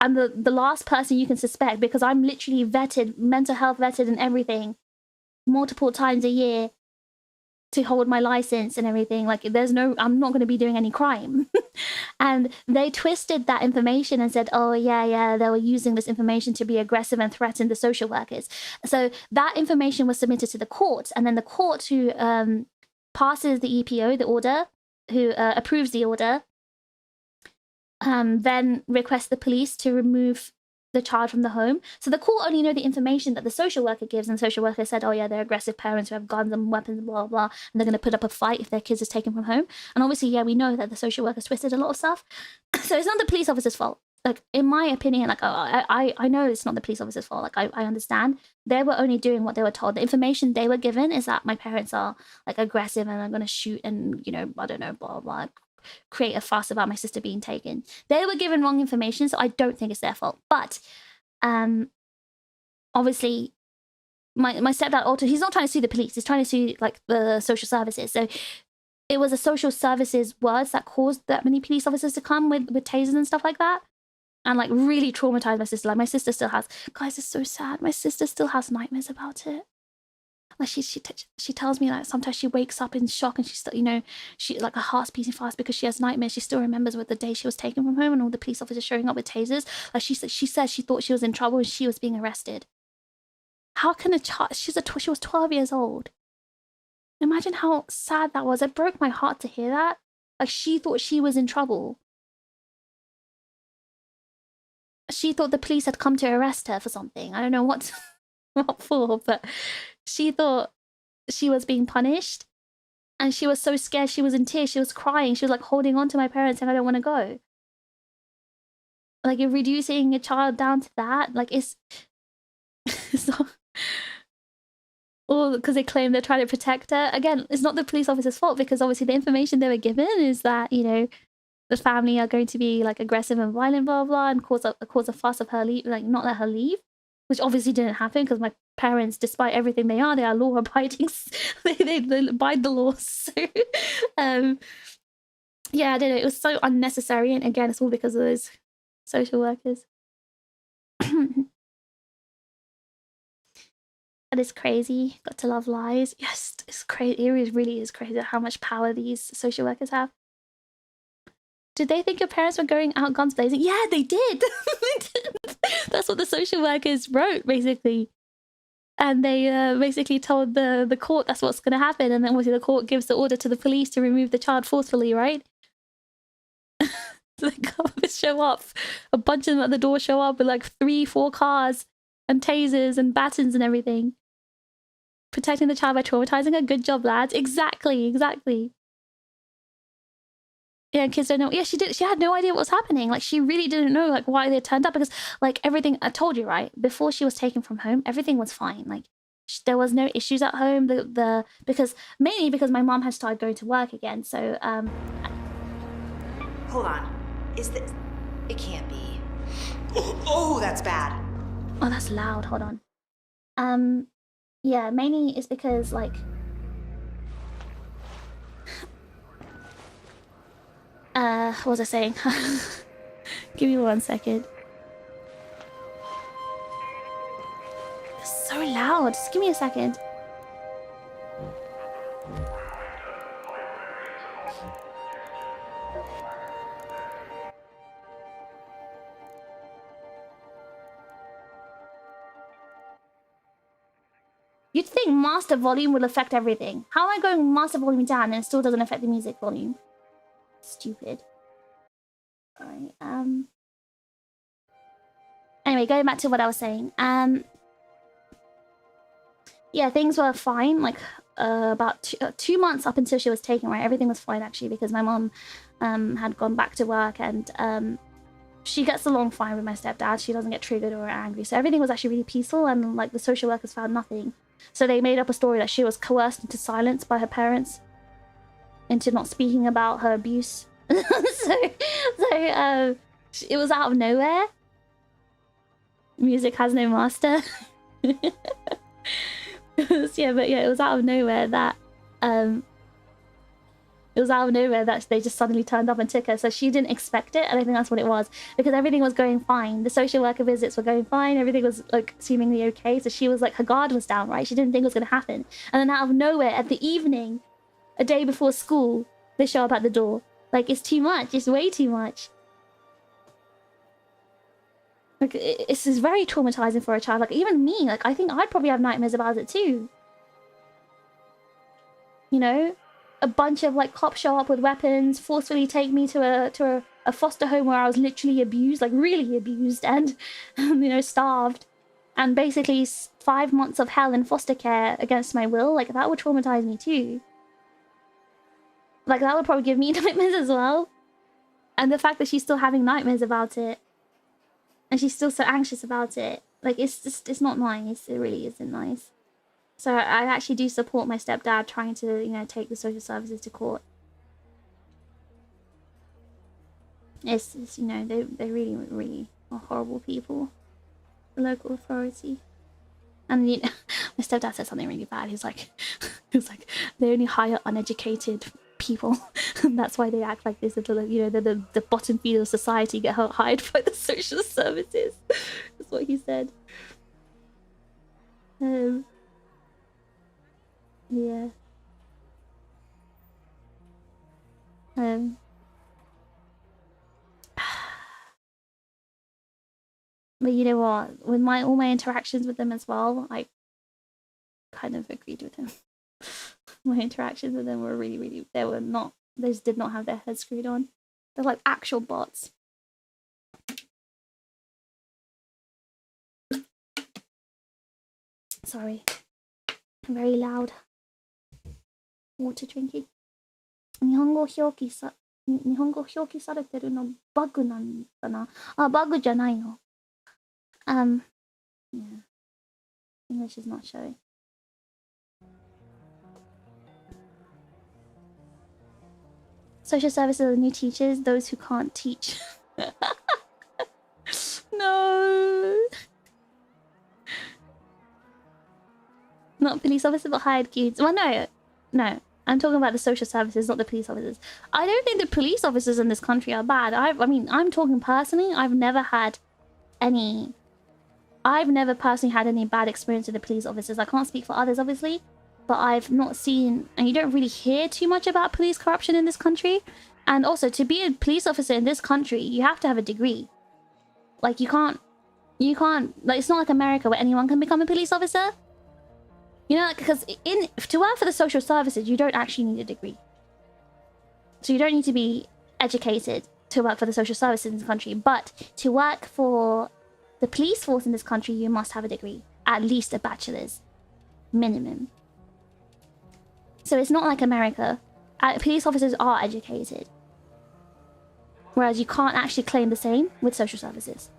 [SPEAKER 4] the last person you can suspect, because I'm literally vetted, mental health vetted and everything, multiple times a year to hold my license and everything. Like, I'm not going to be doing any crime. And they twisted that information and said, oh yeah, they were using this information to be aggressive and threaten the social workers. So that information was submitted to the court, and then the court who passes the EPO, the order, who approves the order, then requests the police to remove the child from the home. So the court only know the information that the social worker gives, and the social worker said, oh yeah, they're aggressive parents who have guns and weapons, blah blah, and they're going to put up a fight if their kids is taken from home. And obviously, yeah, we know that the social worker twisted a lot of stuff. So it's not the police officer's fault. Like, in my opinion, like, I know it's not the police officer's fault. Like, I understand they were only doing what they were told. The information they were given is that my parents are like aggressive and are going to shoot and, you know, I don't know, blah blah, create a fuss about my sister being taken. They were given wrong information, so I don't think it's their fault. But obviously my stepdad also, he's not trying to sue the police, he's trying to sue like the social services. So it was a social services words that caused that many police officers to come with tasers and stuff like that, and like really traumatized my sister. Like, my sister still has, guys, it's so sad, my sister still has nightmares about it. Like, she tells me that sometimes she wakes up in shock, and she's still, you know, she, like, her heart's beating fast because she has nightmares. She still remembers what the day she was taken from home and all the police officers showing up with tasers. Like, she says she thought she was in trouble and she was being arrested. How can a child? She was 12 years old. Imagine how sad that was. It broke my heart to hear that. Like, she thought she was in trouble. She thought the police had come to arrest her for something. I don't know what for, but she thought she was being punished, and she was so scared. She was in tears. She was crying. She was like holding on to my parents saying, I don't want to go. Like, you're reducing a child down to that. Like, it's not, all because they claim they're trying to protect her. Again, it's not the police officer's fault, because obviously the information they were given is that, you know, the family are going to be like aggressive and violent, blah blah, and cause a fuss of her leave, like not let her leave, which obviously didn't happen, because my parents, despite everything they are law abiding. they abide the laws. So yeah, I don't know, it was so unnecessary, and again, it's all because of those social workers. That is crazy. Got to love lies. Yes, it's crazy. It really is crazy how much power these social workers have. Did they think your parents were going out guns blazing? Yeah, they did. That's what the social workers wrote, basically. And they basically told the court that's what's going to happen. And then obviously the court gives the order to the police to remove the child forcefully, right? The cops show up. A bunch of them at the door show up with like 3-4 cars and tasers and batons and everything. Protecting the child by traumatizing her. Good job, lads. Exactly. Yeah, kids don't know. Yeah, she had no idea what was happening. Like, she really didn't know like why they turned up, because like everything, I told you, right, before she was taken from home, everything was fine. Like, there was no issues at home. Mainly because my mom had started going to work again. So
[SPEAKER 5] hold on, it can't be. Oh, that's bad.
[SPEAKER 4] Oh, that's loud. Hold on. Yeah, mainly it's because like what was I saying? Give me 1 second. loud. Just give me a second. You'd think master volume will affect everything. How am I going master volume down and it still doesn't affect the music volume? Stupid. Alright, anyway, going back to what I was saying. Yeah, things were fine. Like, about 2 months up until she was taken, right? Everything was fine, actually, because my mom had gone back to work and she gets along fine with my stepdad. She doesn't get triggered or angry. So everything was actually really peaceful and, like, the social workers found nothing. So they made up a story that she was coerced into silence by her parents, into not speaking about her abuse. It was out of nowhere. Music has no master. Yeah, but yeah, it was out of nowhere that they just suddenly turned up and took her. So she didn't expect it, and I think that's what it was, because everything was going fine. The social worker visits were going fine. Everything was like seemingly okay. So she was like, her guard was down, right? She didn't think it was going to happen. And then out of nowhere, at the evening, a day before school, they show up at the door. Like, it's too much. It's way too much. Like, it's very traumatizing for a child. Like, even me, like, I think I'd probably have nightmares about it too. You know? A bunch of, like, cops show up with weapons, forcefully take me to a foster home where I was literally abused, like, really abused, and, you know, starved. And basically 5 months of hell in foster care against my will. Like, that would traumatize me too. Like, that would probably give me nightmares as well. And the fact that she's still having nightmares about it. And she's still so anxious about it. Like, it's just, it's not nice. It really isn't nice. So I actually do support my stepdad trying to, you know, take the social services to court. It's you know, they really, really are horrible people. The local authority. And, you know, my stepdad said something really bad. He's like, they only hire uneducated people. And that's why they act like this. You know, the bottom feeder of society get hired by the social services. That's what he said. Yeah. But you know what? With all my interactions with them as well, I kind of agreed with him. My interactions with them were really, they just did not have their heads screwed on. They're like actual bots. Sorry. I'm very loud. Water drinking. 日本語表記されてるのバグなんかなあ、バグじゃないの。Yeah. English is not showing. Social services are the new teachers, those who can't teach. No. Not police officers, but hired kids. Well, no. I'm talking about the social services, not the police officers. I don't think the police officers in this country are bad. I mean, I'm talking personally. I've never personally had any bad experience with the police officers. I can't speak for others, obviously, but I've not seen, and you don't really hear too much about police corruption in this country. And also, to be a police officer in this country, you have to have a degree. Like, you can't, like, it's not like America where anyone can become a police officer. You know, because to work for the social services, you don't actually need a degree. So you don't need to be educated to work for the social services in this country. But to work for the police force in this country, you must have a degree. At least a bachelor's. Minimum. So it's not like America. Police officers are educated. Whereas you can't actually claim the same with social services.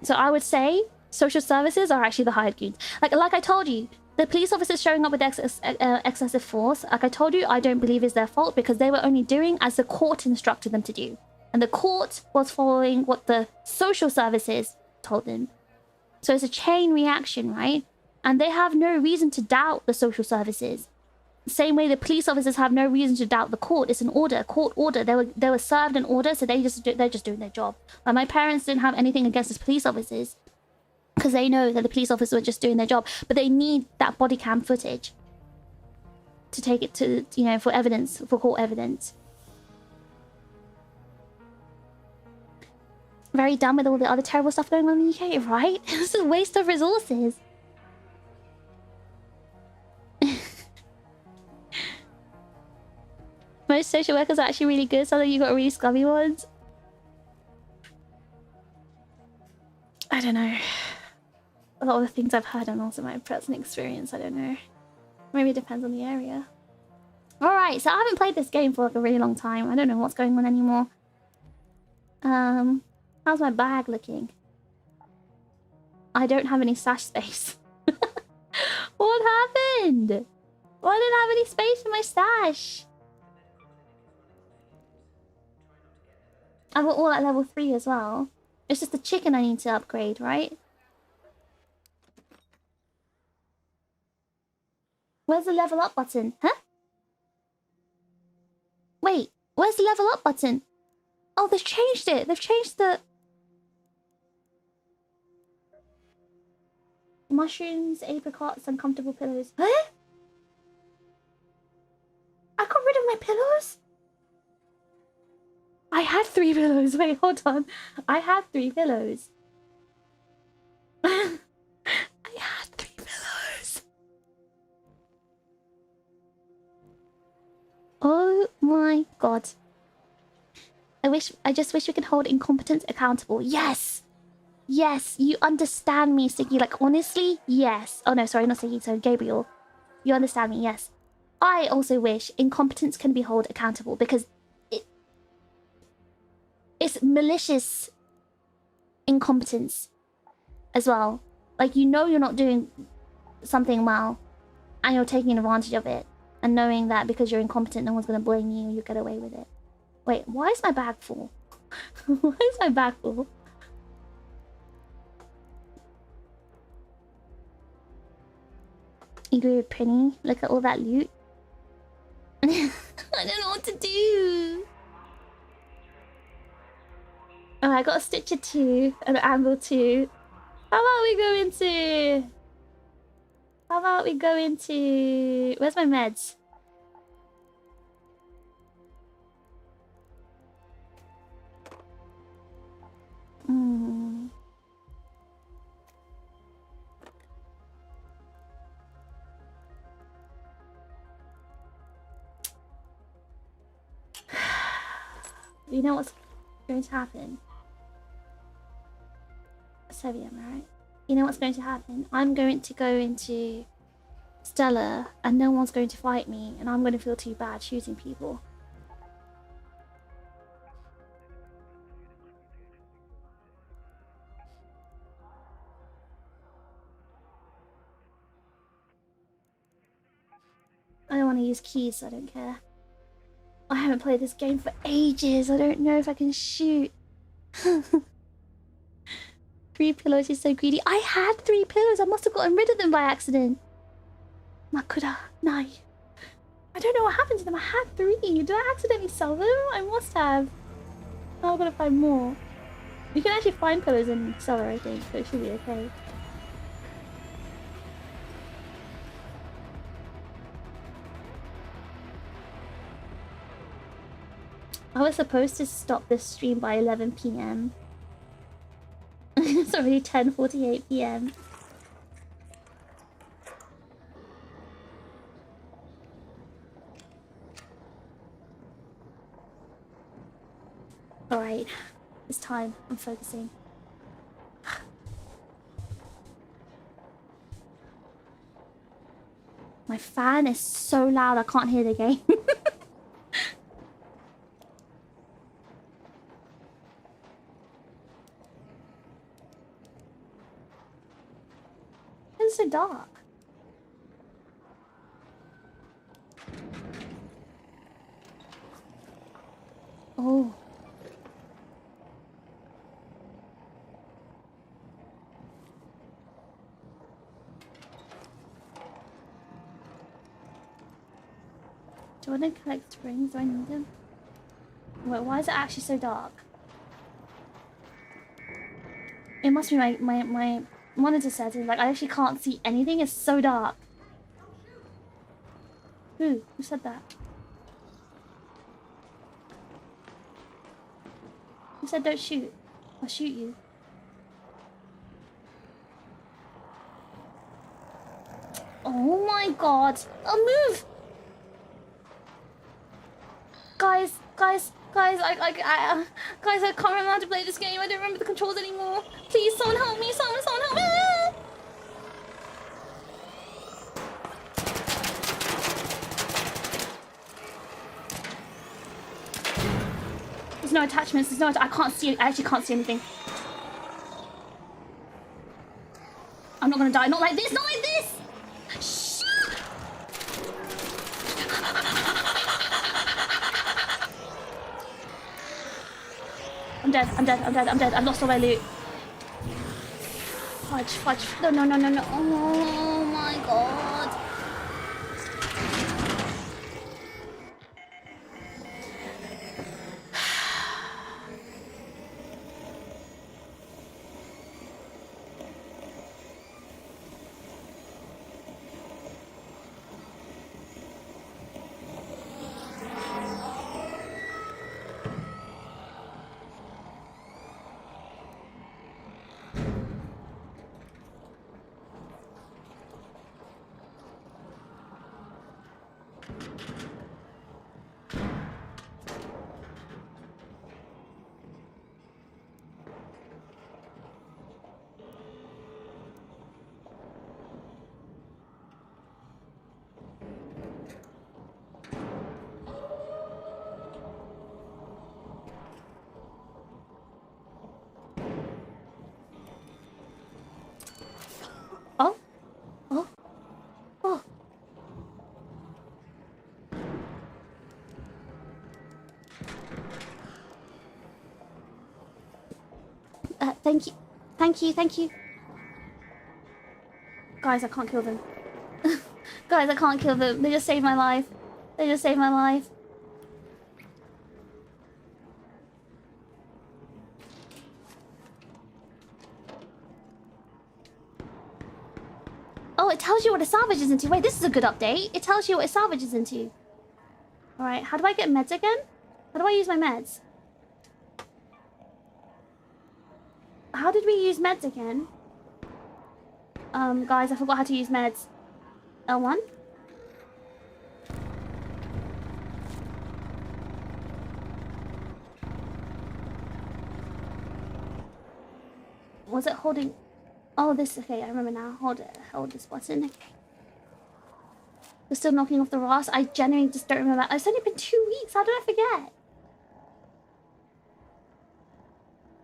[SPEAKER 4] So I would say social services are actually the hired goons. Like I told you, the police officers showing up with excessive force, like I told you, I don't believe is their fault because they were only doing as the court instructed them to do. And the court was following what the social services told them. So it's a chain reaction, right? And they have no reason to doubt the social services. The same way the police officers have no reason to doubt the court. It's an order, a court order. They were served an order, so they're just doing their job. Like my parents didn't have anything against the police officers. because they know that the police officers were just doing their job, but they need that body cam footage to take it to, you know, for evidence, for court evidence. Very done with all the other terrible stuff going on in the UK, right? It's a waste of resources. Most social workers are actually really good, so that you got really scummy ones. I don't know. A lot of the things I've heard and also my personal experience, I don't know. Maybe it depends on the area. Alright, so I haven't played this game for like a really long time. I don't know what's going on anymore. How's my bag looking? I don't have any stash space. What happened? Why didn't I have any space in my stash? I've got all at level 3 as well. It's just the chicken I need to upgrade, right? Where's the level up button? Huh? Wait, where's the level up button? Oh, they've changed it. They've changed the... Mushrooms, apricots, and comfortable pillows. Huh? I got rid of my pillows? I had 3 pillows. Wait, hold on. I had 3 pillows. I had 3 pillows. Oh my god. I just wish we could hold incompetence accountable. Yes! Yes, you understand me, Siggy. Like, honestly, yes. Oh no, sorry, not Siggy, sorry, Gabriel. You understand me, yes. I also wish incompetence can be held accountable because it's malicious incompetence as well. Like, you know you're not doing something well and you're taking advantage of it. And knowing that because you're incompetent, no one's going to blame you, you get away with it. Wait, why is my bag full? Why is my bag full? Agree with Penny. Look at all that loot. I don't know what to do. Oh, I got a Stitcher 2 and an Anvil 2. How about we go into... How about we go into... Where's my meds? You know what's going to happen? 7 am, right? You know what's going to happen? I'm going to go into Stella and no one's going to fight me and I'm going to feel too bad shooting people. I don't want to use keys, so I don't care. I haven't played this game for ages. I don't know if I can shoot. 3 pillows is so greedy. I had 3 pillows. I must have gotten rid of them by accident. Makura, nai. I don't know what happened to them. I had 3. Did I accidentally sell them? I must have. Now I've got to find more. You can actually find pillows in Cellar, I think, so it should be okay. I was supposed to stop this stream by 11 PM. It's already 10:48 PM. Alright, it's time. I'm focusing. My fan is so loud I can't hear the game. It's so dark. Oh. Do I want to collect springs? Do I need them? Wait, why is it actually so dark? It must be my monitor settings. Like, I actually can't see anything. It's so dark. Who said that? Who said don't shoot? I'll shoot you. Oh my god. Oh, move! Guys, guys, I can't remember how to play this game. I don't remember the controls anymore. Please, someone help me. Someone help me. There's no attachments. There's no. I can't see. I actually can't see anything. I'm not gonna die. Not like this. Not like this. Shh. I'm dead. I'm dead. I'm dead. I'm dead. I've lost all my loot. Fudge. Fudge. No. No. No. No. No. Oh my god. Thank you. Thank you, thank you. Guys, I can't kill them. Guys, I can't kill them. They just saved my life. They just saved my life. Oh, it tells you what a salvage is into. Wait, this is a good update. It tells you what a salvage is into. Alright, how do I get meds again? How do I use my meds? How did we use meds again? Guys, I forgot how to use meds. L1? Was it holding? Oh, this. Okay, I remember now. Hold this button. Okay. We're still knocking off the Ross. I genuinely just don't remember. It's only been 2 weeks. How did I forget?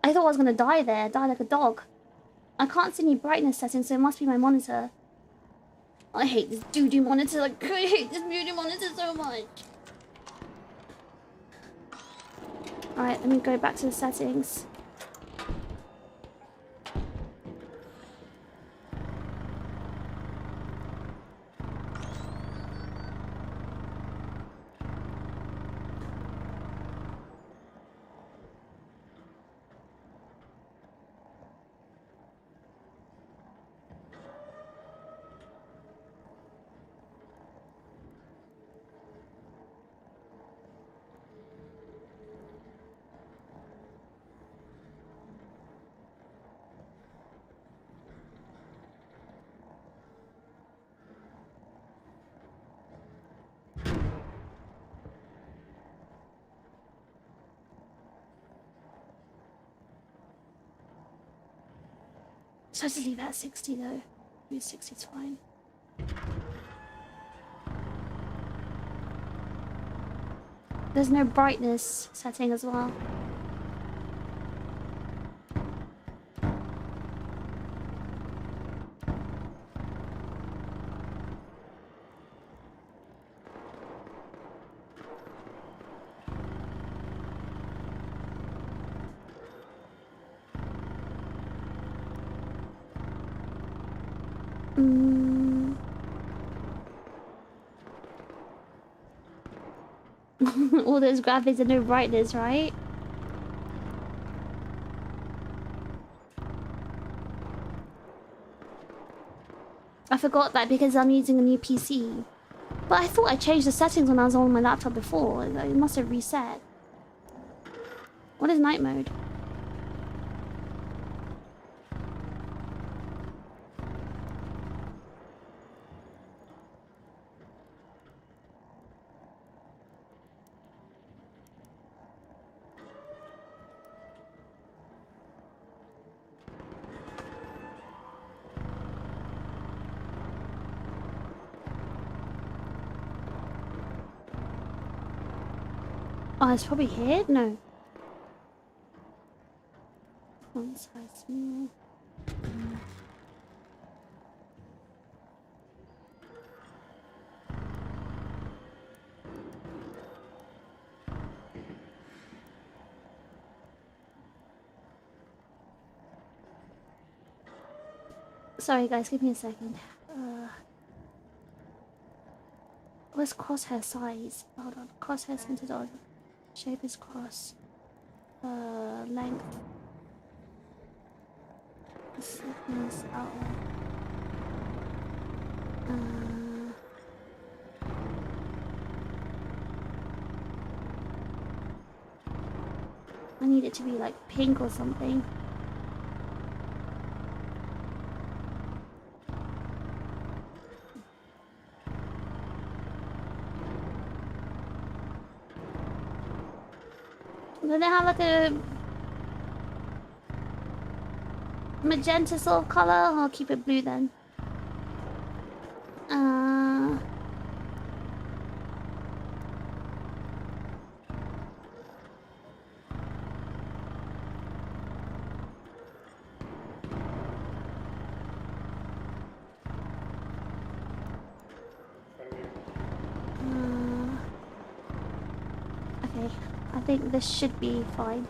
[SPEAKER 4] I thought I was gonna die there. Die like a dog. I can't see any brightness settings, so it must be my monitor. I hate this doo-doo monitor. Like, I hate this doo-doo monitor so much. Alright, let me go back to the settings. So I just leave it at 60 though. Maybe 60 is fine. There's no brightness setting as well. All those graphics and no brightness, right?
[SPEAKER 1] forgot that because I'm using a new PC. But I thought I changed the settings when I was on my laptop before. It must have reset. What is night mode? Oh, it's probably here? No. Font size small. Sorry guys, give me a second. Where's crosshair size? Hold on. Crosshair centered on. Shape is cross. Length. Thickness, outline. I need it to be like pink or something. Does it have like a magenta sort of color? I'll keep it blue then. Okay, I think this should be fine.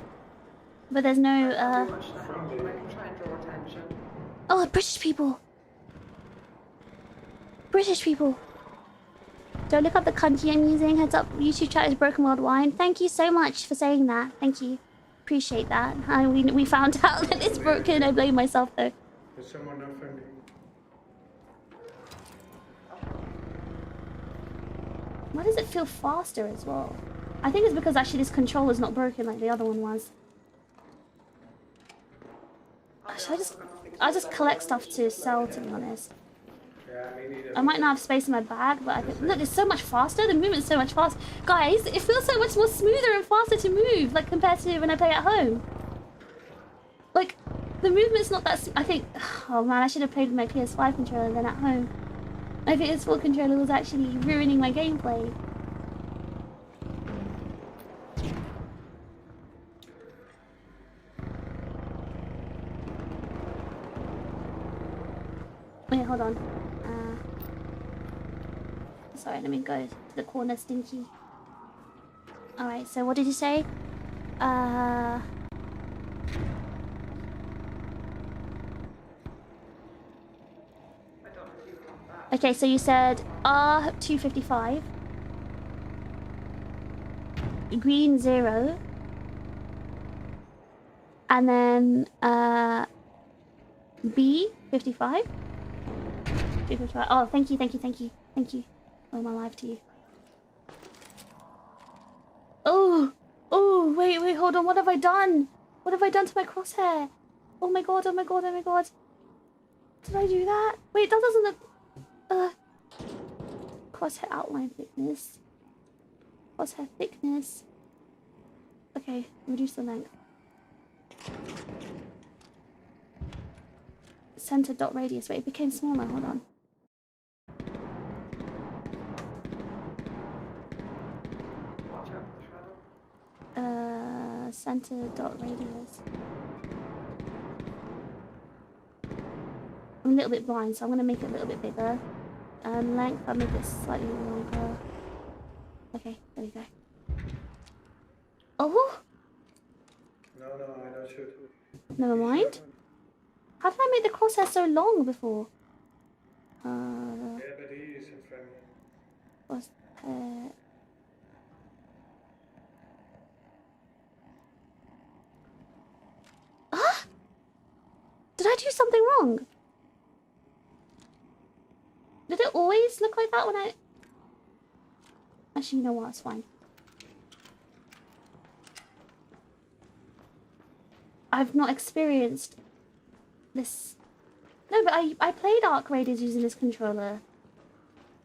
[SPEAKER 1] But there's no oh, British people! British people! Don't look up the country I'm using. Heads up, YouTube chat is broken worldwide. Thank you so much for saying that. Thank you. Appreciate that. We found out that it's broken. I blame myself though.
[SPEAKER 6] Is someone offending?
[SPEAKER 1] Why does it feel faster as well? I think it's because actually this controller's not broken like the other one was. Should I just collect stuff to sell, to be honest. I might not have space in my bag, but I think, look, it's so much faster. The movement's so much faster. Guys, it feels so much more smoother and faster to move, like compared to when I play at home. Like, the movement's not that... I think... Oh man, I should have played with my PS5 controller than at home. My PS4 controller was actually ruining my gameplay. Wait, hold on. Sorry, let me go to the corner, Stinky. Alright, so what did you say? Okay, so you said R255. Green 0. And then, B55. 255. Oh, thank you, thank you, thank you. Thank you. All my life to you. Oh! Oh, wait, hold on. What have I done? What have I done to my crosshair? Oh my god, oh my god, oh my god. Did I do that? Wait, that doesn't look... Crosshair outline thickness. Crosshair thickness. Okay, reduce the length. Center dot radius. Wait, it became smaller. Hold on. Center dot radius. I'm a little bit blind, so I'm gonna make it a little bit bigger. Length, I'll make it slightly longer. Okay, there we go. Oh!
[SPEAKER 6] No, I don't shoot.
[SPEAKER 1] Never mind. How did I make the crosshair so long before?
[SPEAKER 6] Yeah, but he is in front.
[SPEAKER 1] Crosshair. Ah! Did I do something wrong? always look like that when I... Actually, you know what? It's fine. I've not experienced this... No, but I played Arc Raiders using this controller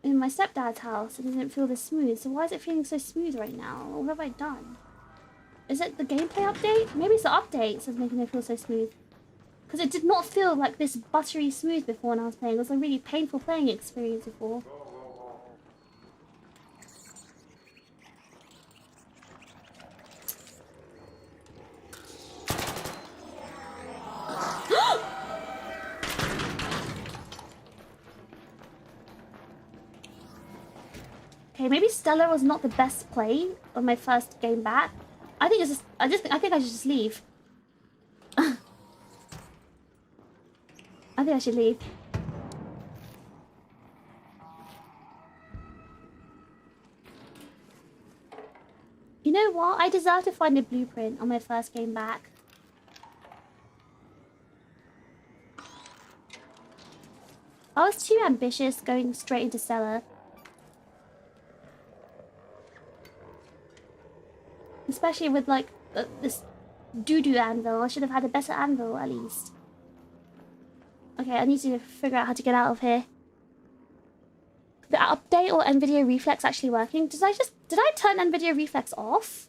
[SPEAKER 1] in my stepdad's house and it didn't feel this smooth. So why is it feeling so smooth right now? What have I done? Is it the gameplay update? Maybe it's the updates that's making it feel so smooth. Because it did not feel like this buttery smooth before when I was playing. It was a really painful playing experience before. Okay, maybe Stella was not the best play on my first game back. I think it's just I think I should just leave. I think I should leave. You know what? I deserve to find a blueprint on my first game back. I was too ambitious going straight into Stella. Especially with like this doo-doo anvil. I should have had a better anvil at least. Okay, I need to figure out how to get out of here. The update or NVIDIA Reflex actually working? Did I turn NVIDIA Reflex off?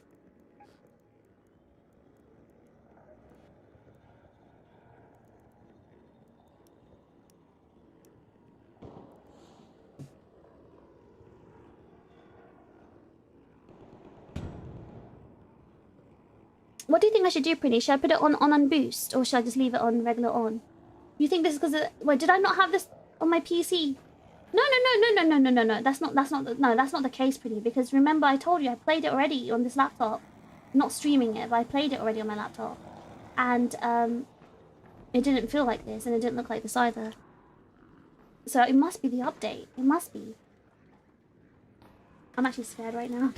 [SPEAKER 1] What do you think I should do, Prinny? Should I put it on boost, or should I just leave it on regular on? You think this is because wait, did I not have this on my PC? No. That's not the case, Prinny. Because remember, I told you I played it already on this laptop, not streaming it, but I played it already on my laptop, and it didn't feel like this, and it didn't look like this either. So it must be the update. It must be. I'm actually scared right now.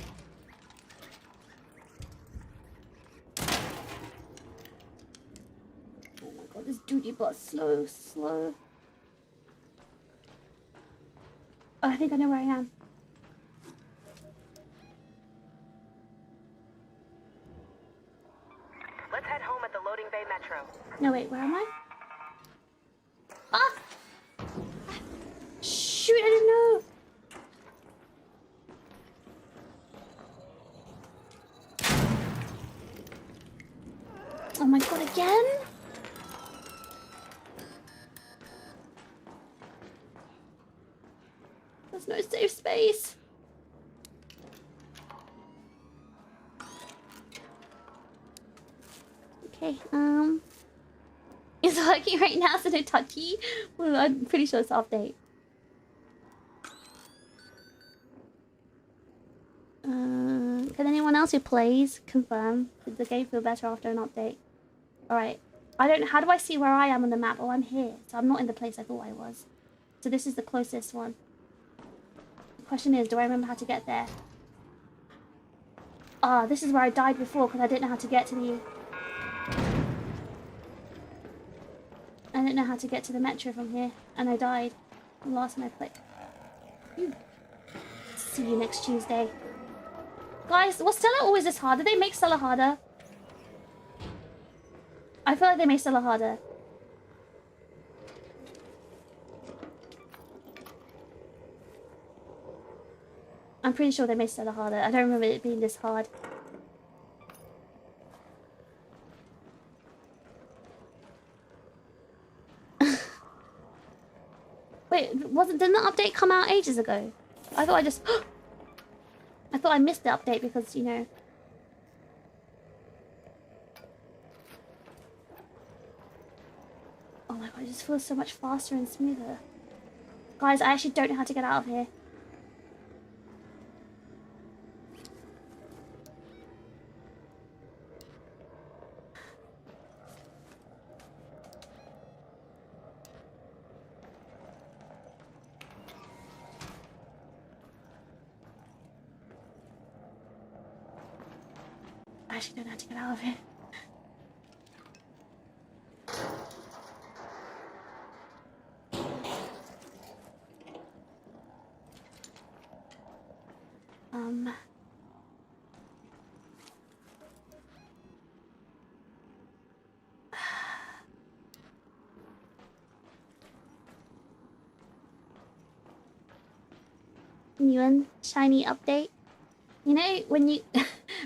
[SPEAKER 1] This duty bus, slow. Oh, I think I know where I am.
[SPEAKER 7] Let's head home at the loading bay metro.
[SPEAKER 1] No, wait, where am I? Ah! Shoot, I didn't know. Oh my god, again? There's no safe space. Okay, it's working right now, so no touchy. Well, I'm pretty sure it's update. Can anyone else who plays confirm? Did the game feel better after an update? Alright. How do I see where I am on the map? Oh, I'm here. So I'm not in the place I thought I was. So this is the closest one. Question is, do I remember how to get there? Ah, this is where I died before because I didn't know how to get to the... I didn't know how to get to the metro from here. And I died. Last time I played. See you next Tuesday. Guys, was Stella always this hard? Did they make Stella harder? I feel like they made Stella harder. I'm pretty sure they made Stella harder. I don't remember it being this hard. Wait, didn't the update come out ages ago? I thought I thought I missed the update because, you know... Oh my god, it just feels so much faster and smoother. Guys, I actually don't know how to get out of here. I actually don't know how to get out of here. new and shiny update. You know, when you...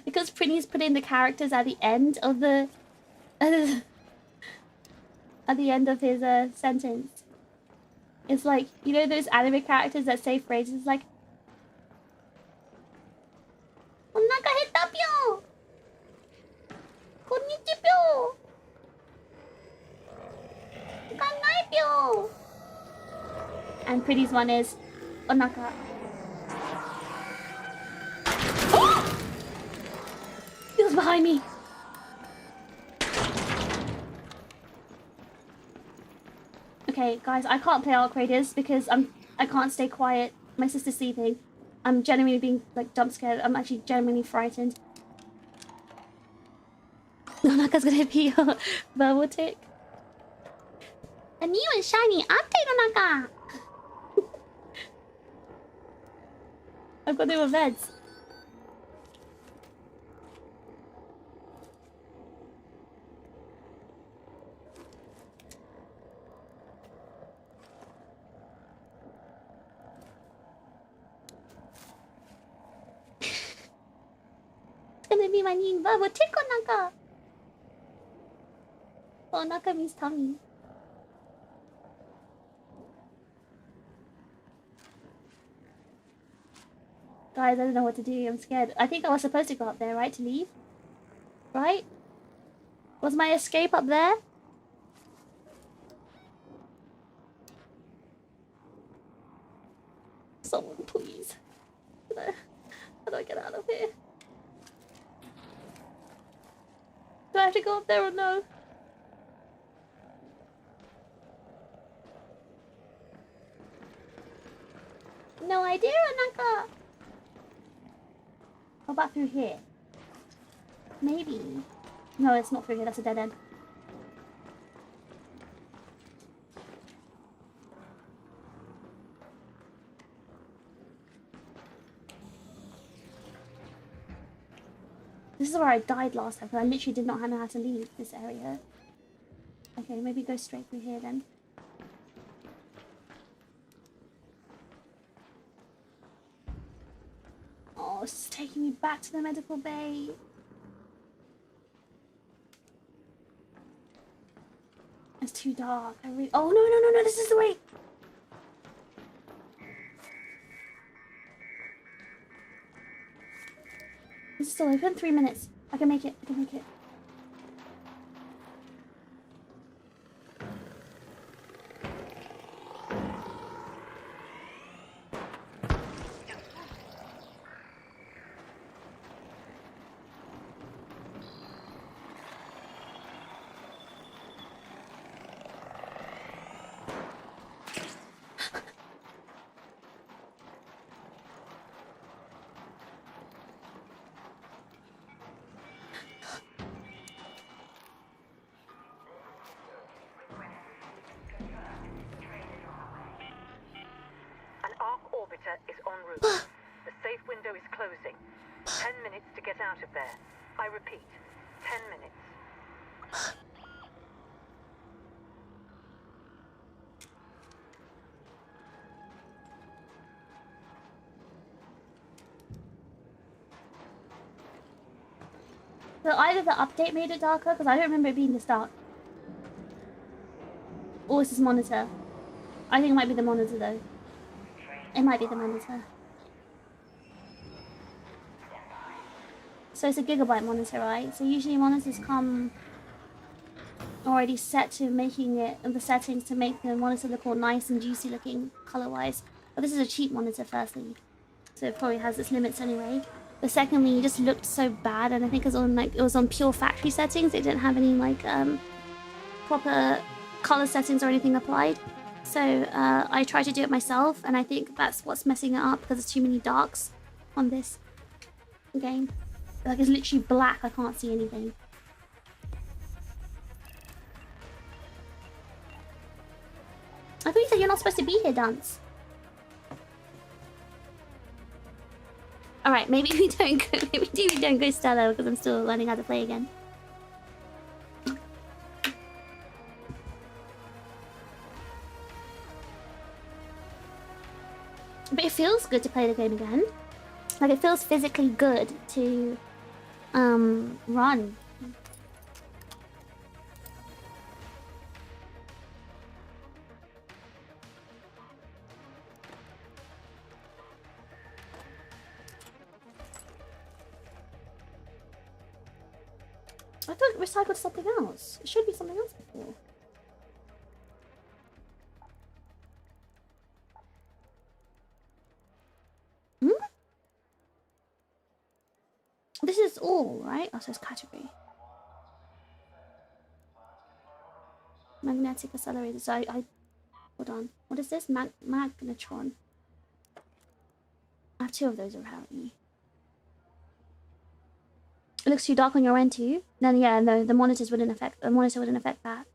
[SPEAKER 1] because Pretty's put in the characters at the end of the... at the end of his sentence. It's like, you know those anime characters that say phrases like... Onaka heta pyo! Konnichiwa! Kanai pyo! And Pretty's one is... Onaka. He was behind me! Okay, guys, I can't play Arc Raiders because I can't stay quiet. My sister's sleeping. I'm genuinely being like jump scared. I'm actually genuinely frightened. Onaka's gonna be your verbal tick. A new and shiny update, Onaka! I've got new events. Gonna be my new verbal tick, Onaka. Onaka means tummy. Guys, I don't know what to do. I'm scared. I think I was supposed to go up there, right? To leave? Right? Was my escape up there? Someone, please. How do I get out of here? Do I have to go up there or no? No idea, Onaka. How about through here? Maybe. No, it's not through here. That's a dead end. This is where I died last time, because I literally did not know how to leave this area. Okay, maybe go straight through here then. Oh, this is taking me back to the medical bay. It's too dark. Oh, no, this is the way! This is still open. 3 minutes. I can make it. I can make it.
[SPEAKER 7] is en route. The safe window is closing. 10 minutes to get out of there. I repeat, 10 minutes.
[SPEAKER 1] So either the update made it darker, because I don't remember it being this dark. Or it's this monitor. I think it might be the monitor though. It might be the monitor. So it's a gigabyte monitor, right? So usually monitors come already set to making it, the settings to make the monitor look all nice and juicy looking color-wise. But this is a cheap monitor firstly. So it probably has its limits anyway. But secondly, it just looked so bad, and I think it was on pure factory settings. It didn't have any like proper color settings or anything applied. So I tried to do it myself, and I think that's what's messing it up because there's too many darks on this game. Like it's literally black. I can't see anything. I thought you said you're not supposed to be here, Dance. Alright, maybe we don't go, we don't go Stella because I'm still learning how to play again. But it feels good to play the game again. Like, it feels physically good to run. I thought it recycled something else. It should be something else before. Hmm? This is all, right? Oh, so it's category. Magnetic accelerator. So I hold on. What is this? Magnetron. I have 2 of those apparently. It looks too dark on your end too. Then yeah, no, the monitor wouldn't affect that.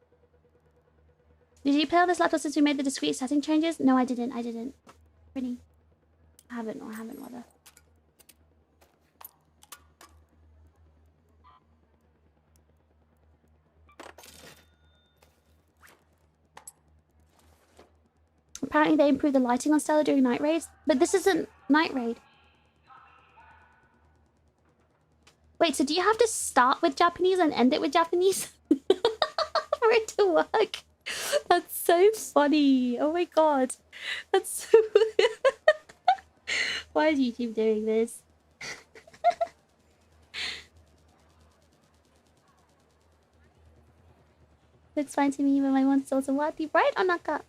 [SPEAKER 1] Did you play on this laptop since we made the discrete setting changes? No, I didn't. Really? I haven't rather. Apparently they improved the lighting on Stella during night raids, but this isn't night raid. Wait, so do you have to start with Japanese and end it with Japanese for it to work? That's so funny. Oh my god. That's so... Why is YouTube doing this? Looks fine to me, but my one's also wacky, right, Onaka?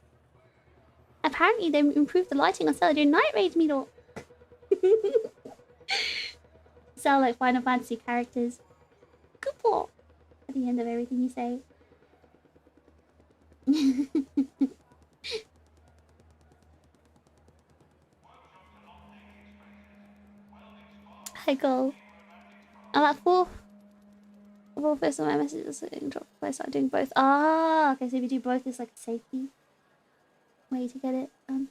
[SPEAKER 1] Apparently they improved the lighting on Stella during night raids, Miro. Sound like Final Fantasy characters. Kupo! At the end of everything you say. I go. I'm at 4. 4 first of my messages and drop if I start doing both. Ah, okay, so if you do both, it's like a safety way to get it done.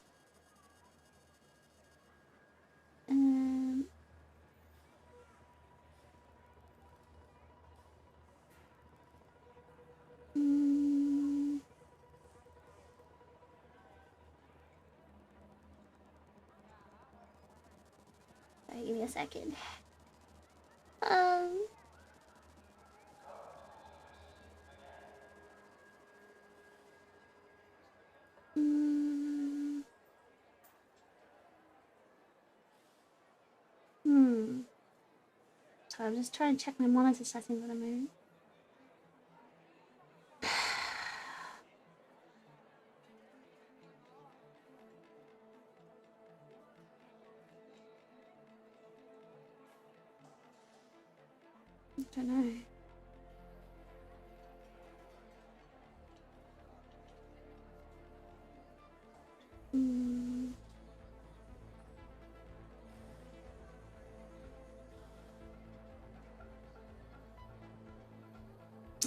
[SPEAKER 1] Sorry, give me a second. So I'm just trying to check my monitor settings at the moment. I don't know.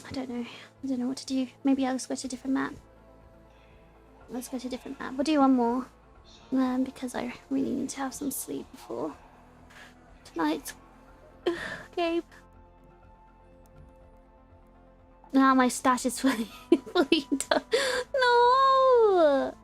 [SPEAKER 1] I don't know. I don't know what to do. Maybe I'll just go to a different map. Let's go to a different map. We'll do one more. Because I really need to have some sleep before tonight. Gabe. Now my stash is fully done. No!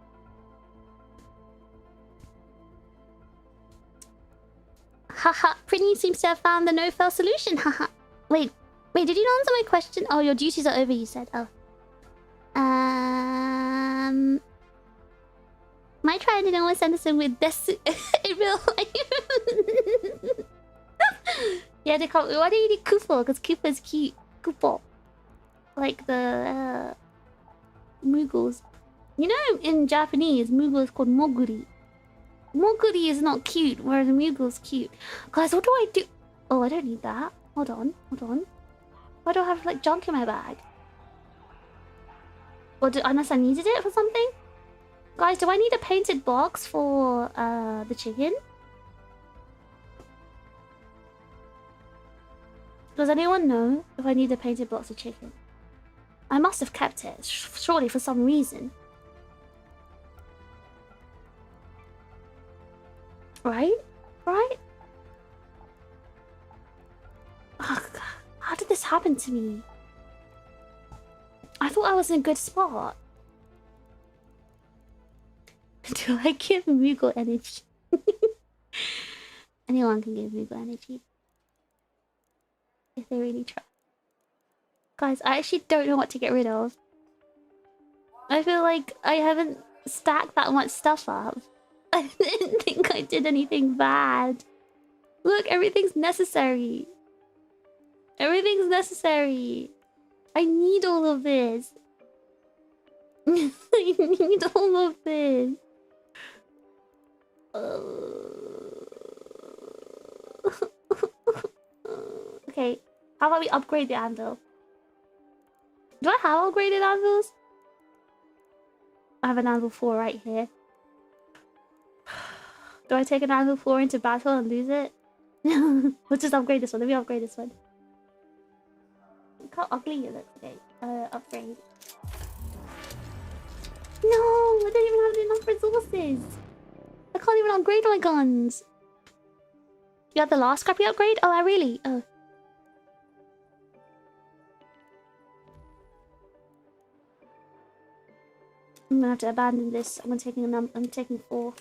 [SPEAKER 1] Haha, Pretty seems to have found the no-fail solution. Haha. Wait, did you not answer my question? Oh, your duties are over, you said. Oh. My try to know Sanderson with this in real life. Yeah, they call. Why do you need Kupo? Because Kupo is cute. Kupo. Like the Muggles. You know, in Japanese, Muggle is called Moguri. Moguri is not cute, whereas Muggle is cute. Guys, what do I do? Oh, I don't need that. Hold on. Why do I have like junk in my bag? Or unless I needed it for something? Guys, do I need a painted box for the chicken? Does anyone know if I need a painted box of chicken? I must have kept it, surely for some reason. Right? Ugh, how did this happen to me? I thought I was in a good spot. Do I give Moogle energy? Anyone can give me good energy. If they really try. Guys, I actually don't know what to get rid of. I feel like I haven't stacked that much stuff up. I didn't think I did anything bad. Look, everything's necessary. Everything's necessary. I need all of this. I need all of this. Okay, how about we upgrade the anvil? Do I have upgraded anvils? I have an anvil 4 right here. Do I take an anvil 4 into battle and lose it? Let's just upgrade this one. Let me upgrade this one. Look how ugly it looks. Okay, upgrade. No, I don't even have enough resources. I can't even upgrade my guns. You had the last scrappy upgrade? Oh, I really? Oh. I'm gonna have to abandon this. I'm taking 4.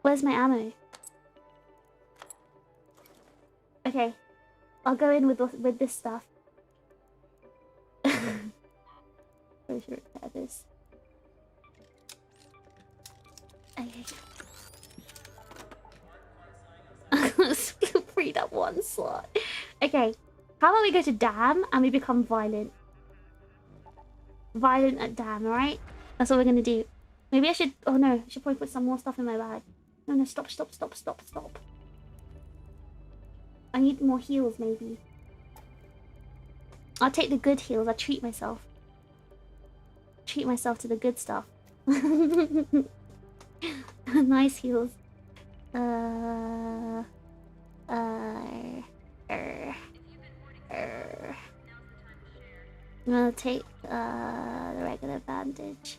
[SPEAKER 1] Where's my ammo? Okay, I'll go in with this stuff. I should repair this. Okay. Freed up 1 slot. Okay, how about we go to Dam and we become violent? Violent at Dam, alright? That's what we're gonna do. Maybe I should... Oh no, I should probably put some more stuff in my bag. No, stop. I need more heals, maybe. I'll take the good heals. I'll treat myself. Treat myself to the good stuff. Nice heals. I'm gonna take the regular bandage.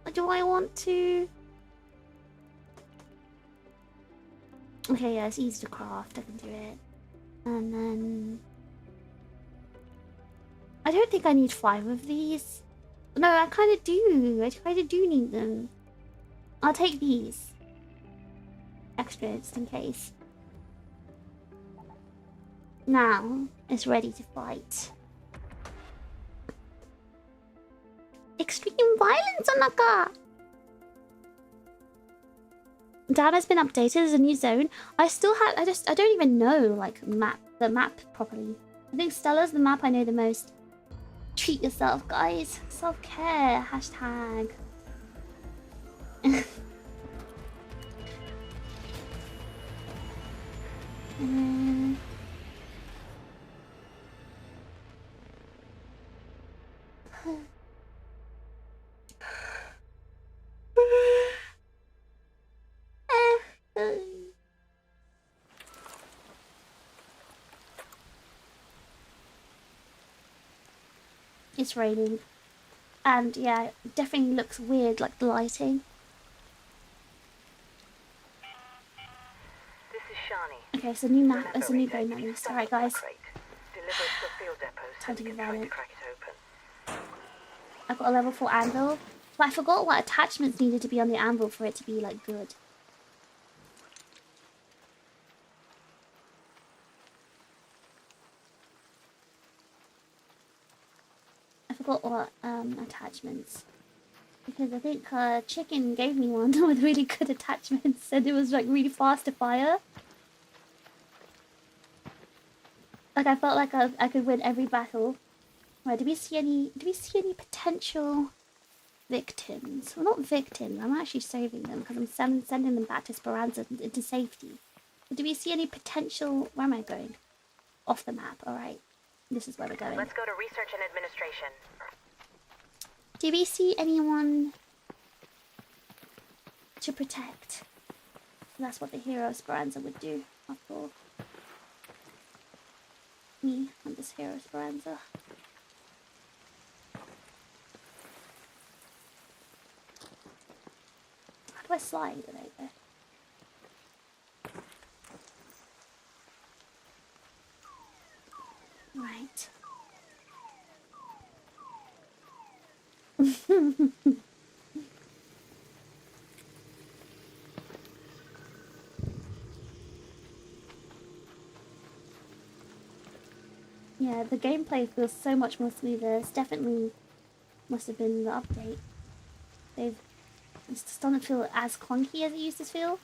[SPEAKER 1] Or do I want to? Okay, yeah, it's easy to craft. I can do it. And then I don't think I need 5 of these. No, I kind of do. I kind of do need them. I'll take these. Extra, just in case. Now, it's ready to fight. Extreme violence, Anaka! Dam has been updated as a new zone. I don't even know, like, the map properly. I think Stella's the map I know the most. Treat yourself, guys. Self-care. Hashtag. It's raining. And yeah, it definitely looks weird, like the lighting.
[SPEAKER 7] This is Shani.
[SPEAKER 1] Okay, so new map, it's a new game at least. Alright guys.
[SPEAKER 7] Deliver it to the field depot so
[SPEAKER 1] Time to
[SPEAKER 7] we
[SPEAKER 1] be
[SPEAKER 7] can try to
[SPEAKER 1] violent.
[SPEAKER 7] crack it open.
[SPEAKER 1] I've got a level 4 anvil. But I forgot what attachments needed to be on the anvil for it to be like good. I forgot what attachments. Because I think Chicken gave me one with really good attachments and it was like really fast to fire. Like I felt like I could win every battle. Right, do we see any potential victims? Well, not victims, I'm actually saving them because I'm sending them back to Speranza into safety. But do we see any potential... Where am I going? Off the map, alright. This is where we're going.
[SPEAKER 7] Let's go to research and administration.
[SPEAKER 1] Do we see anyone to protect? That's what the hero of Speranza would do, after all. Me, I'm this hero of Speranza. How do I slide? There you go. Right. Yeah, the gameplay feels so much more smoother. It's definitely must have been the update. It just doesn't feel as clunky as it used to feel.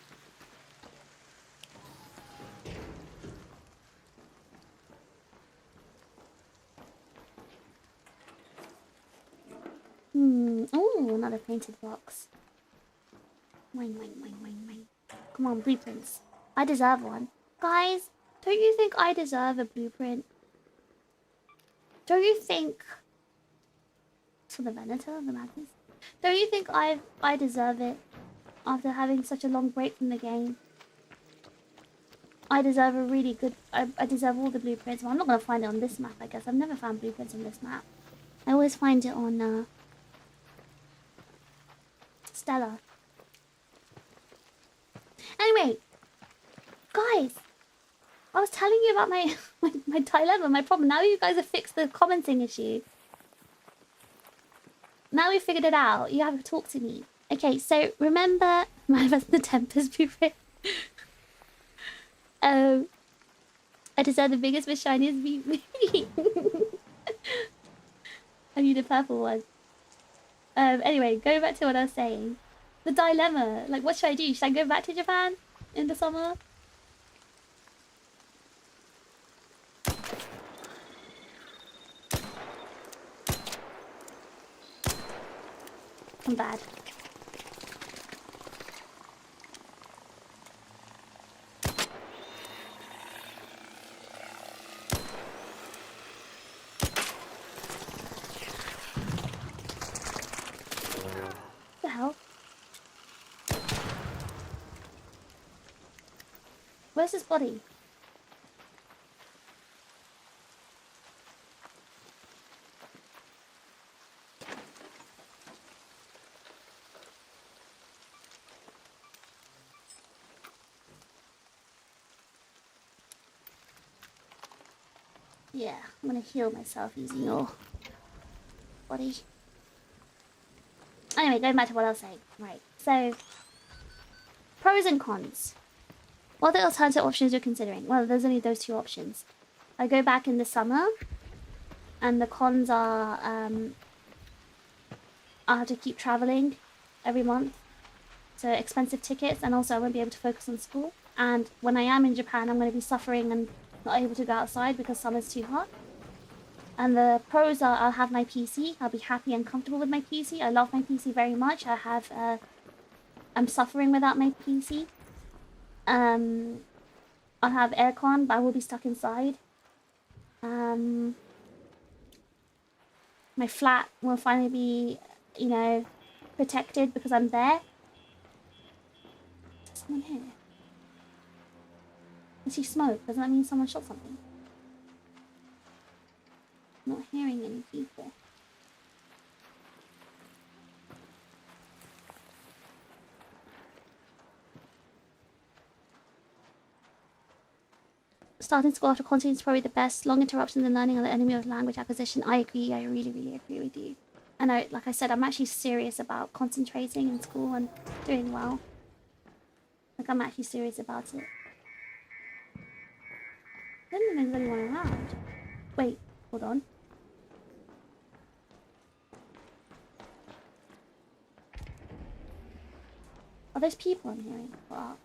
[SPEAKER 1] Oh, another painted box. Wing, wing, wing, wing, wing. Come on, blueprints. I deserve one. Guys, don't you think I deserve a blueprint? Don't you think... For the Venator, the Magnus? Don't you think I deserve it after having such a long break from the game? I deserve a really good... I deserve all the blueprints. Well, I'm not going to find it on this map, I guess. I've never found blueprints on this map. I always find it on Stella. Anyway, guys, I was telling you about my, my dilemma, my problem. Now you guys have fixed the commenting issue. Now we figured it out. You have to talk to me. Okay, so remember Manifest the Tempest blueprint? I deserve the biggest, but shiniest me. I need a purple one. Anyway, going back to what I was saying. The dilemma. Like, what should I do? Should I go back to Japan in the summer? I'm bad. What the hell? Where's his body? Yeah, I'm gonna heal myself using your body. Anyway, going back to what I was saying. Right, so... Pros and cons. What are the alternative options you're considering? Well, there's only those two options. I go back in the summer, and the cons are, I'll have to keep traveling every month. So expensive tickets, and also I won't be able to focus on school. And when I am in Japan, I'm going to be suffering and not able to go outside because summer's too hot. And the pros are I'll have my PC. I'll be happy and comfortable with my PC. I love my PC very much. I'm suffering without my PC. I'll have aircon, but I will be stuck inside. My flat will finally be, you know, protected because I'm there. Is someone here? I see smoke. Doesn't that mean someone shot something? I'm not hearing any people. Starting school after quarantine is probably the best. Long interruptions in learning are the enemy of language acquisition. I agree. I really, really agree with you. And like I said, I'm actually serious about concentrating in school and doing well. Like, I'm actually serious about it. I don't think there's anyone around. Wait, hold on. Are those people I'm hearing? Fuck.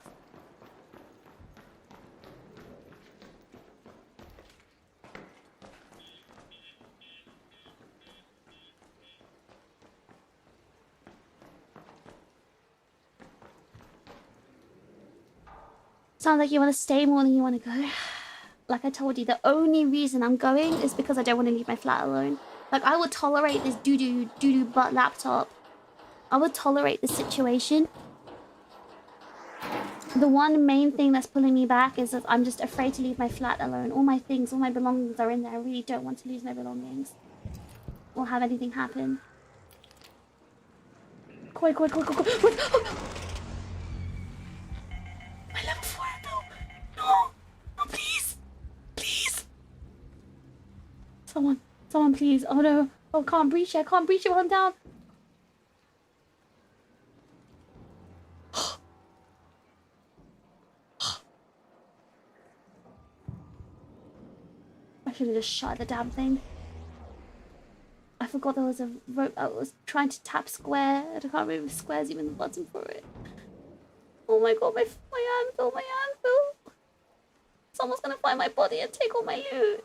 [SPEAKER 1] Sounds like you want to stay more than you want to go. Like I told you, the only reason I'm going is because I don't want to leave my flat alone. Like, I would tolerate this doo-doo butt laptop. I would tolerate this situation. The one main thing that's pulling me back is that I'm just afraid to leave my flat alone. All my things, all my belongings are in there. I really don't want to lose my belongings. Or have anything happen. Quick. My level 4 though. No, please. Please. Someone, please. Oh no. Oh, can't breach it. I can't breach it while I'm down. I should have just shot the damn thing. I forgot there was a rope I was trying to tap square. I can't remember if square's even the button for it. Oh my god, my anvil, my anvil. Someone's gonna find my body and take all my loot.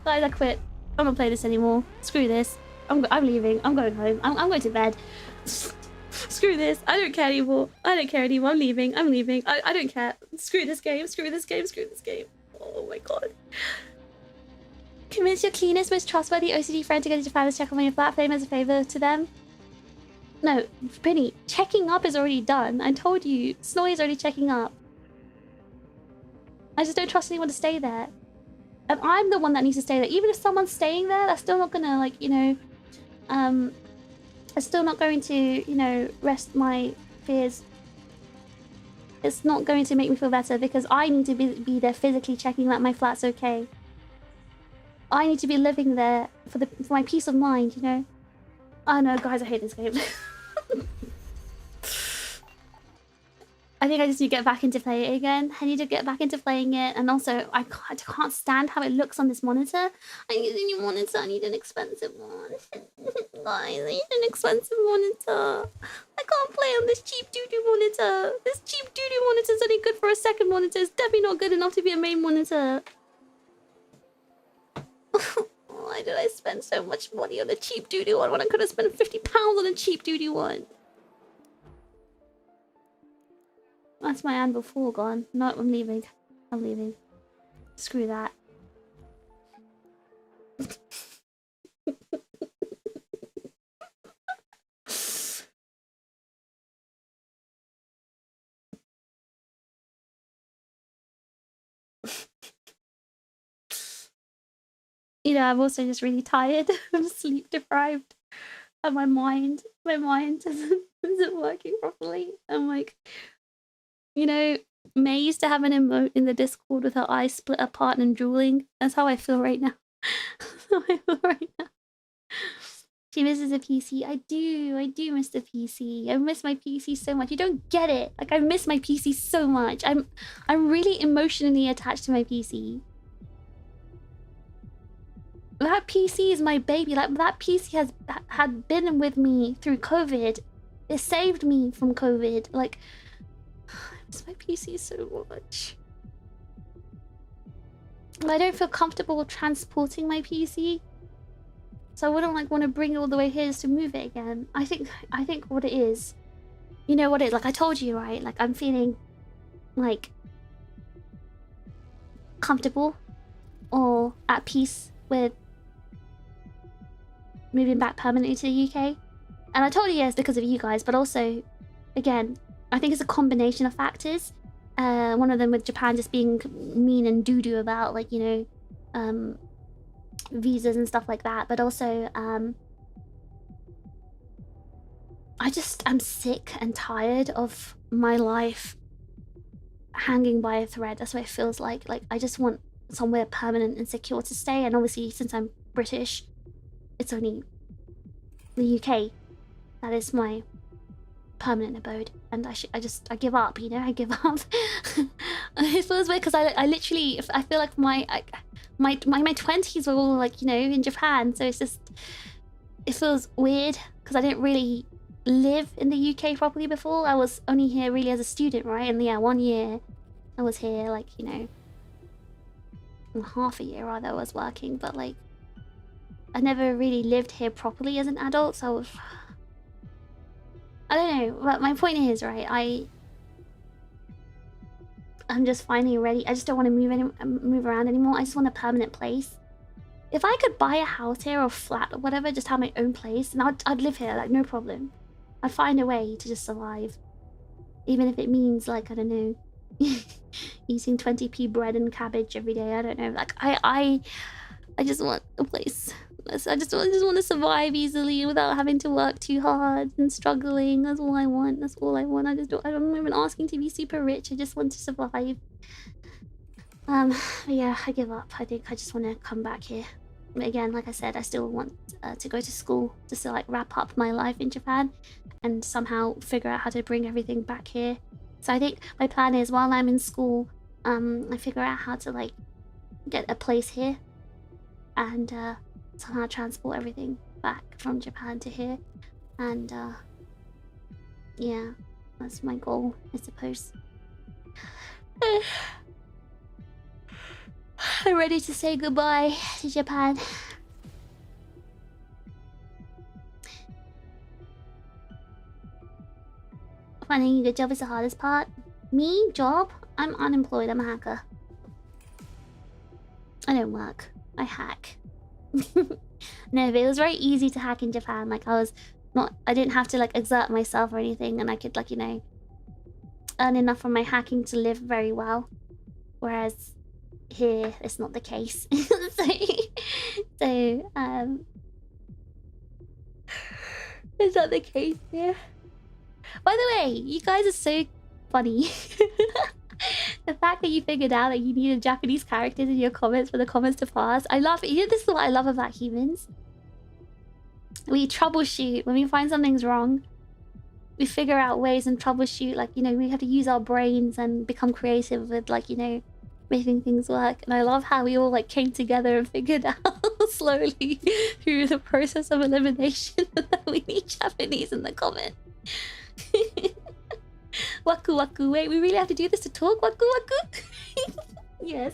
[SPEAKER 1] Guys, I quit. I'm not playing this anymore. Screw this. I'm leaving. I'm going home. I'm going to bed. Screw this. I don't care anymore. I don't care anymore. I'm leaving. I'm leaving. I don't care. Screw this game. Screw this game. Screw this game. Oh my god. Convince your cleanest, most trustworthy OCD friend to go to Japan to check on your flat flame as a favor to them. No, Brittany, checking up is already done. I told you. Snowy's already checking up. I just don't trust anyone to stay there. And I'm the one that needs to stay there. Even if someone's staying there, that's still not gonna, like, you know, it's still not going to, you know, rest my fears. It's not going to make me feel better because I need to be there physically checking that my flat's okay. I need to be living there for my peace of mind, you know? Oh no, guys, I hate this game. I think I just need to get back into playing it again. I need to get back into playing it, and also I can't stand how it looks on this monitor. I need a new monitor. I need an expensive one. Guys, I need an expensive monitor. I can't play on this cheap doo-doo monitor. This cheap doo-doo monitor is only good for a second monitor. It's definitely not good enough to be a main monitor. Why did I spend so much money on a cheap doo-doo one when I could have spent £50 on a cheap doo-doo one? That's my anvil 4 gone. No, I'm leaving. I'm leaving. Screw that. You know, I'm also just really tired. I'm sleep deprived. And my mind isn't working properly. I'm like, you know, May used to have an emote in the Discord with her eyes split apart and drooling. That's how I feel right now. That's how I feel right now. She misses a PC. I do miss the PC. I miss my PC so much. You don't get it. Like, I miss my PC so much. I'm really emotionally attached to my PC. That PC is my baby. Like, that PC had been with me through COVID. It saved me from COVID. Like, I miss my PC so much. I don't feel comfortable transporting my PC, so I wouldn't want to bring it all the way here just to move it again. I think what it is, you know what it is. Like I told you, right? Like I'm feeling like comfortable or at peace with moving back permanently to the UK. And I told you yes because of you guys, but also, again, I think it's a combination of factors. One of them with Japan just being mean and doo-doo about, like, you know, visas and stuff like that. But also, I'm sick and tired of my life hanging by a thread. That's what it feels like. Like, I just want somewhere permanent and secure to stay. And obviously, since I'm British, it's only the UK that is my permanent abode, and I give up, you know. I give up. It feels weird because I literally, I feel like my 20s were all, like, you know, in Japan, so it's just, it feels weird because I didn't really live in the UK properly before. I was only here really as a student, right? And yeah, 1 year I was here, like, you know, half a year rather I was working, but like I never really lived here properly as an adult, so I don't know. But my point is, right, I'm just finally ready. I just don't want to move around anymore. I just want a permanent place. If I could buy a house here or flat or whatever, just have my own place, and I'd live here, like, no problem. I'd find a way to just survive, even if it means, like, I don't know, eating 20p bread and cabbage every day. I don't know. Like, I just want a place. I just want to survive easily without having to work too hard and struggling. That's all I want. That's all I want. I'm not even asking to be super rich. I just want to survive. Yeah, I give up. I think I just want to come back here. again, like I said, I still want to go to school just to like wrap up my life in Japan and somehow figure out how to bring everything back here. So I think my plan is while I'm in school, I figure out how to like get a place here and somehow transport everything back from Japan to here. And yeah, that's my goal, I suppose. I'm ready to say goodbye to Japan. Finding a good job is the hardest part. Me? Job? I'm unemployed. I'm a hacker. I don't work. I hack. No, but it was very easy to hack in Japan. Like, I didn't have to, like, exert myself or anything. And I could, like, you know, earn enough from my hacking to live very well. Whereas here, it's not the case. so, it's not the case here. By the way, you guys are so funny. The fact that you figured out that you needed Japanese characters in your comments for the comments to pass. I love it. You know, this is what I love about humans. We troubleshoot. When we find something's wrong, we figure out ways and troubleshoot. Like, you know, we have to use our brains and become creative with, like, you know, making things work. And I love how we all, like, came together and figured out slowly through the process of elimination that we need Japanese in the comment. Waku waku. Wait, we really have to do this to talk? Waku waku? Yes.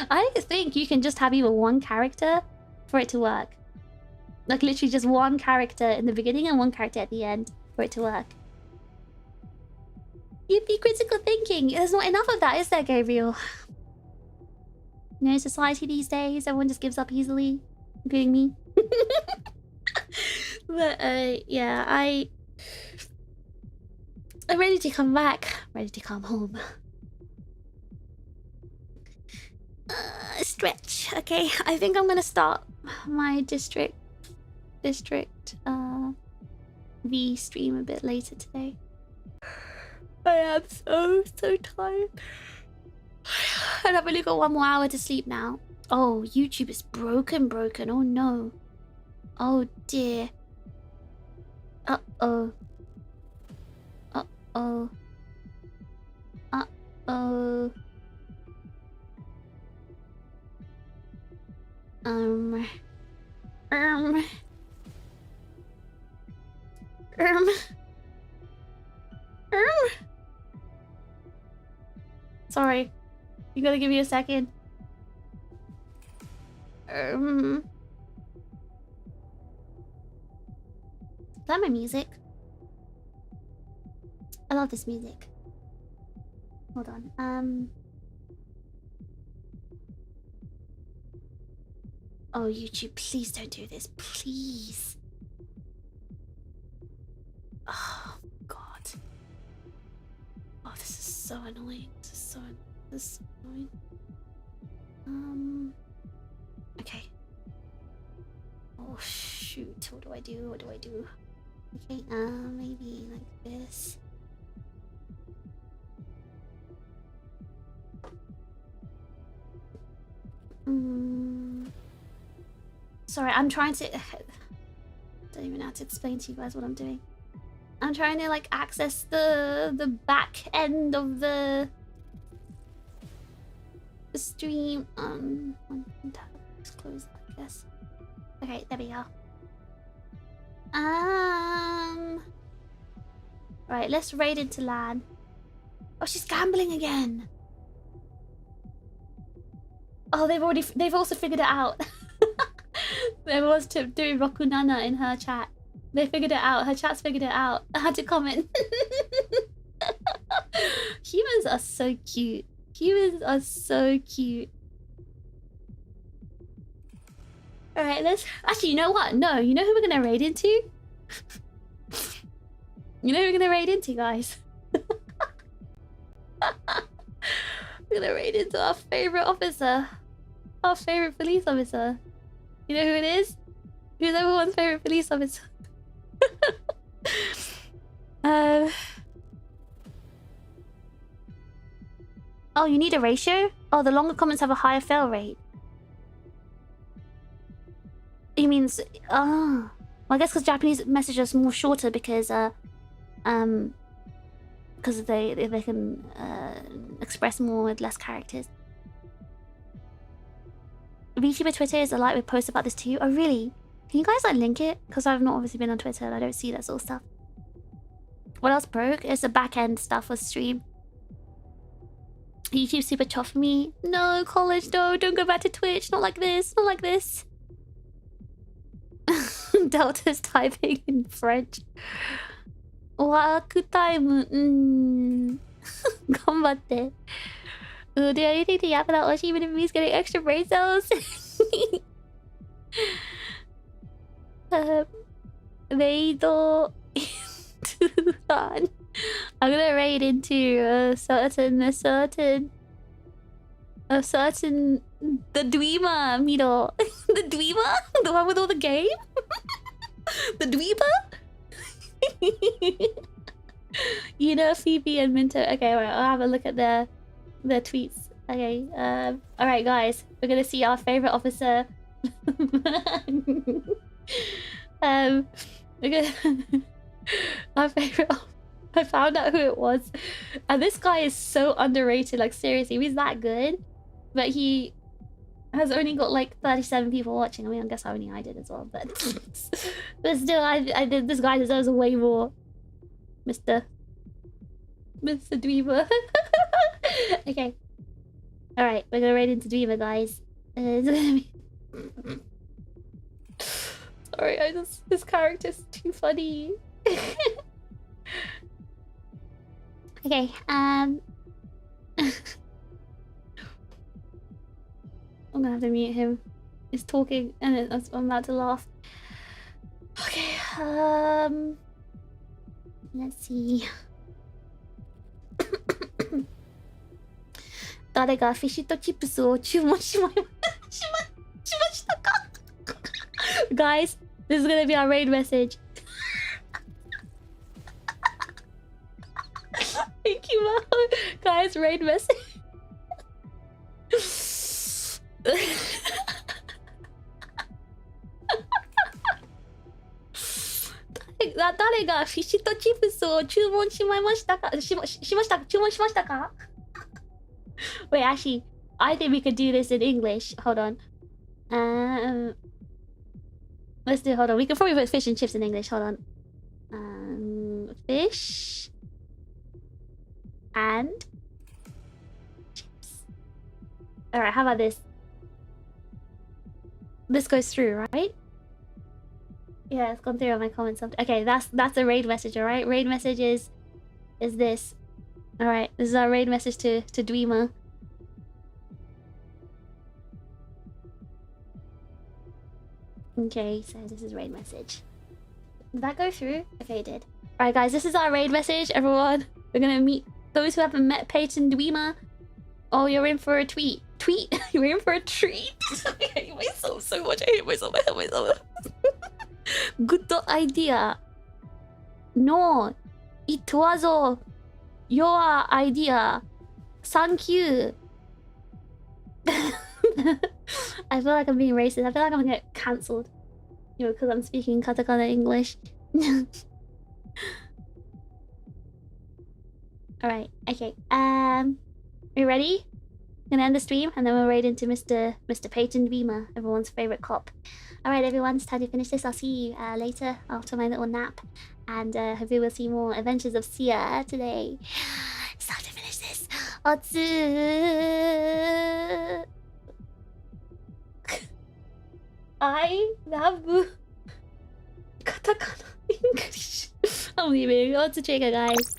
[SPEAKER 1] I think you can just have even one character for it to work. Like, literally just one character in the beginning and one character at the end for it to work. Yippee, critical thinking. There's not enough of that, is there, Gabriel? You know, society these days, everyone just gives up easily, including me. But, yeah, I'm ready to come back. Ready to come home. Stretch. Okay, I think I'm gonna start my district V stream a bit later today. I am so tired. And I've only got 1 more hour to sleep now. Oh, YouTube is broken. Oh no. Oh dear. Uh-oh. Uh-oh. Uh-oh. Sorry. You gotta give me a second. Is that my music? I love this music. Hold on. Oh, YouTube, please don't do this. Please. Oh, God. Oh, this is so annoying. This is so annoying. Okay. Oh, shoot. What do I do? Okay, maybe like this. Sorry, I'm trying to... don't even know how to explain to you guys what I'm doing. I'm trying to, like, access the back end of the stream. Just close that, I guess. Okay, there we go. Right, let's raid into LAN. Oh, she's gambling again. Oh, they've also figured it out. There was doing Rokunana in her chat. They figured it out. Her chat's figured it out. I had to comment. Humans are so cute. Alright, let's... Actually, you know what? No, you know who we're gonna raid into? You know who we're gonna raid into, guys? We're gonna raid into our favorite officer. Our favorite police officer. You know who it is? Who's everyone's favorite police officer? Oh, you need a ratio? Oh, the longer comments have a higher fail rate. He means well, I guess because Japanese messages are more shorter because they can express more with less characters. VTuber Twitter is a lightweight post about this too. Oh really? Can you guys like link it? Because I've not obviously been on Twitter and I don't see that sort of stuff. What else broke? It's the back end stuff with stream. YouTube super tough for me. No, college, no, don't go back to Twitch. Not like this, not like this. Delta's typing in French. Work time. 頑張って。Do anything to yap about Oshi even if he's getting extra brain cells? Raid into on. I'm gonna raid into a certain the Dweema Miro. The Dweema? The one with all the game? The Dweeba? You know Phoebe and Minto. Okay, right, I'll have a look at their tweets. Okay, alright guys. We're gonna see our favorite officer. We're gonna our favorite I found out who it was. And this guy is so underrated, like seriously, he's that good. But he has only got like 37 people watching. I mean, I guess I did as well, but but still, I did. This guy deserves way more. Mr. Dweeber. Okay. Alright, we're gonna raid into Dweeber, guys. It's gonna be... Sorry, this character's too funny. Okay, I'm gonna have to mute him. He's talking and I'm about to laugh. Okay, let's see. 誰がフィッシュとチップスを注文しましたか? Guys, this is gonna be our raid message. Thank you, Mom. Guys, raid message. 誰がフィッシュとチップスを注文しましたか? Wait, actually, I think we could do this in English. Hold on. Let's do. Hold on. We can probably put fish and chips in English. Hold on. Fish and chips. All right. How about this? This goes through, right? Yeah, it's gone through on my comments. Okay, that's a raid message. All right. Raid message is this. All right. This is our raid message to Dweema. Okay, so this is raid message. Did that go through? Okay, it did. Alright guys, this is our raid message, everyone. We're gonna meet those who haven't met Peyton Dweema. Oh, you're in for a tweet. Tweet? You're in for a treat? I hate myself so much. I hate myself. I hate myself. Good idea. No, it was your idea. Thank you. I feel like I'm being racist. I feel like I'm gonna get cancelled. You know, because I'm speaking katakana English. Alright, okay. We ready? Gonna end the stream and then we'll raid into Mr. Peyton Dweema, everyone's favorite cop. Alright everyone, it's time to finish this. I'll see you later after my little nap. And hopefully we'll see more Adventures of Sia today. It's time to finish this. Otsu. I love katakana English. I'm leaving. Otsu Trigger, guys.